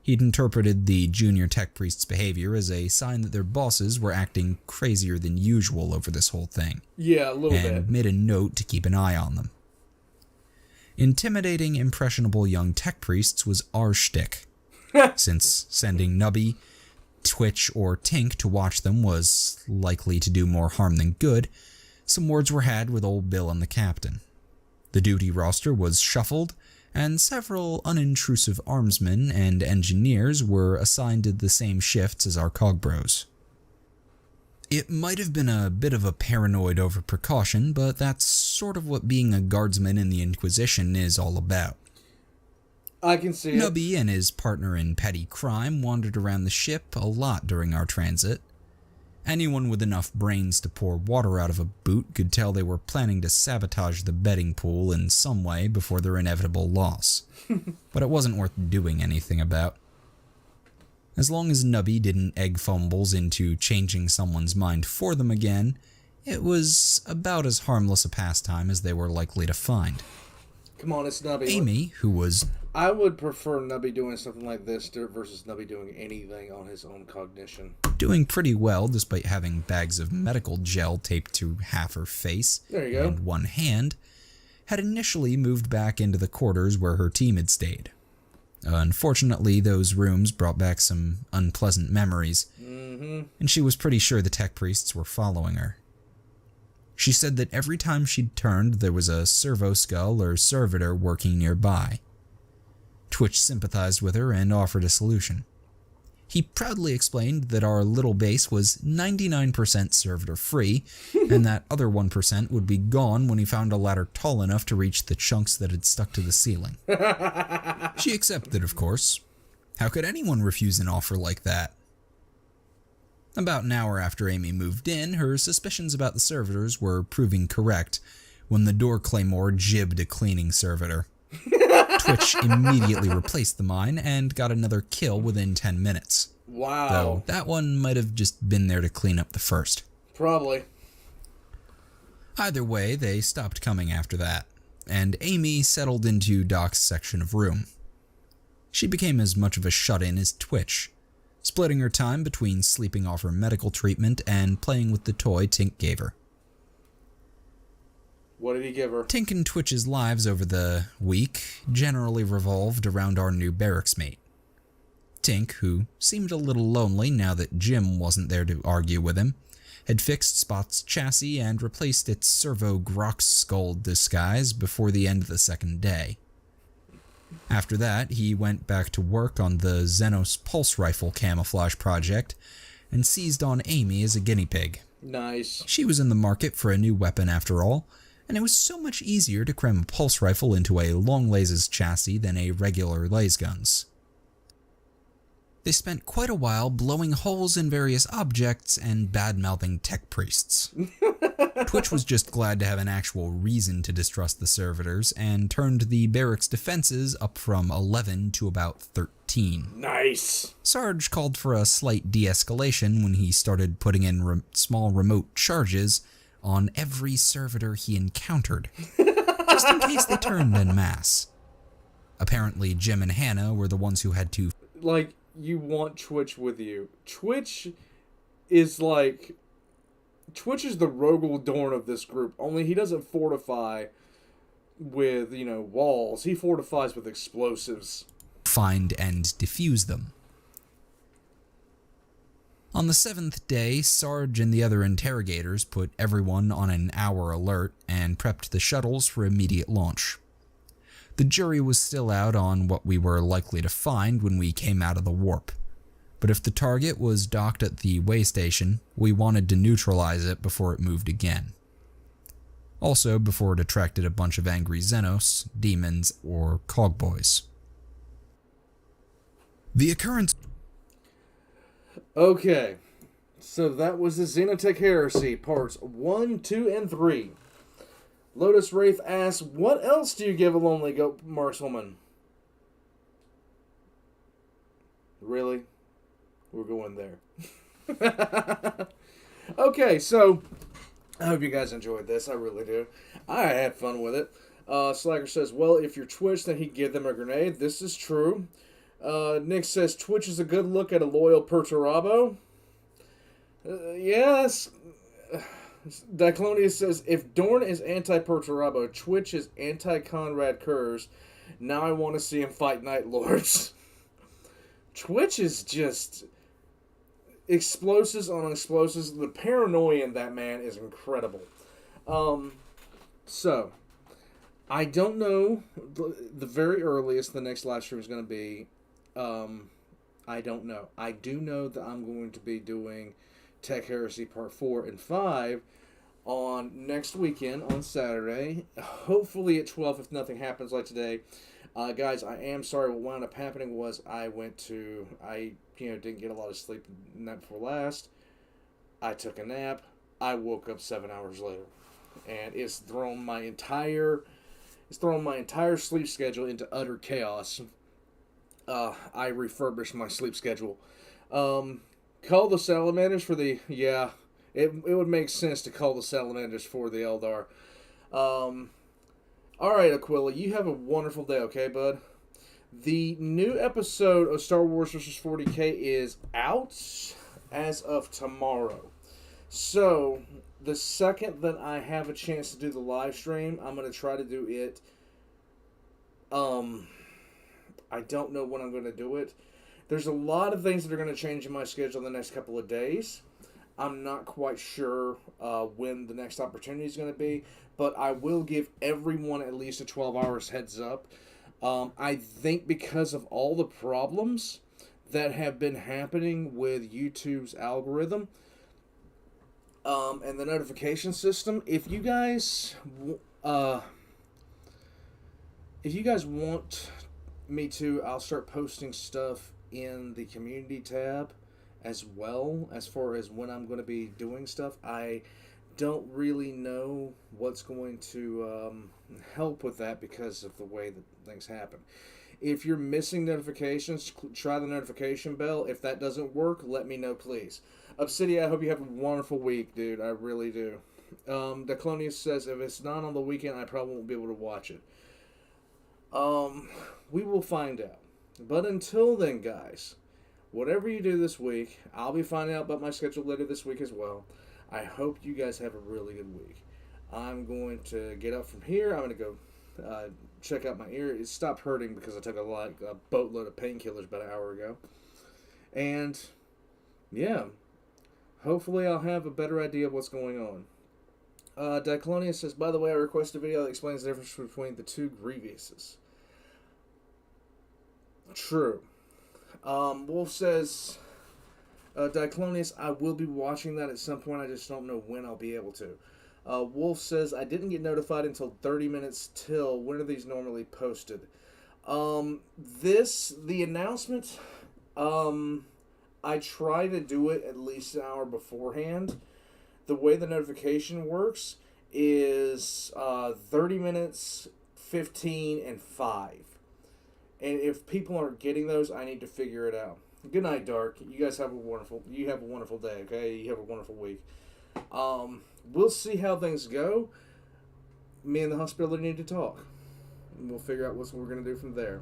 He'd interpreted the junior tech priest's behavior as a sign that their bosses were acting crazier than usual over this whole thing, Yeah, a little and bit. made a note to keep an eye on them. Intimidating impressionable young tech priests was our shtick, since sending Nubby, Twitch, or Tink to watch them was likely to do more harm than good. Some words were had with old Bill and the captain. The duty roster was shuffled, and several unintrusive armsmen and engineers were assigned to the same shifts as our cogbros. It might have been a bit of a paranoid over-precaution, but that's sort of what being a guardsman in the Inquisition is all about. I can see it. Nubby and his partner in petty crime wandered around the ship a lot during our transit. Anyone with enough brains to pour water out of a boot could tell they were planning to sabotage the betting pool in some way before their inevitable loss. But it wasn't worth doing anything about. As long as Nubby didn't egg fumbles into changing someone's mind for them again, it was about as harmless a pastime as they were likely to find. Come on, it's Nubby. Amy, who was I would prefer Nubby doing something like this versus Nubby doing anything on his own cognition. doing pretty well despite having bags of medical gel taped to half her face There you go. and one hand, had initially moved back into the quarters where her team had stayed. Unfortunately, those rooms brought back some unpleasant memories, and she was pretty sure the tech priests were following her. She said that every time she'd turned, there was a servo skull or servitor working nearby. Twitch sympathized with her and offered a solution. He proudly explained that our little base was 99% servitor-free, and that other 1% would be gone when he found a ladder tall enough to reach the chunks that had stuck to the ceiling. She accepted, of course. How could anyone refuse an offer like that? About an hour after Amy moved in, her suspicions about the servitors were proving correct when the door claymore jibbed a cleaning servitor. Twitch immediately replaced the mine and got another kill within 10 minutes. Wow. Though that one might have just been there to clean up the first. Probably. Either way, they stopped coming after that, and Amy settled into Doc's section of room. She became as much of a shut-in as Twitch, splitting her time between sleeping off her medical treatment and playing with the toy Tink gave her. What did he give her? Tink and Twitch's lives over the week generally revolved around our new barracks mate. Tink, who seemed a little lonely now that Jim wasn't there to argue with him, had fixed Spot's chassis and replaced its servo Grok skull disguise before the end of the second day. After that, he went back to work on the Xenos pulse rifle camouflage project and seized on Amy as a guinea pig. Nice. She was in the market for a new weapon after all, and it was so much easier to cram a pulse rifle into a long laze's chassis than a regular laze gun's. They spent quite a while blowing holes in various objects and bad-mouthing tech priests. Twitch was just glad to have an actual reason to distrust the servitors and turned the barracks defenses up from 11 to about 13. Nice. Sarge called for a slight de-escalation when he started putting in small remote charges on every servitor he encountered, just in case they turned en masse. Apparently, Jim and Hannah were the ones who had to... Like, you want Twitch with you. Twitch is the Rogel Dorn of this group, only he doesn't fortify with, walls. He fortifies with explosives. find and defuse them. On the 7th day, Sarge and the other interrogators put everyone on an hour alert and prepped the shuttles for immediate launch. The jury was still out on what we were likely to find when we came out of the warp, but if the target was docked at the way station, we wanted to neutralize it before it moved again. Also, before it attracted a bunch of angry Xenos, demons, or cogboys. The occurrence... Okay, so that was the Xenotech Heresy, parts 1, 2, and 3. Lotus Wraith asks, what else do you give a lonely goat markswoman? Really? We're going there. Okay, so I hope you guys enjoyed this. I really do. I had fun with it. Slacker says, well, if you're Twitch, then he'd give them a grenade. This is true. Nick says, Twitch is a good look at a loyal Perturabo. Yes. Diclonius says, if Dorn is anti-Perturabo, Twitch is anti-Conrad Kurz. Now I want to see him fight Night Lords. Twitch is just explosives on explosives. The paranoia in that man is incredible. So, I don't know the very earliest the next live stream is going to be. I don't know. I do know that I'm going to be doing Tech Heresy Part 4 and 5 on next weekend on Saturday. Hopefully at 12 if nothing happens like today. Guys, I am sorry. What wound up happening was I didn't get a lot of sleep the night before last. I took a nap. I woke up 7 hours later. And it's thrown my entire sleep schedule into utter chaos. I refurbished my sleep schedule. Call the salamanders for the... Yeah, it would make sense to call the salamanders for the Eldar. Alright, Aquila, you have a wonderful day, okay, bud? The new episode of Star Wars vs. 40K is out as of tomorrow. So, the second that I have a chance to do the live stream, I'm going to try to do it. I don't know when I'm going to do it. There's a lot of things that are going to change in my schedule in the next couple of days. I'm not quite sure when the next opportunity is going to be, but I will give everyone at least a 12 hours heads up. I think because of all the problems that have been happening with YouTube's algorithm and the notification system, if you guys want me to, I'll start posting stuff in the community tab as well, as far as when I'm going to be doing stuff. I don't really know what's going to help with that because of the way that things happen. If you're missing notifications, try the notification bell. If that doesn't work, let me know, please. Obsidian, I hope you have a wonderful week, dude. I really do. Declonius says, if it's not on the weekend, I probably won't be able to watch it. We will find out. But until then, guys, whatever you do this week, I'll be finding out about my schedule later this week as well. I hope you guys have a really good week. I'm going to get up from here. I'm going to go check out my ear. It stopped hurting because I took a boatload of painkillers about an hour ago. And, yeah, hopefully I'll have a better idea of what's going on. Diclonius says, by the way, I request a video that explains the difference between the two Grievouses. True. Wolf says, Diclonius, I will be watching that at some point. I just don't know when I'll be able to. Wolf says, I didn't get notified until 30 minutes till. When are these normally posted? The announcement, I try to do it at least an hour beforehand. The way the notification works is 30 minutes, 15, and 5. And if people aren't getting those, I need to figure it out. Good night, Dark. You guys have a wonderful day, okay? You have a wonderful week. We'll see how things go. Me and the hospital need to talk. And we'll figure out what we're going to do from there.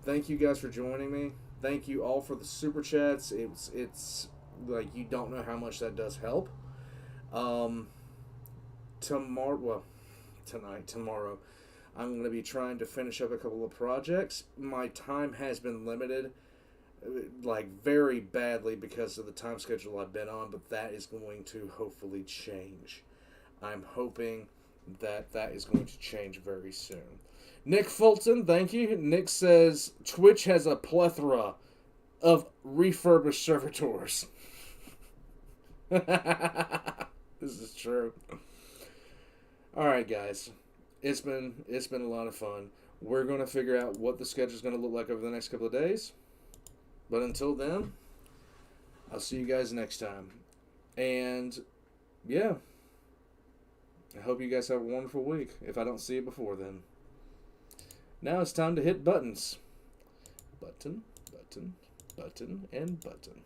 Thank you guys for joining me. Thank you all for the super chats. It's like, you don't know how much that does help. Tomorrow, I'm going to be trying to finish up a couple of projects. My time has been limited, like very badly because of the time schedule I've been on, but that is going to hopefully change. I'm hoping that is going to change very soon. Nick Fulton, thank you. Nick says, Twitch has a plethora of refurbished servitors. This is true. Alright, guys. It's been a lot of fun. We're going to figure out what the schedule is going to look like over the next couple of days. But until then, I'll see you guys next time. And, yeah. I hope you guys have a wonderful week, if I don't see you before then. Now it's time to hit buttons. Button, button, button, and button.